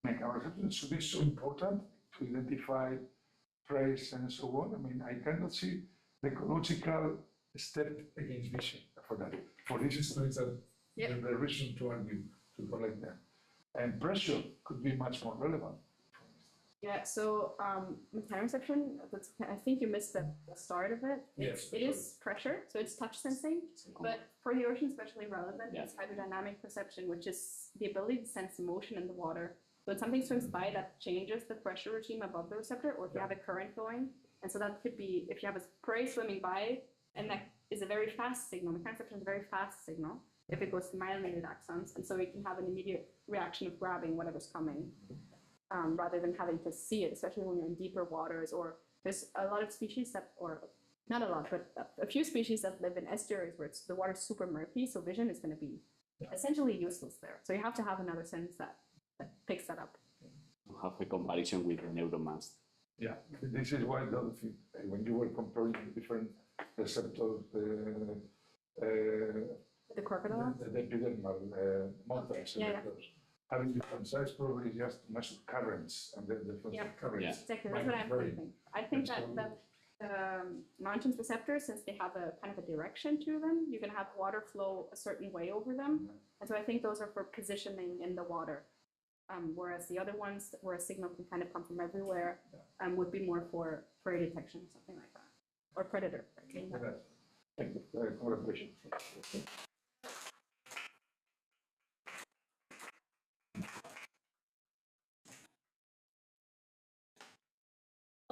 mechanoreception should be so important to identify trace and so on. I mean, I cannot see the ecological step against vision for that. For this studies that the reason to argue to collect them. And pressure could be much more relevant. Yeah, so mechanoreception, I think you missed the start of it. It is pressure, so it's touch sensing, but for the ocean especially relevant is hydrodynamic perception, which is the ability to sense motion in the water. So when something swims by, that changes the pressure regime above the receptor, or if you have a current going. And so that could be, if you have a prey swimming by, and that is a very fast signal. Mechanoreception is a very fast signal if it goes to myelinated axons, and so you can have an immediate reaction of grabbing whatever's coming. Rather than having to see it, especially when you're in deeper waters, or there's a lot of species that, or not a lot, but a few species that live in estuaries where the water's super murky, so vision is going to be essentially useless there. So you have to have another sense that picks that up. Have a comparison with the neuromast. Yeah, this is why when you were comparing different receptors, the crocodile, the epidermal motor receptors. Having different size probably just to measure currents and the different currents. Yeah, exactly. That's what I'm thinking. I think that mountains receptors, since they have a kind of a direction to them, you can have water flow a certain way over them. And so I think those are for positioning in the water. Whereas the other ones where a signal can kind of come from everywhere would be more for prey detection or something like that. Or predator. Thank you. Congratulations.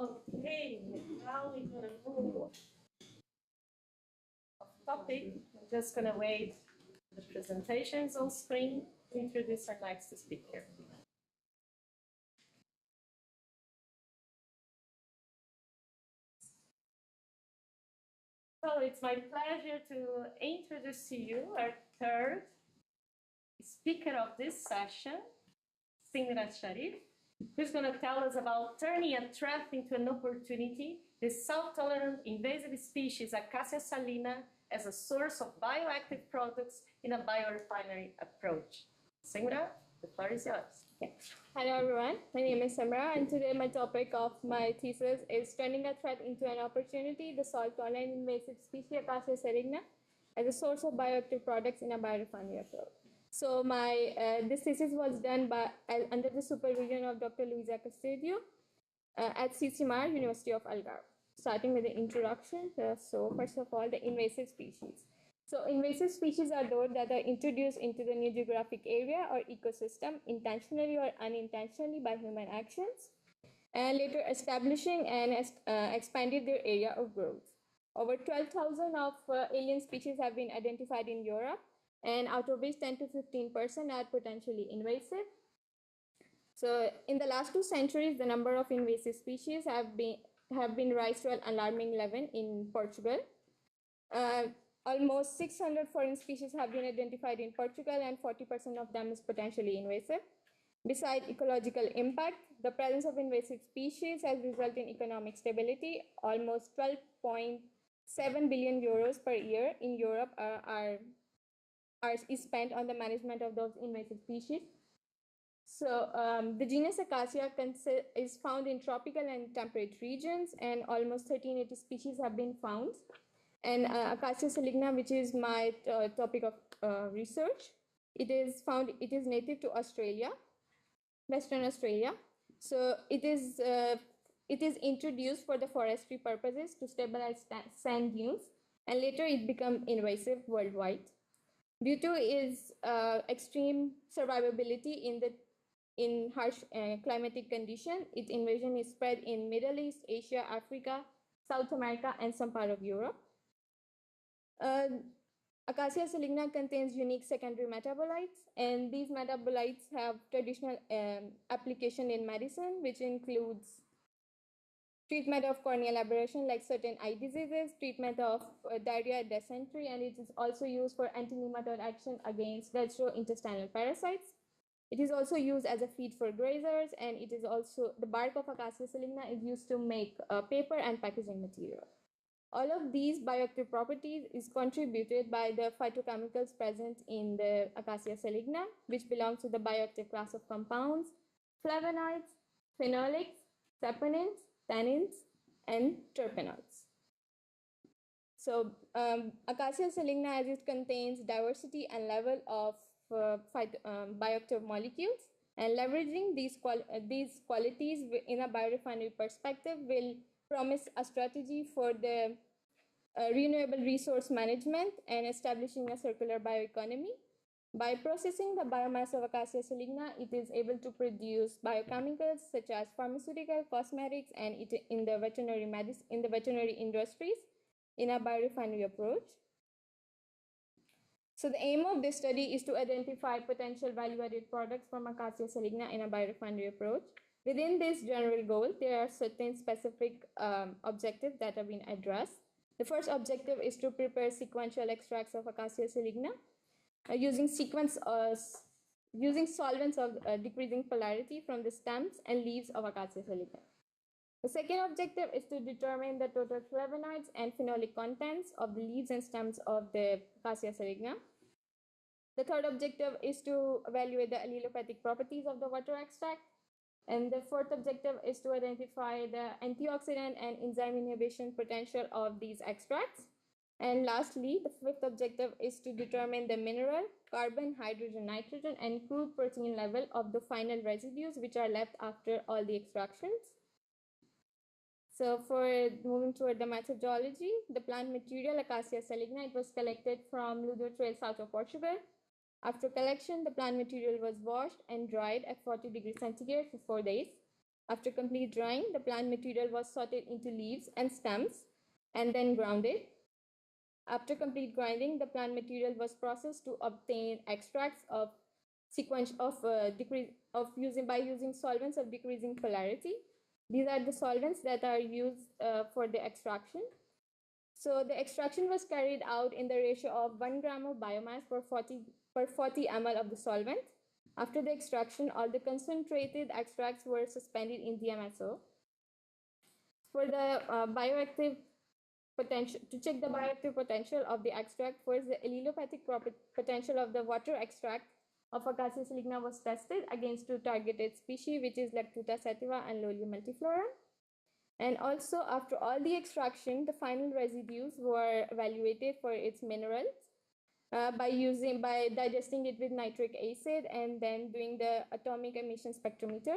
Okay, now we're going to move off topic. I'm just going to wait for the presentations on screen to introduce our next speaker. So it's my pleasure to introduce to you our third speaker of this session, Sindra Sharif, who's going to tell us about turning a threat into an opportunity, the salt-tolerant invasive species Acacia salina as a source of bioactive products in a biorefinery approach. Semra, the floor is yours. Okay. Hello everyone, my name is Semra, and today my topic of my thesis is turning a threat into an opportunity, the salt online invasive species Acacia serigna as a source of bioactive products in a biorefinery approach. So this thesis was done under the supervision of Dr. Luisa Castadio at CCMR, University of Algarve. Starting with the introduction, so first of all, the invasive species. So invasive species are those that are introduced into the new geographic area or ecosystem intentionally or unintentionally by human actions, and later establishing and expanded their area of growth. Over 12,000 of alien species have been identified in Europe, and out of which 10 to 15% are potentially invasive. So in the last 2 centuries, the number of invasive species have been rise to an alarming level in Portugal. Almost 600 foreign species have been identified in Portugal, and 40% of them is potentially invasive. Besides ecological impact, the presence of invasive species has resulted in economic stability. Almost 12.7 billion euros per year in Europe is spent on the management of those invasive species. So the genus Acacia is found in tropical and temperate regions, and almost 1380 species have been found. And Acacia saligna, which is my topic of research, it is native to Australia, Western Australia. So it is introduced for the forestry purposes to stabilize sand dunes, and later it become invasive worldwide. Due to its extreme survivability in harsh climatic conditions, its invasion is spread in Middle East, Asia, Africa, South America, and some part of Europe. Acacia saligna contains unique secondary metabolites, and these metabolites have traditional application in medicine, which includes treatment of corneal aberration like certain eye diseases, treatment of diarrhea, dysentery, and it is also used for anti-nematode action against gastrointestinal parasites. It is also used as a feed for grazers, and it is also, the bark of Acacia saligna is used to make paper and packaging material. All of these bioactive properties is contributed by the phytochemicals present in the Acacia saligna, which belongs to the bioactive class of compounds, flavonoids, phenolics, saponins, tannins, and terpenoids. So Acacia saligna, as it contains diversity and level of bioactive molecules, and leveraging these qualities in a biorefinery perspective will promise a strategy for the renewable resource management and establishing a circular bioeconomy. By processing the biomass of Acacia saligna, it is able to produce biochemicals such as pharmaceutical, cosmetics, and in the veterinary industries in a biorefinery approach. So the aim of this study is to identify potential value-added products from Acacia saligna in a biorefinery approach. Within this general goal, there are certain specific objectives that have been addressed. The first objective is to prepare sequential extracts of Acacia saligna using solvents of decreasing polarity from the stems and leaves of Acacia saligna. The second objective is to determine the total flavonoids and phenolic contents of the leaves and stems of the Acacia saligna. The third objective is to evaluate the allelopathic properties of the water extract. And the fourth objective is to identify the antioxidant and enzyme inhibition potential of these extracts. And lastly, the fifth objective is to determine the mineral, carbon, hydrogen, nitrogen, and crude protein level of the final residues which are left after all the extractions. So for moving toward the methodology, the plant material Acacia saligna, it was collected from Ludo Trail south of Portugal. After collection, the plant material was washed and dried at 40 degrees centigrade for 4 days. After complete drying, the plant material was sorted into leaves and stems and then grounded. After complete grinding, the plant material was processed to obtain extracts of by using solvents of decreasing polarity. These are the solvents that are used for the extraction. So the extraction was carried out in the ratio of 1 gram of biomass per 40 ml of the solvent. After the extraction, all the concentrated extracts were suspended in DMSO. For the bioactive potential, to check the bioactive potential of the extract, first the allelopathic potential of the water extract of Acacia saligna was tested against two targeted species, which is Lactuta sativa and Lolium multiflora. And also, after all the extraction, the final residues were evaluated for its minerals by digesting it with nitric acid and then doing the atomic emission spectrometer.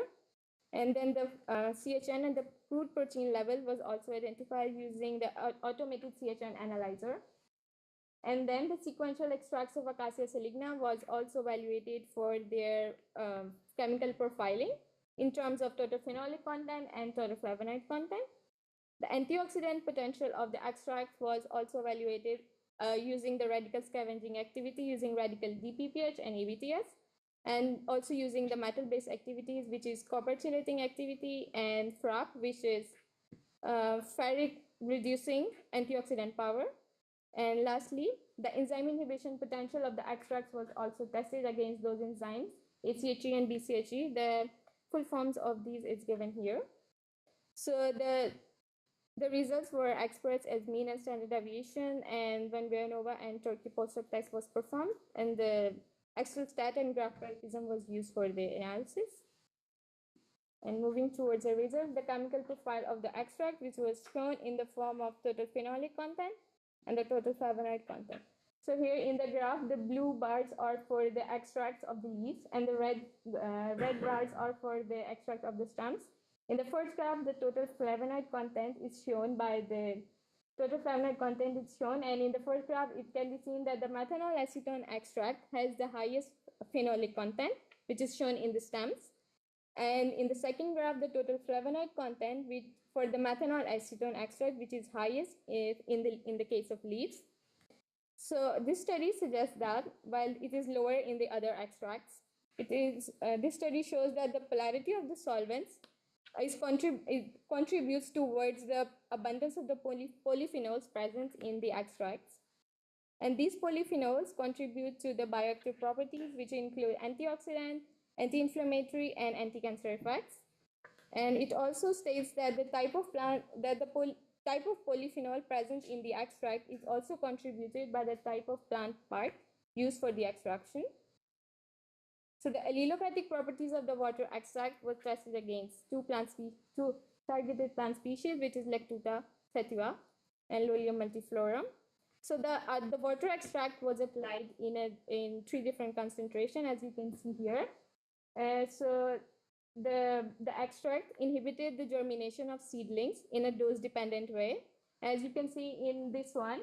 And then the CHN and the crude protein level was also identified using the automated CHN analyzer. And then the sequential extracts of Acacia saligna was also evaluated for their chemical profiling in terms of total phenolic content and total flavonoid content. The antioxidant potential of the extract was also evaluated using the radical scavenging activity using radical DPPH and ABTS, and also using the metal-based activities, which is copper chelating activity, and FRAP, which is ferric reducing antioxidant power. And lastly, the enzyme inhibition potential of the extracts was also tested against those enzymes, ACHE and BCHE. The full forms of these is given here. So the results were expressed as mean and standard deviation, and when Villanova and Turkey post-hoc test was performed, and the Excel stat and graph parallelism was used for the analysis. And moving towards the result, the chemical profile of the extract, which was shown in the form of total phenolic content and the total flavonoid content. So here in the graph, the blue bars are for the extracts of the leaves, and the red bars are for the extract of the stems. In the first graph, the total flavonoid content is shown by the total flavonoid content is shown, and in the first graph, it can be seen that the methanol acetone extract has the highest phenolic content, which is shown in the stems. And in the second graph, the total flavonoid content for the methanol acetone extract, which is highest in the case of leaves. So this study suggests that while it is lower in the other extracts, this study shows that the polarity of the solvents contributes towards the abundance of the polyphenols present in the extracts. And these polyphenols contribute to the bioactive properties, which include antioxidant, anti-inflammatory, and anti-cancer effects. And it also states that the type of polyphenol present in the extract is also contributed by the type of plant part used for the extraction. So the allelopathic properties of the water extract was tested against two targeted plant species, which is Lactuta sativa and Lolium multiflorum. So the water extract was applied in 3 different concentrations, as you can see here. So the extract inhibited the germination of seedlings in a dose-dependent way. As you can see in this one,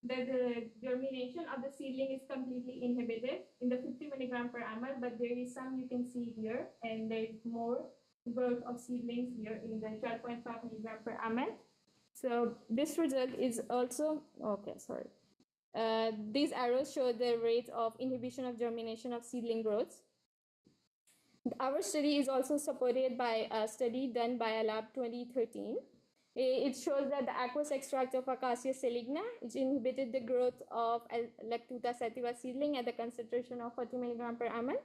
the germination of the seedling is completely inhibited in the 50 milligram per ml, but there is some you can see here, and there is more growth of seedlings here in the 12.5 milligram per ml. So this result is also, okay, sorry. These arrows show the rate of inhibition of germination of seedling growths. Our study is also supported by a study done by a lab 2013. It shows that the aqueous extract of Acacia saligna, which inhibited the growth of Lactuta sativa seedling at the concentration of 40 milligram per ml.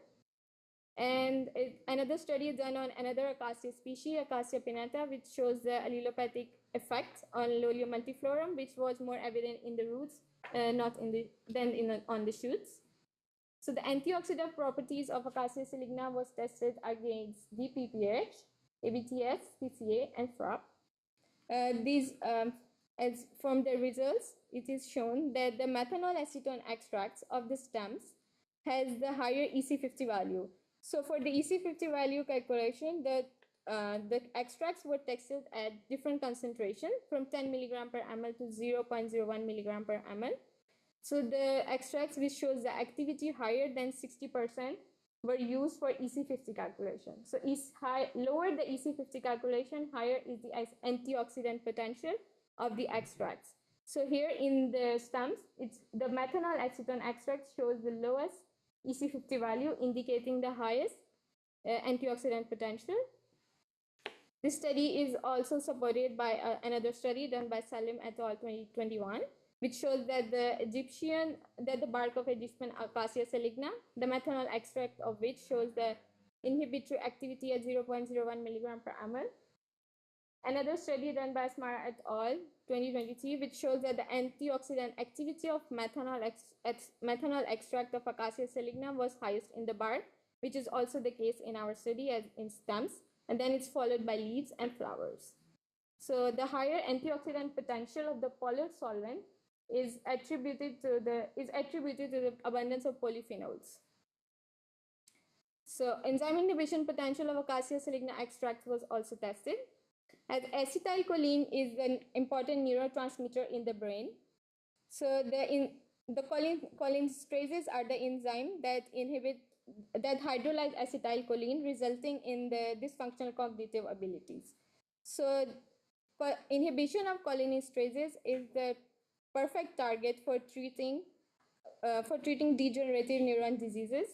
And another study done on another Acacia species, Acacia pinnata, which shows the allelopathic effect on Lolium multiflorum, which was more evident in the roots, not in the on the shoots. So the antioxidant properties of Acacia saligna was tested against DPPH, ABTS, PCA, and FRAP. As from the results, it is shown that the methanol acetone extracts of the stems has the higher EC50 value. So for the EC50 value calculation, the extracts were tested at different concentration from 10 milligram per ml to 0.01 milligram per ml. So the extracts which shows the activity higher than 60% were used for EC50 calculation. So lower the EC50 calculation, higher is the antioxidant potential of the extracts. So here in the stems, it's the methanol acetone extract shows the lowest EC50 value, indicating the highest antioxidant potential. This study is also supported by another study done by Salim et al. 2021, which shows that the bark of Egyptian Acacia saligna, the methanol extract of which shows the inhibitory activity at 0.01 milligram per ml. another study done by Smara et al. 2023, which shows that the antioxidant activity of methanol extract of Acacia saligna was highest in the bark, which is also the case in our study as in stems, and then it's followed by leaves and flowers. So the higher antioxidant potential of the polar solvent is attributed to the abundance of polyphenols. So enzyme inhibition potential of Acacia saligna extract was also tested, as acetylcholine is an important neurotransmitter in the brain. So the cholinesterases are the enzyme that hydrolyze acetylcholine, resulting in the dysfunctional cognitive abilities. So inhibition of cholinesterases is the perfect target for treating degenerative neuron diseases.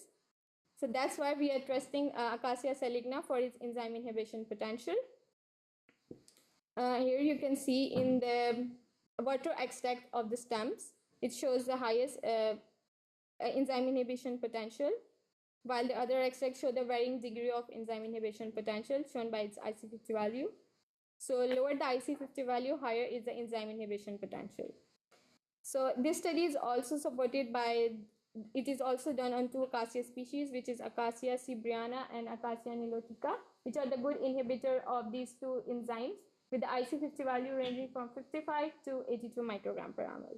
So that's why we are trusting Acacia saligna for its enzyme inhibition potential. Here you can see in the water extract of the stems, it shows the highest enzyme inhibition potential, while the other extracts show the varying degree of enzyme inhibition potential shown by its IC50 value. So lower the IC50 value, higher is the enzyme inhibition potential. So this study is also supported by, it is also done on two Acacia species, which is Acacia cebriana and Acacia nilotica, which are the good inhibitor of these two enzymes, with the IC50 value ranging from 55 to 82 microgram per ml.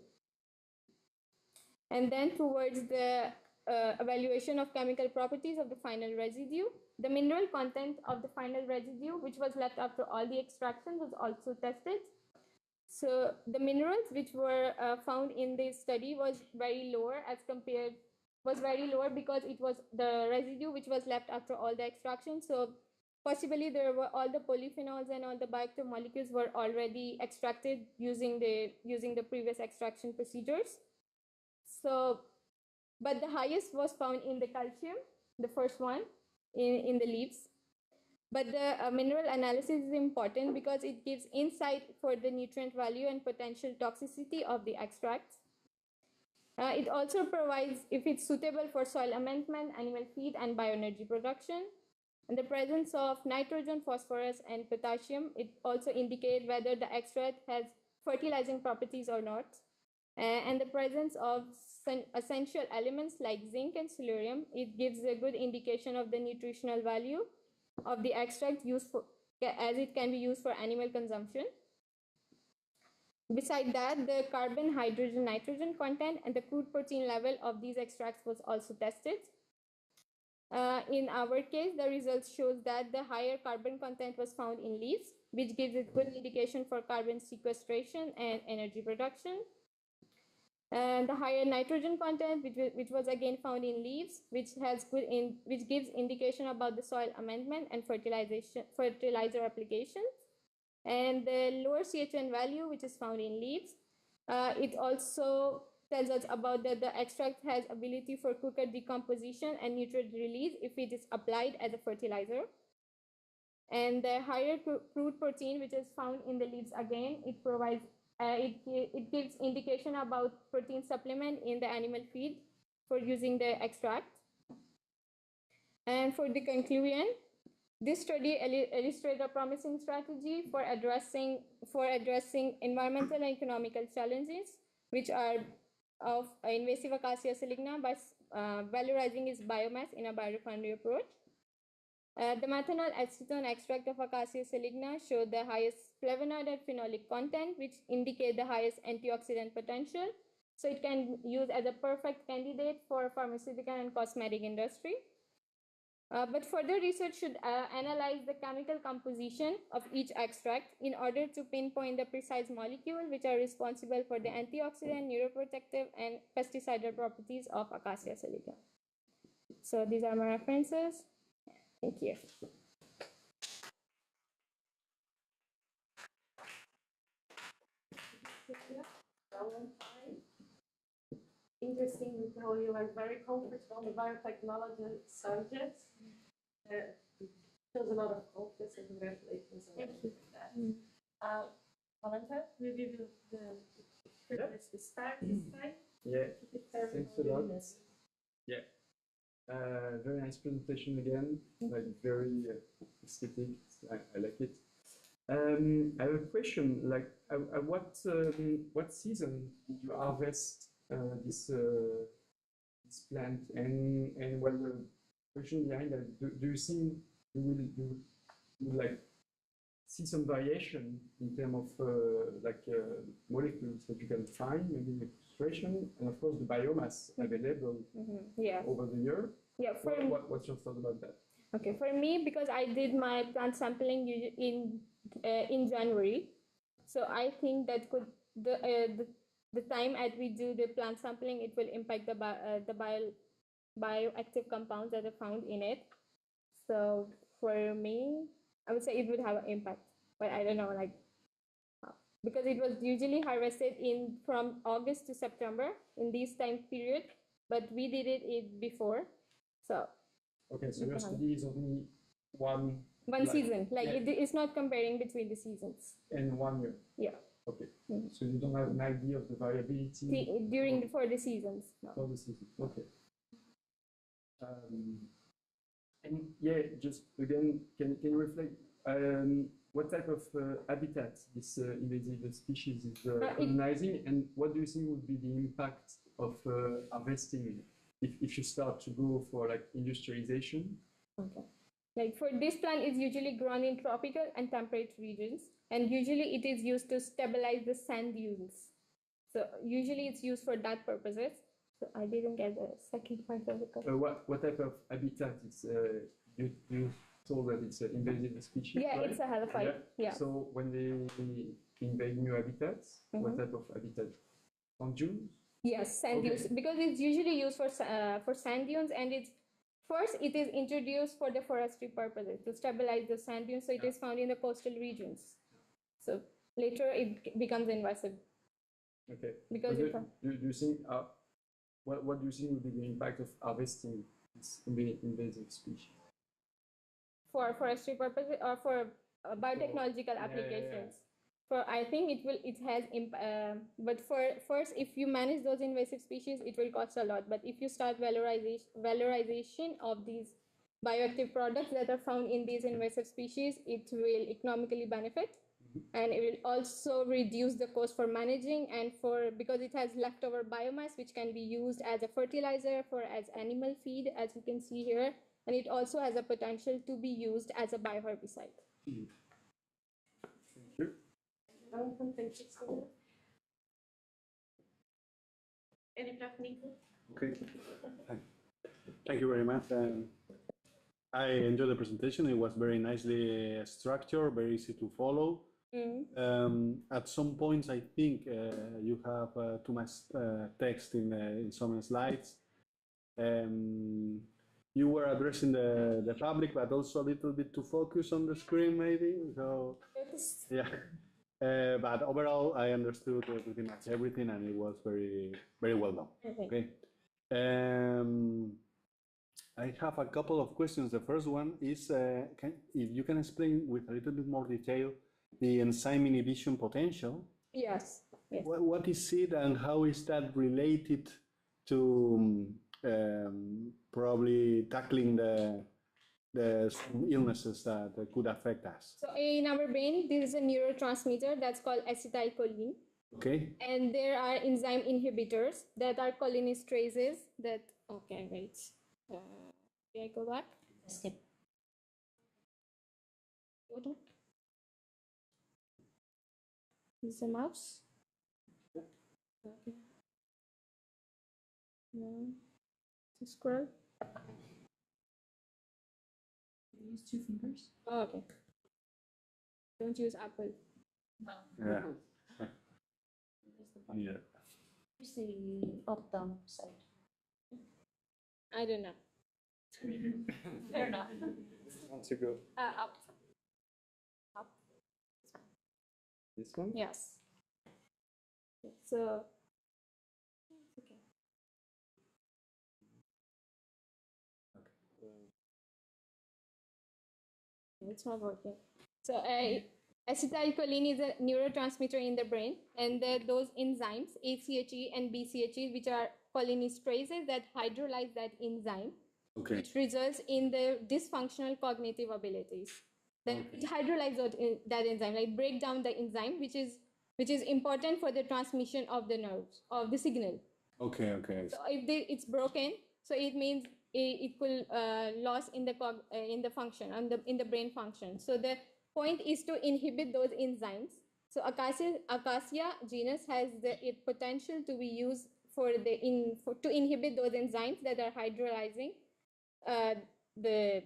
And then towards the evaluation of chemical properties of the final residue, the mineral content of the final residue, which was left after all the extraction, was also tested. So the minerals which were found in this study was very lower because it was the residue which was left after all the extraction. So possibly there were all the polyphenols and all the bioactive molecules were already extracted using the previous extraction procedures. So, but the highest was found in the calcium, the first one in the leaves. But the mineral analysis is important because it gives insight for the nutrient value and potential toxicity of the extracts. It also provides if it's suitable for soil amendment, animal feed, and bioenergy production. And the presence of nitrogen, phosphorus, and potassium, it also indicates whether the extract has fertilizing properties or not. And the presence of essential elements like zinc and selenium, it gives a good indication of the nutritional value of the extract as it can be used for animal consumption. Besides that, the carbon, hydrogen, nitrogen content and the crude protein level of these extracts was also tested. In our case, the results shows that the higher carbon content was found in leaves, which gives a good indication for carbon sequestration and energy production. And the higher nitrogen content, which was again found in leaves, which gives indication about the soil amendment and fertilizer applications. And the lower CHN value, which is found in leaves, it also tells us about that the extract has ability for quicker decomposition and nutrient release if it is applied as a fertilizer. And the higher crude protein, which is found in the leaves, again, it provides it gives indication about protein supplement in the animal feed for using the extract. And for the conclusion, this study illustrates a promising strategy for addressing environmental and economical challenges, which are of invasive Acacia saligna by valorizing its biomass in a biorefinery approach. The methanol acetone extract of Acacia saligna showed the highest flavonoid and phenolic content, which indicate the highest antioxidant potential. So it can be used as a perfect candidate for pharmaceutical and cosmetic industry. But further research should analyze the chemical composition of each extract in order to pinpoint the precise molecule which are responsible for the antioxidant, neuroprotective, and pesticidal properties of Acacia saligna. So these are my references. Thank you. Interesting how you are very comfortable on the biotechnology subject. Shows a lot of focus and congratulations on that. Valentin, will you give the privilege to start this time? Yeah, thanks a lot. Yeah, very nice presentation again, like very aesthetic, I like it. I have a question. Like, what season did you harvest this plant? And well, the question behind that, do you think you will like see some variation in terms of molecules that you can find, maybe in the concentration, and of course the biomass available Yeah. over the year? Yeah. What's your thought about that? Okay, for me, because I did my plant sampling in January, so I think that could the time at we do the plant sampling, it will impact the bioactive compounds that are found in it. So for me, I would say it would have an impact, but I don't know, like because it was usually harvested in from August to September in this time period, but we did it before, so. Okay, so your study is only one Season, like it's not comparing between the seasons. In 1 year. Yeah. Okay. So you don't have an idea of the variability for the seasons. No. For the season. Okay. And yeah, just again, can you reflect what type of habitat this invasive species is colonizing, and what do you think would be the impact of harvesting if you start to go for like industrialization? Okay. Like for this plant is usually grown in tropical and temperate regions, and usually it is used to stabilize the sand dunes. So usually it's used for that purposes. So I didn't get the second part of the question. What type of habitat is you told that it's an invasive species? Yeah, right? it's a halophyte. Yeah. So when they invade new habitats, what type of habitat? On dunes? Yes, sand dunes, because it's usually used for sand dunes, and it's first it is introduced for the forestry purposes to stabilize the sand dunes, so it is found in the coastal regions. So later it becomes invasive. Okay. Because do you think what do you think would be the impact of harvesting this invasive species? For forestry purposes or for biotechnological applications? For I think it has but for first, if you manage those invasive species, it will cost a lot. But if you start valorization of these bioactive products that are found in these invasive species, it will economically benefit, and it will also reduce the cost for managing and because it has leftover biomass which can be used as a fertilizer as animal feed, as you can see here, and it also has a potential to be used as a bioherbicide. Thank you. Okay. Thank you very much. I enjoyed the presentation. It was very nicely structured, very easy to follow. At some points, I think you have too much text in some slides. You were addressing the public, but also a little bit too focused on the screen, maybe. So, yeah. But overall, I understood pretty much everything, and it was very, very well done. Okay. I have a couple of questions. The first one is, if you can explain with a little bit more detail the enzyme inhibition potential. Yes. What is it, and how is that related to probably tackling the illnesses that could affect us? So in our brain, there is a neurotransmitter that's called acetylcholine. Okay. And there are enzyme inhibitors that are cholinesterases that, okay, wait. Can I go back? Skip. What? Is the mouse? Okay. No. To scroll. Use 2 fingers. Oh, okay. Don't use Apple. No. Yeah. Yeah. Use the up-down side. I don't know. Fair enough. Want to go Up. Up. this one? Yes. So. Okay. It's not working. So acetylcholine is a neurotransmitter in the brain, and those enzymes, ACHE and BCHE, which are cholinesterases that hydrolyze that enzyme, which results in the dysfunctional cognitive abilities. Then it hydrolyzes that enzyme, like break down the enzyme, which is important for the transmission of the nerves, of the signal. Okay, okay. So if it's broken, so it means it will loss in the function, in the brain function. So the point is to inhibit those enzymes. So Acacia genus has the potential to be used to inhibit those enzymes that are hydrolyzing the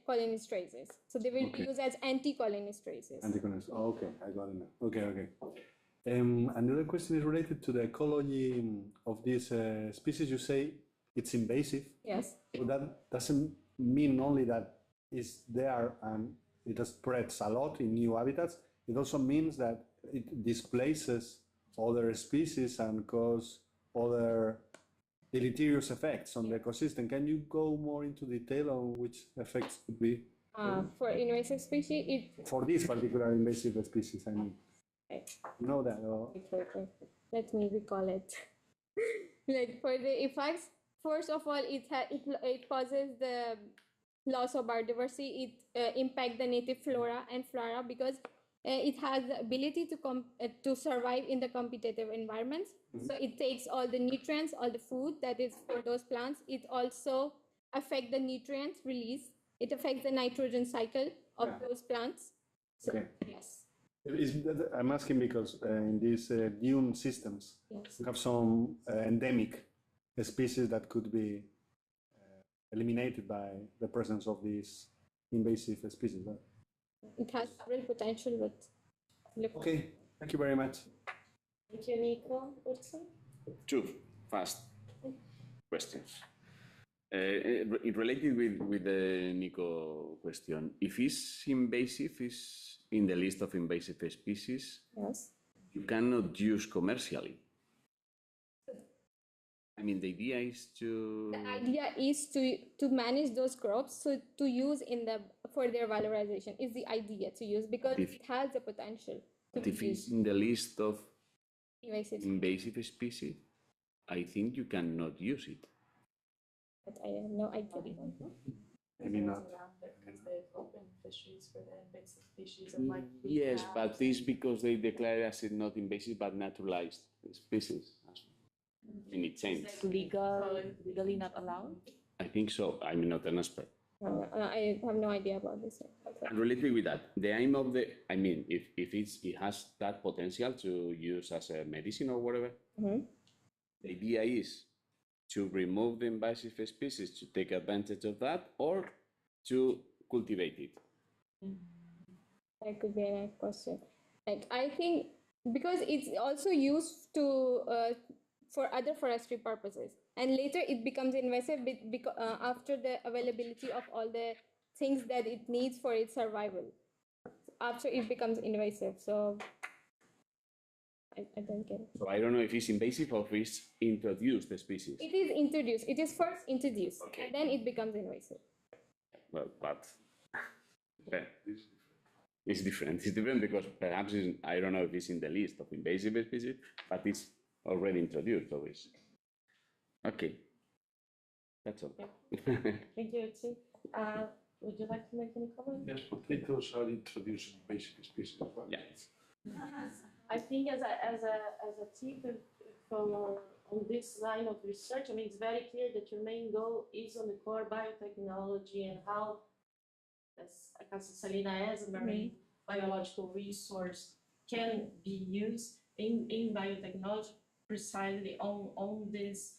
cholinesterases. So they will be used as anti-cholinesterases. Anticholinesterase. Oh, okay, I got it now. Okay, okay. Another question is related to the ecology of this species. You say it's invasive. Yes. So that doesn't mean only that it's there and it spreads a lot in new habitats. It also means that it displaces other species and cause other deleterious effects on the ecosystem. Can you go more into detail on which effects could be? For invasive species, for this particular invasive species, I mean. You know that? Or? Let me recall it. Like for the effects, first of all, it causes the loss of biodiversity. It impacts the native flora and flora because it has the ability to survive in the competitive environments. So it takes all the nutrients, all the food that is for those plants. It also affects the nutrients release. It affects the nitrogen cycle of those plants. So, okay. Yes. I'm asking because in these dune systems, we have some endemic species that could be eliminated by the presence of these invasive species. Right? It has real potential, but okay. Thank you very much. Thank you, Nico. Two fast questions. Related with the Nico question, if it's invasive, is in the list of invasive species, yes, you cannot use commercially. I mean, the idea is to. The idea is to manage those crops, so to use for their valorization is the idea to use because it has the potential. But if it's in the list of invasive species, I think you cannot use it. But I have no idea. Maybe not. Because they've opened fisheries for the invasive species of like. Yes, but this because they declare as not invasive but naturalized species. And it changed. Legally not allowed? I think so. I'm not an expert. I have no idea about this. And related with that, the aim of I mean, if it has that potential to use as a medicine or whatever, the idea is to remove the invasive species to take advantage of that or to cultivate it. That could be a nice question. Like I think because it's also used for other forestry purposes, and later it becomes invasive after the availability of all the things that it needs for its survival. After it becomes invasive, so I don't get it. So I don't know if it's invasive or if it's introduced the species. It is introduced. It is first introduced, and then it becomes invasive. Well, but it's different. It's different because perhaps I don't know if it's in the list of invasive species, but it's already introduced, obviously. Okay. That's all. Yeah. Thank you, Utsi. Would you like to make any comment? Yes, potatoes are introduced invasive species. Yeah. I think as a tip on this line of research, I mean, it's very clear that your main goal is on the core biotechnology and how, as Salina as a marine biological resource can be used in biotechnology precisely on these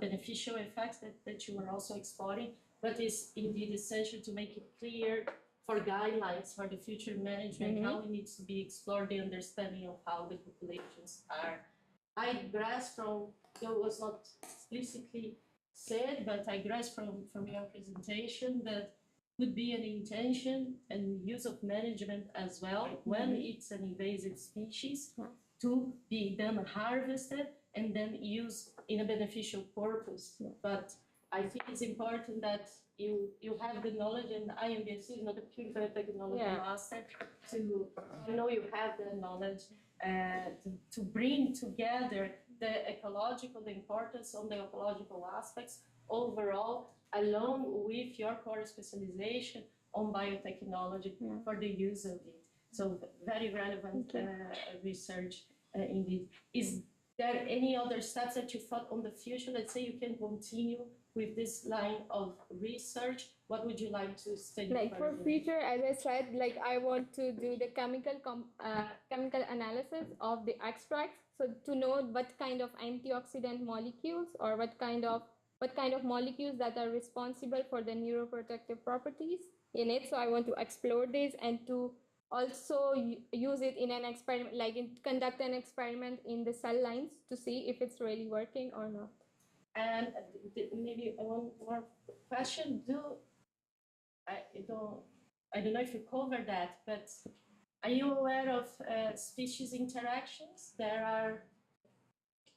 beneficial effects that you were also exploring, but it's indeed essential to make it clear for guidelines for the future management, how it needs to be explored, the understanding of how the populations are. I grasp from, though it was not explicitly said, but I grasp from your presentation that could be an intention and use of management as well when it's an invasive species to be then harvested and then used in a beneficial purpose. But I think it's important that you have the knowledge, and IMBC is not a pure biotechnology master, I know you have the knowledge to bring together the importance on the ecological aspects overall, along with your core specialization on biotechnology for the use of it. So very relevant research indeed. Is there any other steps that you thought on the future? Let's say you can continue with this line of research. What would you like to study? Like for future, as I said, like I want to do the chemical analysis of the extracts, so to know what kind of antioxidant molecules or what kind of molecules that are responsible for the neuroprotective properties in it. So I want to explore this and to also use it in an experiment, like conduct an experiment in the cell lines to see if it's really working or not. And maybe one more question. I don't know if you covered that, but are you aware of species interactions? There are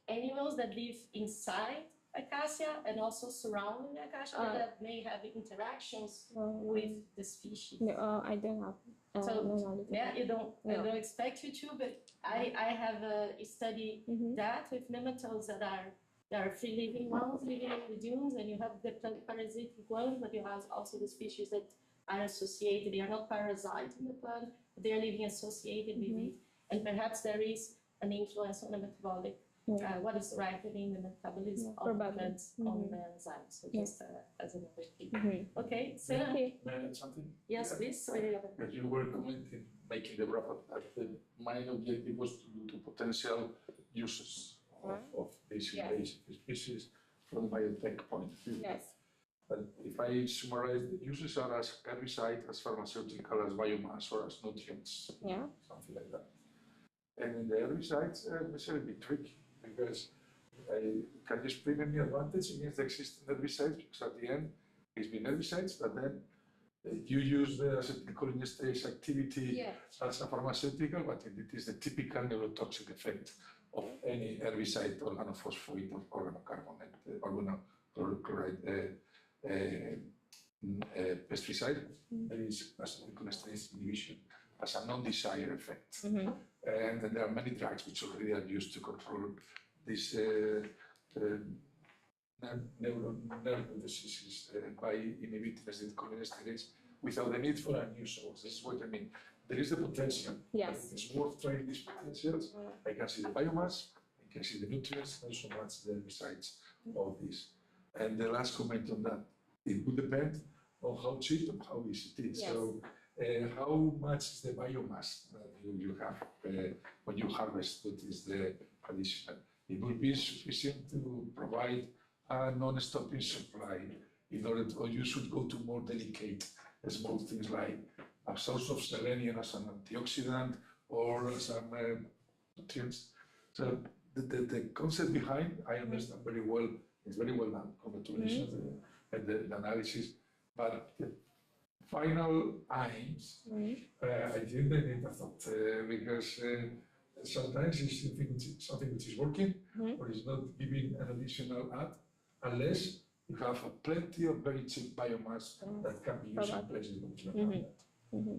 animals that live inside acacia and also surrounding acacia that may have interactions with the species. No, I don't have. So yeah, I don't expect you to, but I have studied that with nematodes that are free-living ones living in the dunes, and you have the parasitic ones, but you have also the species that are associated. They are not parasites in the plant, but they are living associated with it. And perhaps there is an influence on the metabolic, what is ripening the metabolism of plants on the enzymes. So just as another thing. Okay, so may I add something? Yes, please. As you were commenting, making the wrap up, that my objective was to look to potential uses of this invasive species from the biotech point of view. Yes. But if I summarize, the uses are as herbicide, as pharmaceutical, as biomass, or as nutrients, something like that. And in the herbicides, it's a bit tricky because can you explain any advantage against the existing herbicides? Because at the end, it's been herbicides, but then you use the acetylcholinesterase activity as a pharmaceutical, but it is the typical neurotoxic effect of any herbicide, organophosphate, or organocarbonate, organochloride pesticide. There is acetylcholinesterase inhibition as a non-desired effect. And there are many drugs which already are used to control these nerve diseases by inhibiting acetylcholinesterase without the need for a new source. This is what I mean. There is the potential. Yes. It's worth trying these potentials. I can see the biomass, I can see the nutrients, not so much the herbicides of this. And the last comment on that, it would depend on how cheap and how easy it is. So how much is the biomass that you have when you harvest what is the additional? It will be sufficient to provide a non-stopping supply in order to, or you should go to more delicate small things like a source of selenium as an antioxidant or some nutrients. So the concept behind, I understand very well, it's very well done, congratulations, and the analysis, but the final aims, I think they need a thought, because sometimes it's something which is working or is not giving an additional add, unless you have plenty of very cheap biomass that can be used in places which don't have that.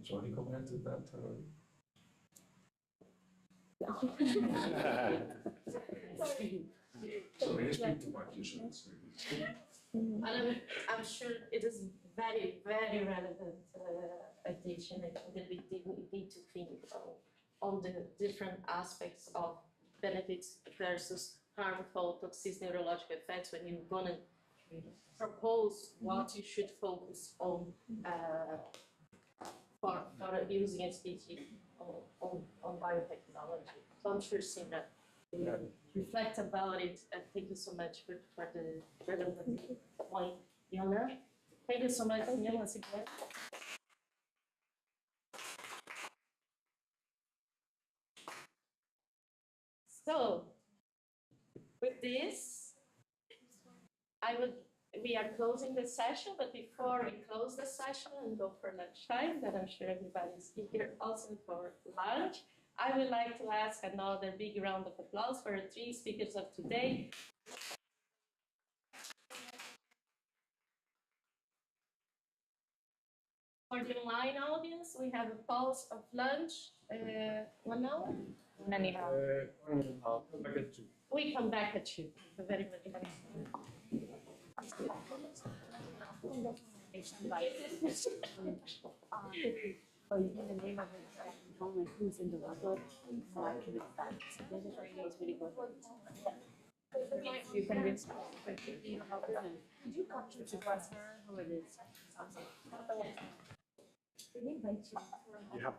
So any comment on that? Sorry, I speak too much usually. And I'm sure it is very, very relevant addition. I think that we need to think on the different aspects of benefits versus harmful toxic neurological effects when you're going to propose what you should focus on for using a species on biotechnology. So I'm sure Sina will reflect about it, and thank you so much for the relevant point, Yona. Thank you so much, Sina, once again. So, with this, we are closing the session, but before we close the session and go for lunchtime, that I'm sure everybody's here also for lunch, I would like to ask another big round of applause for the 3 speakers of today. For the online audience, we have a pause of lunch, 1 hour? 1 and a half. 1 and a half. Back at 2. We come back at 2. Very much. by or in the name of it, moment who's in the record, why can it fact? This is really good. You convince me. You help them. Did you capture to her who it is? You have